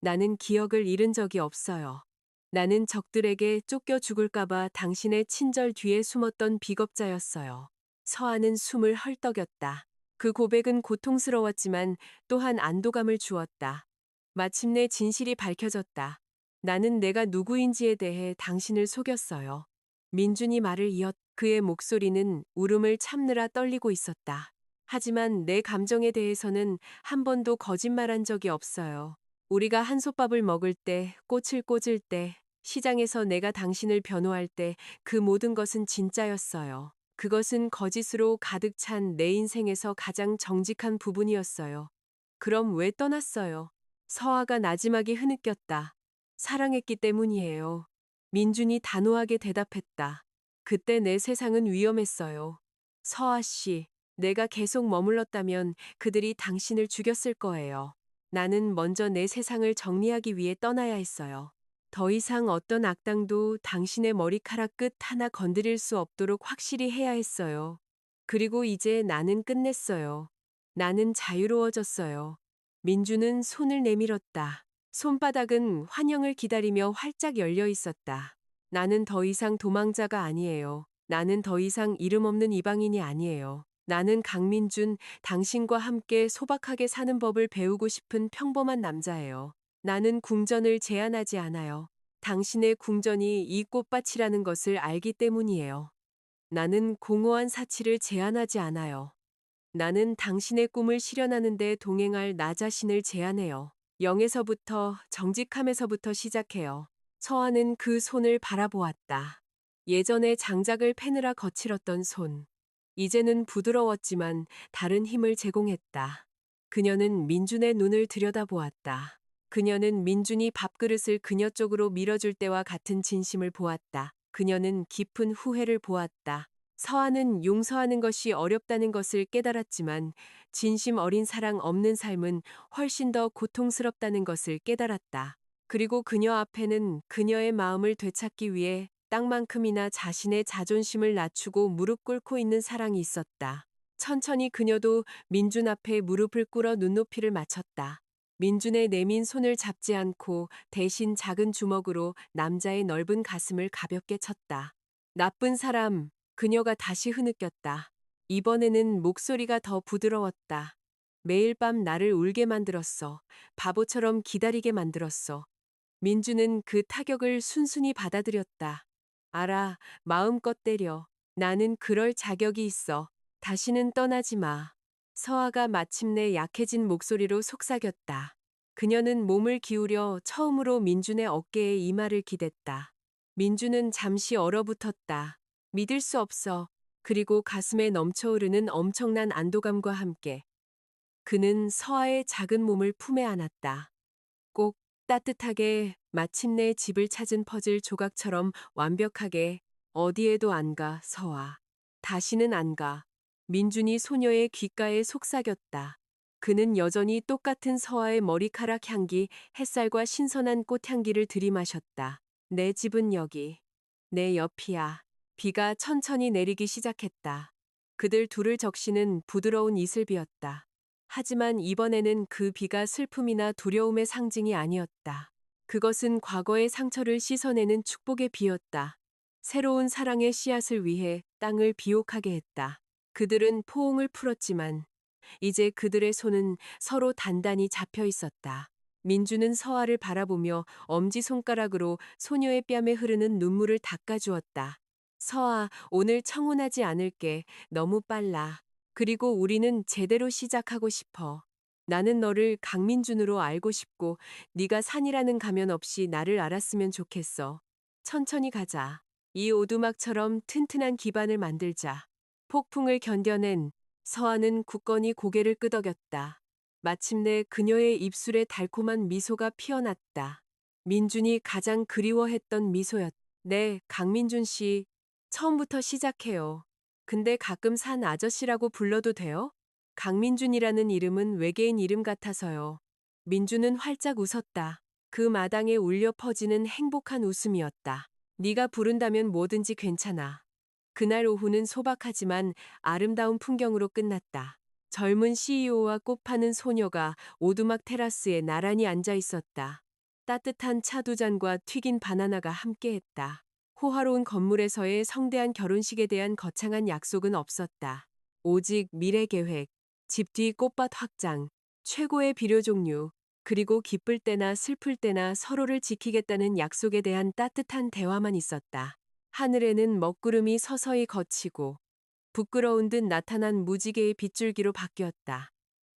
나는 기억을 잃은 적이 없어요. 나는 적들에게 쫓겨 죽을까봐 당신의 친절 뒤에 숨었던 비겁자였어요. 서아는 숨을 헐떡였다. 그 고백은 고통스러웠지만 또한 안도감을 주었다. 마침내 진실이 밝혀졌다. 나는 내가 누구인지에 대해 당신을 속였어요. 민준이 말을 이었. 그의 목소리는 울음을 참느라 떨리고 있었다. 하지만 내 감정에 대해서는 한 번도 거짓말한 적이 없어요. 우리가 한솥밥을 먹을 때, 꽃을 꽂을 때, 시장에서 내가 당신을 변호할 때 그 모든 것은 진짜였어요. 그것은 거짓으로 가득 찬 내 인생에서 가장 정직한 부분이었어요. 그럼 왜 떠났어요? 서아가 나지막이 흐느꼈다. 사랑했기 때문이에요. 민준이 단호하게 대답했다. 그때 내 세상은 위험했어요. 서아 씨, 내가 계속 머물렀다면 그들이 당신을 죽였을 거예요. 나는 먼저 내 세상을 정리하기 위해 떠나야 했어요. 더 이상 어떤 악당도 당신의 머리카락 끝 하나 건드릴 수 없도록 확실히 해야 했어요. 그리고 이제 나는 끝냈어요. 나는 자유로워졌어요. 민주는 손을 내밀었다. 손바닥은 환영을 기다리며 활짝 열려 있었다. 나는 더 이상 도망자가 아니에요. 나는 더 이상 이름 없는 이방인이 아니에요. 나는 강민준, 당신과 함께 소박하게 사는 법을 배우고 싶은 평범한 남자예요. 나는 궁전을 제안하지 않아요. 당신의 궁전이 이 꽃밭이라는 것을 알기 때문이에요. 나는 공허한 사치를 제안하지 않아요. 나는 당신의 꿈을 실현하는 데 동행할 나 자신을 제안해요. 영에서부터 정직함에서부터 시작해요. 서아는 그 손을 바라보았다. 예전에 장작을 패느라 거칠었던 손. 이제는 부드러웠지만 다른 힘을 제공했다. 그녀는 민준의 눈을 들여다보았다. 그녀는 민준이 밥그릇을 그녀 쪽으로 밀어줄 때와 같은 진심을 보았다. 그녀는 깊은 후회를 보았다. 서아는 용서하는 것이 어렵다는 것을 깨달았지만 진심 어린 사랑 없는 삶은 훨씬 더 고통스럽다는 것을 깨달았다. 그리고 그녀 앞에는 그녀의 마음을 되찾기 위해 땅만큼이나 자신의 자존심을 낮추고 무릎 꿇고 있는 사랑이 있었다. 천천히 그녀도 민준 앞에 무릎을 꿇어 눈높이를 맞췄다. 민준의 내민 손을 잡지 않고 대신 작은 주먹으로 남자의 넓은 가슴을 가볍게 쳤다. 나쁜 사람, 그녀가 다시 흐느꼈다. 이번에는 목소리가 더 부드러웠다. 매일 밤 나를 울게 만들었어. 바보처럼 기다리게 만들었어. 민주는 그 타격을 순순히 받아들였다. 알아, 마음껏 때려. 나는 그럴 자격이 있어. 다시는 떠나지 마. 서아가 마침내 약해진 목소리로 속삭였다. 그녀는 몸을 기울여 처음으로 민준의 어깨에 이마를 기댔다. 민준은 잠시 얼어붙었다. 믿을 수 없어. 그리고 가슴에 넘쳐오르는 엄청난 안도감과 함께 그는 서아의 작은 몸을 품에 안았다. 꼭 따뜻하게 마침내 집을 찾은 퍼즐 조각처럼 완벽하게 어디에도 안 가, 서아. 다시는 안 가. 민준이 소녀의 귓가에 속삭였다. 그는 여전히 똑같은 서아의 머리카락 향기, 햇살과 신선한 꽃향기를 들이마셨다. 내 집은 여기. 내 옆이야. 비가 천천히 내리기 시작했다. 그들 둘을 적시는 부드러운 이슬비였다. 하지만 이번에는 그 비가 슬픔이나 두려움의 상징이 아니었다. 그것은 과거의 상처를 씻어내는 축복의 비였다. 새로운 사랑의 씨앗을 위해 땅을 비옥하게 했다. 그들은 포옹을 풀었지만 이제 그들의 손은 서로 단단히 잡혀 있었다. 민주는 서아를 바라보며 엄지손가락으로 소녀의 뺨에 흐르는 눈물을 닦아주었다. 서아, 오늘 청혼하지 않을게. 너무 빨라. 그리고 우리는 제대로 시작하고 싶어. 나는 너를 강민준으로 알고 싶고 네가 산이라는 가면 없이 나를 알았으면 좋겠어. 천천히 가자. 이 오두막처럼 튼튼한 기반을 만들자. 폭풍을 견뎌낸 서아는 굳건히 고개를 끄덕였다. 마침내 그녀의 입술에 달콤한 미소가 피어났다. 민준이 가장 그리워했던 미소였다. 네, 강민준 씨. 처음부터 시작해요. 근데 가끔 산 아저씨라고 불러도 돼요? 강민준이라는 이름은 외계인 이름 같아서요. 민준은 활짝 웃었다. 그 마당에 울려 퍼지는 행복한 웃음이었다. 네가 부른다면 뭐든지 괜찮아. 그날 오후는 소박하지만 아름다운 풍경으로 끝났다. 젊은 CEO와 꽃 파는 소녀가 오두막 테라스에 나란히 앉아 있었다. 따뜻한 차 두 잔과 튀긴 바나나가 함께했다. 호화로운 건물에서의 성대한 결혼식에 대한 거창한 약속은 없었다. 오직 미래 계획, 집 뒤 꽃밭 확장, 최고의 비료 종류, 그리고 기쁠 때나 슬플 때나 서로를 지키겠다는 약속에 대한 따뜻한 대화만 있었다. 하늘에는 먹구름이 서서히 걷히고 부끄러운 듯 나타난 무지개의 빗줄기로 바뀌었다.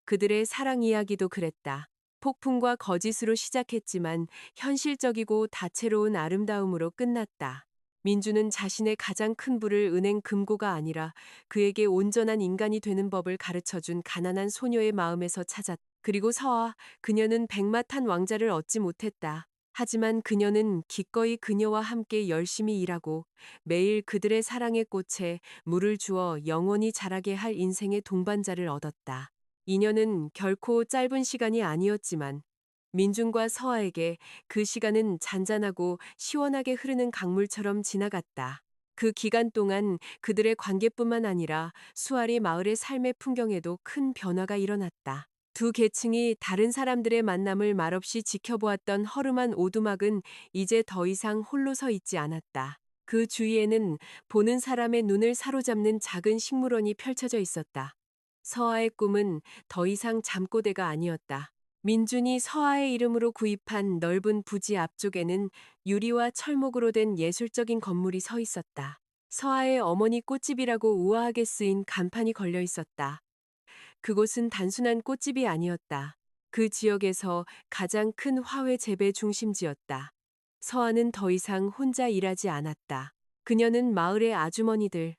그들의 사랑 이야기도 그랬다. 폭풍과 거짓으로 시작했지만 현실적이고 다채로운 아름다움으로 끝났다. 민주는 자신의 가장 큰 부를 은행 금고가 아니라 그에게 온전한 인간이 되는 법을 가르쳐준 가난한 소녀의 마음에서 찾았다. 그리고 서아, 그녀는 백마탄 왕자를 얻지 못했다. 하지만 그녀는 기꺼이 그녀와 함께 열심히 일하고 매일 그들의 사랑의 꽃에 물을 주어 영원히 자라게 할 인생의 동반자를 얻었다. 인연은 결코 짧은 시간이 아니었지만 민준과 서아에게 그 시간은 잔잔하고 시원하게 흐르는 강물처럼 지나갔다. 그 기간 동안 그들의 관계뿐만 아니라 수아리 마을의 삶의 풍경에도 큰 변화가 일어났다. 두 계층이 다른 사람들의 만남을 말없이 지켜보았던 허름한 오두막은 이제 더 이상 홀로 서 있지 않았다. 그 주위에는 보는 사람의 눈을 사로잡는 작은 식물원이 펼쳐져 있었다. 서아의 꿈은 더 이상 잠꼬대가 아니었다. 민준이 서아의 이름으로 구입한 넓은 부지 앞쪽에는 유리와 철목으로 된 예술적인 건물이 서 있었다. 서아의 어머니 꽃집이라고 우아하게 쓰인 간판이 걸려 있었다. 그곳은 단순한 꽃집이 아니었다. 그 지역에서 가장 큰 화훼 재배 중심지였다. 서아는 더 이상 혼자 일하지 않았다. 그녀는 마을의 아주머니들,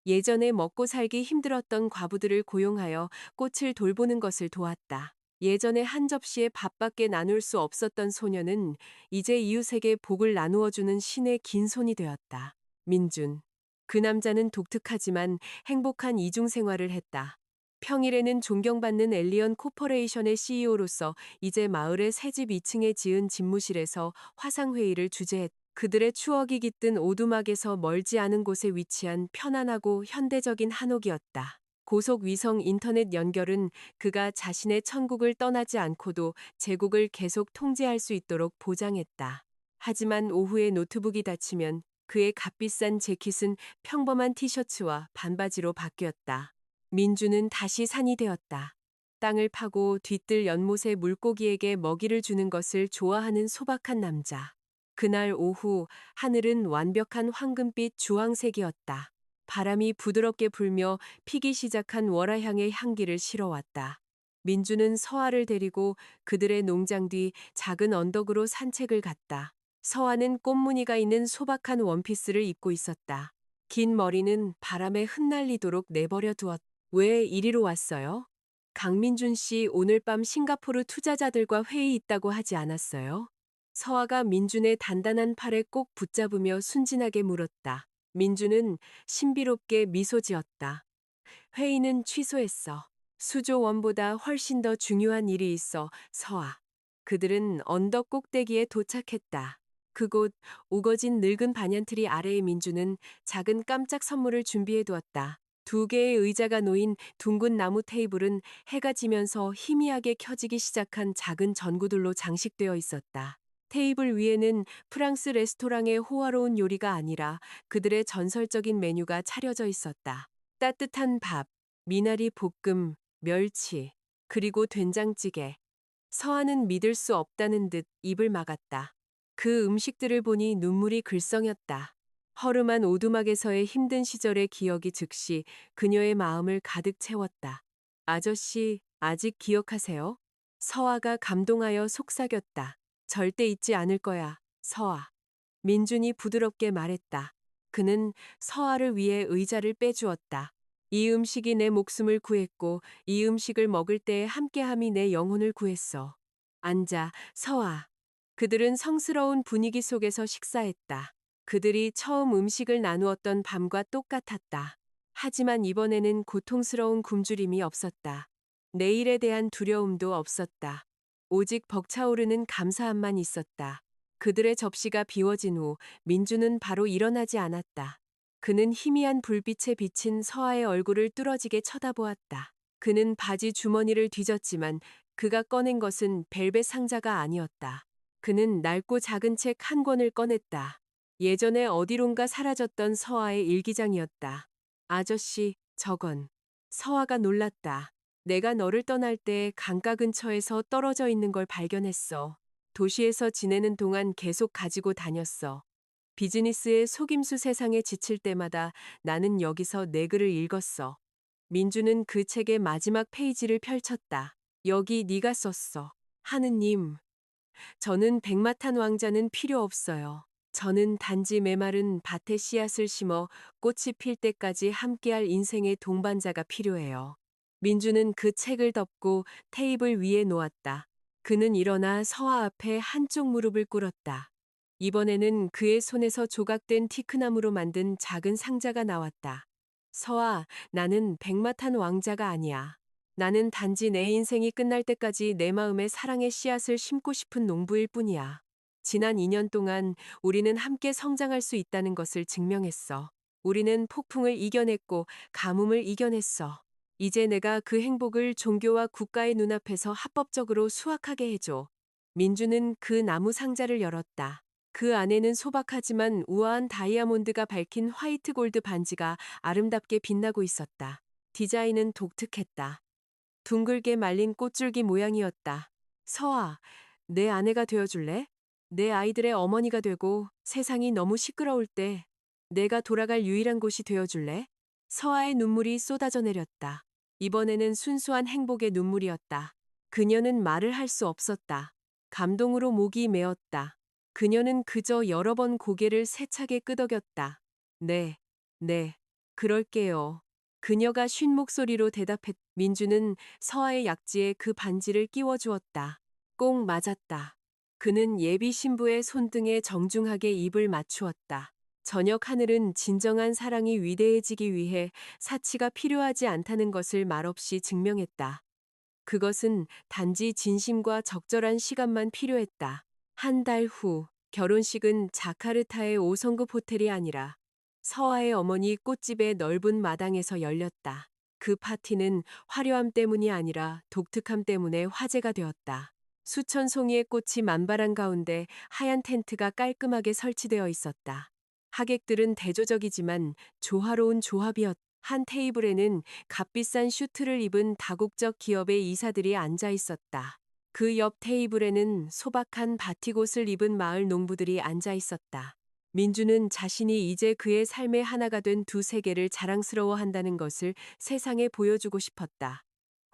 예전에 먹고 살기 힘들었던 과부들을 고용하여 꽃을 돌보는 것을 도왔다. 예전에 한 접시의 밥밖에 나눌 수 없었던 소녀는 이제 이웃에게 복을 나누어주는 신의 긴 손이 되었다. 민준. 그 남자는 독특하지만 행복한 이중 생활을 했다. 평일에는 존경받는 엘리언 코퍼레이션의 CEO로서 이제 마을의 새집 2층에 지은 집무실에서 화상회의를 주재했다. 그들의 추억이 깃든 오두막에서 멀지 않은 곳에 위치한 편안하고 현대적인 한옥이었다. 고속 위성 인터넷 연결은 그가 자신의 천국을 떠나지 않고도 제국을 계속 통제할 수 있도록 보장했다. 하지만 오후에 노트북이 닫히면 그의 값비싼 재킷은 평범한 티셔츠와 반바지로 바뀌었다. 민주는 다시 산이 되었다. 땅을 파고 뒤뜰 연못의 물고기에게 먹이를 주는 것을 좋아하는 소박한 남자. 그날 오후 하늘은 완벽한 황금빛 주황색이었다. 바람이 부드럽게 불며 피기 시작한 월화향의 향기를 실어왔다. 민주는 서아를 데리고 그들의 농장 뒤 작은 언덕으로 산책을 갔다. 서아는 꽃무늬가 있는 소박한 원피스를 입고 있었다. 긴 머리는 바람에 흩날리도록 내버려 두었다. 왜 이리로 왔어요? 강민준 씨 오늘 밤 싱가포르 투자자들과 회의 있다고 하지 않았어요? 서아가 민준의 단단한 팔에 꼭 붙잡으며 순진하게 물었다. 민준은 신비롭게 미소 지었다. 회의는 취소했어. 수조원보다 훨씬 더 중요한 일이 있어, 서아. 그들은 언덕 꼭대기에 도착했다. 그곳 우거진 늙은 반얀트리 아래에 민주는 작은 깜짝 선물을 준비해 두었다. 두 개의 의자가 놓인 둥근 나무 테이블은 해가 지면서 희미하게 켜지기 시작한 작은 전구들로 장식되어 있었다. 테이블 위에는 프랑스 레스토랑의 호화로운 요리가 아니라 그들의 전설적인 메뉴가 차려져 있었다. 따뜻한 밥, 미나리 볶음, 멸치, 그리고 된장찌개. 서아는 믿을 수 없다는 듯 입을 막았다. 그 음식들을 보니 눈물이 글썽였다. 허름한 오두막에서의 힘든 시절의 기억이 즉시 그녀의 마음을 가득 채웠다. 아저씨, 아직 기억하세요? 서아가 감동하여 속삭였다. 절대 잊지 않을 거야, 서아. 민준이 부드럽게 말했다. 그는 서아를 위해 의자를 빼주었다. 이 음식이 내 목숨을 구했고 이 음식을 먹을 때의 함께함이 내 영혼을 구했어. 앉아, 서아. 그들은 성스러운 분위기 속에서 식사했다. 그들이 처음 음식을 나누었던 밤과 똑같았다. 하지만 이번에는 고통스러운 굶주림이 없었다. 내일에 대한 두려움도 없었다. 오직 벅차오르는 감사함만 있었다. 그들의 접시가 비워진 후 민주는 바로 일어나지 않았다. 그는 희미한 불빛에 비친 서아의 얼굴을 뚫어지게 쳐다보았다. 그는 바지 주머니를 뒤졌지만 그가 꺼낸 것은 벨벳 상자가 아니었다. 그는 낡고 작은 책 한 권을 꺼냈다. 예전에 어디론가 사라졌던 서아의 일기장이었다. 아저씨, 저건. 서아가 놀랐다. 내가 너를 떠날 때 강가 근처에서 떨어져 있는 걸 발견했어. 도시에서 지내는 동안 계속 가지고 다녔어. 비즈니스의 속임수 세상에 지칠 때마다 나는 여기서 내 글을 읽었어. 민주는 그 책의 마지막 페이지를 펼쳤다. 여기 네가 썼어. 하느님, 저는 백마탄 왕자는 필요 없어요. 저는 단지 메마른 밭에 씨앗을 심어 꽃이 필 때까지 함께할 인생의 동반자가 필요해요. 민주는 그 책을 덮고 테이블 위에 놓았다. 그는 일어나 서아 앞에 한쪽 무릎을 꿇었다. 이번에는 그의 손에서 조각된 티크나무로 만든 작은 상자가 나왔다. 서아, 나는 백마탄 왕자가 아니야. 나는 단지 내 인생이 끝날 때까지 내 마음에 사랑의 씨앗을 심고 싶은 농부일 뿐이야. 지난 2년 동안 우리는 함께 성장할 수 있다는 것을 증명했어. 우리는 폭풍을 이겨냈고 가뭄을 이겨냈어. 이제 내가 그 행복을 종교와 국가의 눈앞에서 합법적으로 수확하게 해줘. 민주는 그 나무 상자를 열었다. 그 안에는 소박하지만 우아한 다이아몬드가 밝힌 화이트 골드 반지가 아름답게 빛나고 있었다. 디자인은 독특했다. 둥글게 말린 꽃줄기 모양이었다. 서아, 내 아내가 되어줄래? 내 아이들의 어머니가 되고 세상이 너무 시끄러울 때 내가 돌아갈 유일한 곳이 되어줄래? 서아의 눈물이 쏟아져 내렸다. 이번에는 순수한 행복의 눈물이었다. 그녀는 말을 할 수 없었다. 감동으로 목이 메었다. 그녀는 그저 여러 번 고개를 세차게 끄덕였다. 네, 네, 그럴게요. 그녀가 쉰 목소리로 대답했. 민주는 서아의 약지에 그 반지를 끼워 주었다. 꼭 맞았다. 그는 예비 신부의 손등에 정중하게 입을 맞추었다. 저녁 하늘은 진정한 사랑이 위대해지기 위해 사치가 필요하지 않다는 것을 말없이 증명했다. 그것은 단지 진심과 적절한 시간만 필요했다. 한 달 후, 결혼식은 자카르타의 5성급 호텔이 아니라 서아의 어머니 꽃집의 넓은 마당에서 열렸다. 그 파티는 화려함 때문이 아니라 독특함 때문에 화제가 되었다. 수천 송이의 꽃이 만발한 가운데 하얀 텐트가 깔끔하게 설치되어 있었다. 하객들은 대조적이지만 조화로운 조합이었다. 한 테이블에는 값비싼 슈트를 입은 다국적 기업의 이사들이 앉아 있었다. 그 옆 테이블에는 소박한 바티옷을 입은 마을 농부들이 앉아 있었다. 민주는 자신이 이제 그의 삶의 하나가 된 두 세계를 자랑스러워한다는 것을 세상에 보여주고 싶었다.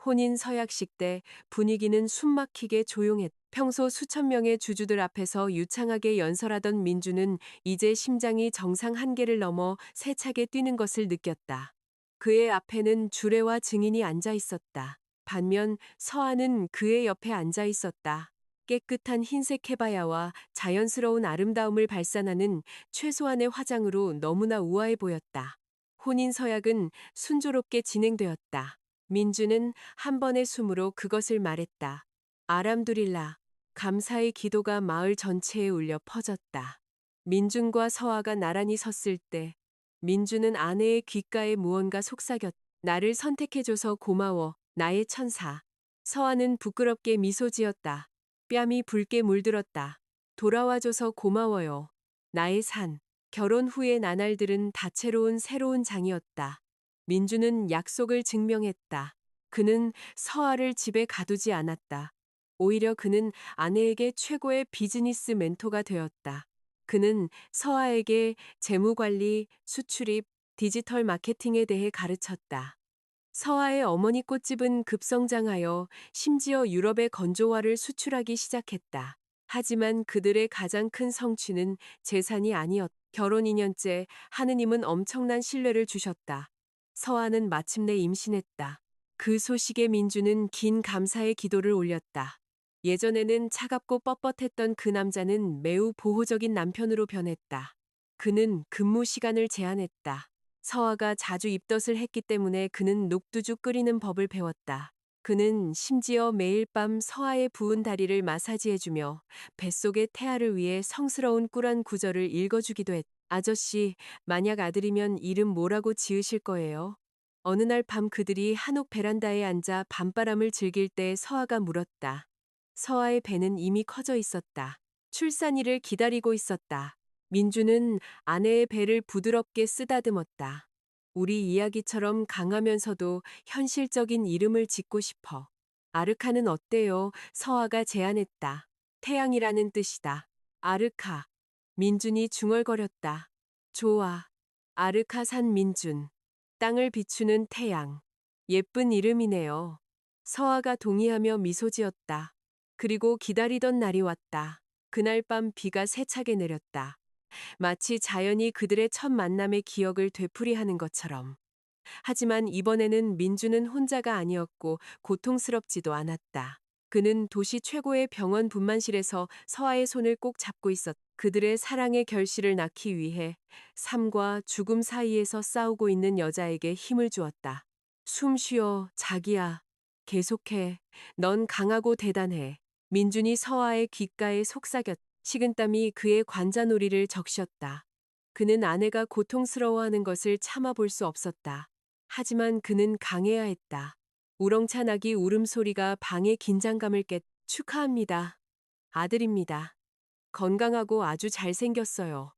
혼인 서약식 때 분위기는 숨막히게 조용했다. 평소 수천 명의 주주들 앞에서 유창하게 연설하던 민주는 이제 심장이 정상 한계를 넘어 세차게 뛰는 것을 느꼈다. 그의 앞에는 주례와 증인이 앉아 있었다. 반면 서아는 그의 옆에 앉아 있었다. 깨끗한 흰색 해바야와 자연스러운 아름다움을 발산하는 최소한의 화장으로 너무나 우아해 보였다. 혼인 서약은 순조롭게 진행되었다. 민주는 한 번의 숨으로 그것을 말했다. 아람두릴라. 감사의 기도가 마을 전체에 울려 퍼졌다. 민준과 서아가 나란히 섰을 때 민주는 아내의 귓가에 무언가 속삭였다. 나를 선택해줘서 고마워, 나의 천사. 서아는 부끄럽게 미소 지었다. 뺨이 붉게 물들었다. 돌아와줘서 고마워요. 나의 산. 결혼 후의 나날들은 다채로운 새로운 장이었다. 민주는 약속을 증명했다. 그는 서아를 집에 가두지 않았다. 오히려 그는 아내에게 최고의 비즈니스 멘토가 되었다. 그는 서아에게 재무관리, 수출입, 디지털 마케팅에 대해 가르쳤다. 서아의 어머니 꽃집은 급성장하여 심지어 유럽의 건조화를 수출하기 시작했다. 하지만 그들의 가장 큰 성취는 재산이 아니었다. 결혼 2년째 하느님은 엄청난 신뢰를 주셨다. 서아는 마침내 임신했다. 그 소식에 민주는 긴 감사의 기도를 올렸다. 예전에는 차갑고 뻣뻣했던 그 남자는 매우 보호적인 남편으로 변했다. 그는 근무 시간을 제한했다. 서아가 자주 입덧을 했기 때문에 그는 녹두죽 끓이는 법을 배웠다. 그는 심지어 매일 밤 서아의 부은 다리를 마사지해주며 뱃속의 태아를 위해 성스러운 꿀한 구절을 읽어주기도 했다. 아저씨, 만약 아들이면 이름 뭐라고 지으실 거예요? 어느 날 밤 그들이 한옥 베란다에 앉아 밤바람을 즐길 때 서아가 물었다. 서아의 배는 이미 커져 있었다. 출산일을 기다리고 있었다. 민주는 아내의 배를 부드럽게 쓰다듬었다. 우리 이야기처럼 강하면서도 현실적인 이름을 짓고 싶어. 아르카는 어때요? 서아가 제안했다. 태양이라는 뜻이다. 아르카. 민준이 중얼거렸다. 좋아. 아르카산 민준. 땅을 비추는 태양. 예쁜 이름이네요. 서아가 동의하며 미소 지었다. 그리고 기다리던 날이 왔다. 그날 밤 비가 세차게 내렸다. 마치 자연이 그들의 첫 만남의 기억을 되풀이하는 것처럼. 하지만 이번에는 민주는 혼자가 아니었고 고통스럽지도 않았다. 그는 도시 최고의 병원 분만실에서 서아의 손을 꼭 잡고 있었다. 그들의 사랑의 결실을 낳기 위해 삶과 죽음 사이에서 싸우고 있는 여자에게 힘을 주었다. 숨 쉬어, 자기야. 계속해. 넌 강하고 대단해. 민준이 서아의 귓가에 속삭였다. 식은땀이 그의 관자놀이를 적셨다. 그는 아내가 고통스러워하는 것을 참아볼 수 없었다. 하지만 그는 강해야 했다. 우렁찬 아기 울음소리가 방의 긴장감을 축하합니다. 아들입니다. 건강하고 아주 잘생겼어요.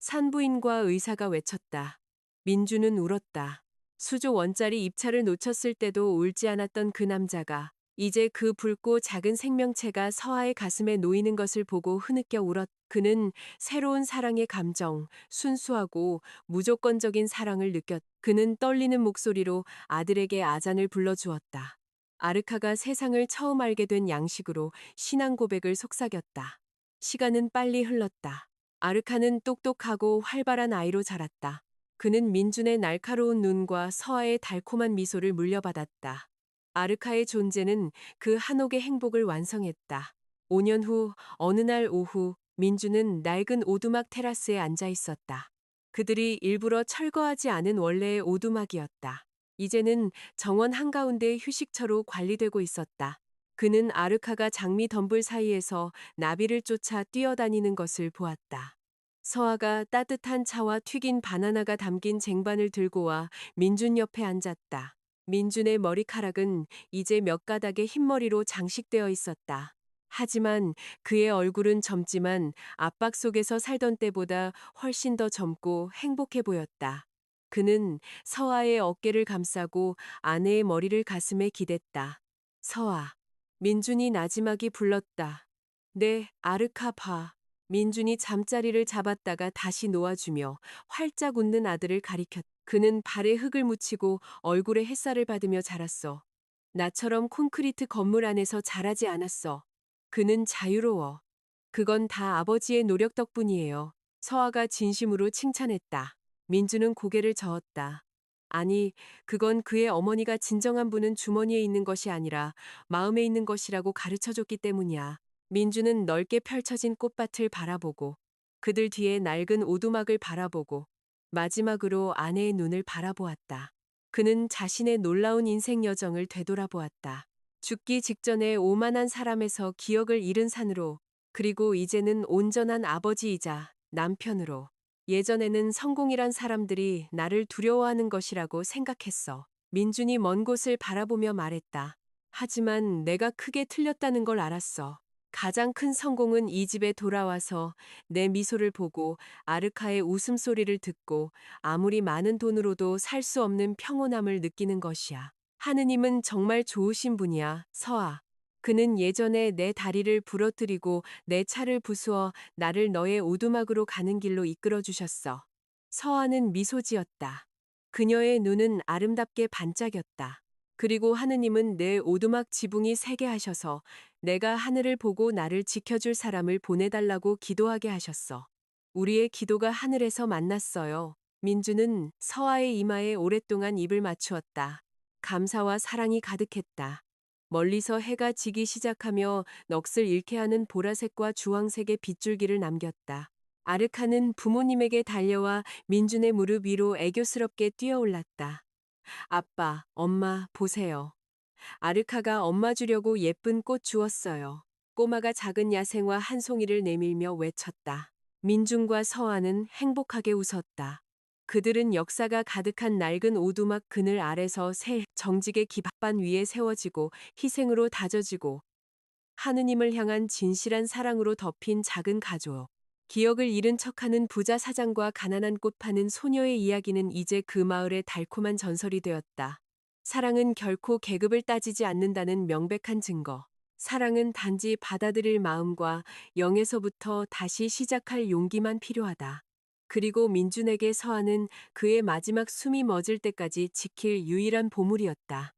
산부인과 의사가 외쳤다. 민주는 울었다. 수조 원짜리 입찰을 놓쳤을 때도 울지 않았던 그 남자가 이제 그 붉고 작은 생명체가 서아의 가슴에 놓이는 것을 보고 흐느껴 울었다. 그는 새로운 사랑의 감정, 순수하고 무조건적인 사랑을 느꼈다. 그는 떨리는 목소리로 아들에게 아잔을 불러주었다. 아르카가 세상을 처음 알게 된 양식으로 신앙 고백을 속삭였다. 시간은 빨리 흘렀다. 아르카는 똑똑하고 활발한 아이로 자랐다. 그는 민준의 날카로운 눈과 서아의 달콤한 미소를 물려받았다. 아르카의 존재는 그 한옥의 행복을 완성했다. 5년 후 어느 날 오후 민주는 낡은 오두막 테라스에 앉아 있었다. 그들이 일부러 철거하지 않은 원래의 오두막이었다. 이제는 정원 한가운데의 휴식처로 관리되고 있었다. 그는 아르카가 장미 덤불 사이에서 나비를 쫓아 뛰어다니는 것을 보았다. 서아가 따뜻한 차와 튀긴 바나나가 담긴 쟁반을 들고 와 민준 옆에 앉았다. 민준의 머리카락은 이제 몇 가닥의 흰머리로 장식되어 있었다. 하지만 그의 얼굴은 젊지만 압박 속에서 살던 때보다 훨씬 더 젊고 행복해 보였다. 그는 서아의 어깨를 감싸고 아내의 머리를 가슴에 기댔다. 서아. 민준이 나지막이 불렀다. 네, 아르카 봐. 민준이 잠자리를 잡았다가 다시 놓아주며 활짝 웃는 아들을 가리켰다. 그는 발에 흙을 묻히고 얼굴에 햇살을 받으며 자랐어. 나처럼 콘크리트 건물 안에서 자라지 않았어. 그는 자유로워. 그건 다 아버지의 노력 덕분이에요. 서아가 진심으로 칭찬했다. 민주는 고개를 저었다. 아니, 그건 그의 어머니가 진정한 분은 주머니에 있는 것이 아니라 마음에 있는 것이라고 가르쳐 줬기 때문이야. 민주는 넓게 펼쳐진 꽃밭을 바라보고 그들 뒤에 낡은 오두막을 바라보고 마지막으로 아내의 눈을 바라보았다. 그는 자신의 놀라운 인생 여정을 되돌아보았다. 죽기 직전에 오만한 사람에서 기억을 잃은 산으로, 그리고 이제는 온전한 아버지이자 남편으로. 예전에는 성공이란 사람들이 나를 두려워하는 것이라고 생각했어. 민준이 먼 곳을 바라보며 말했다. 하지만 내가 크게 틀렸다는 걸 알았어. 가장 큰 성공은 이 집에 돌아와서 내 미소를 보고 아르카의 웃음소리를 듣고 아무리 많은 돈으로도 살 수 없는 평온함을 느끼는 것이야. 하느님은 정말 좋으신 분이야, 서아. 그는 예전에 내 다리를 부러뜨리고 내 차를 부수어 나를 너의 오두막으로 가는 길로 이끌어 주셨어. 서아는 미소 지었다. 그녀의 눈은 아름답게 반짝였다. 그리고 하느님은 내 오두막 지붕이 새게 하셔서 내가 하늘을 보고 나를 지켜줄 사람을 보내달라고 기도하게 하셨어. 우리의 기도가 하늘에서 만났어요. 민주는 서아의 이마에 오랫동안 입을 맞추었다. 감사와 사랑이 가득했다. 멀리서 해가 지기 시작하며 넋을 잃게 하는 보라색과 주황색의 빗줄기를 남겼다. 아르카는 부모님에게 달려와 민준의 무릎 위로 애교스럽게 뛰어올랐다. 아빠, 엄마, 보세요. 아르카가 엄마 주려고 예쁜 꽃 주었어요. 꼬마가 작은 야생화 한 송이를 내밀며 외쳤다. 민준과 서아는 행복하게 웃었다. 그들은 역사가 가득한 낡은 오두막 그늘 아래서 새 정직의 기반 위에 세워지고 희생으로 다져지고 하느님을 향한 진실한 사랑으로 덮인 작은 가족. 기억을 잃은 척하는 부자 사장과 가난한 꽃 파는 소녀의 이야기는 이제 그 마을의 달콤한 전설이 되었다. 사랑은 결코 계급을 따지지 않는다는 명백한 증거. 사랑은 단지 받아들일 마음과 영에서부터 다시 시작할 용기만 필요하다. 그리고 민준에게 서아는 그의 마지막 숨이 멎을 때까지 지킬 유일한 보물이었다.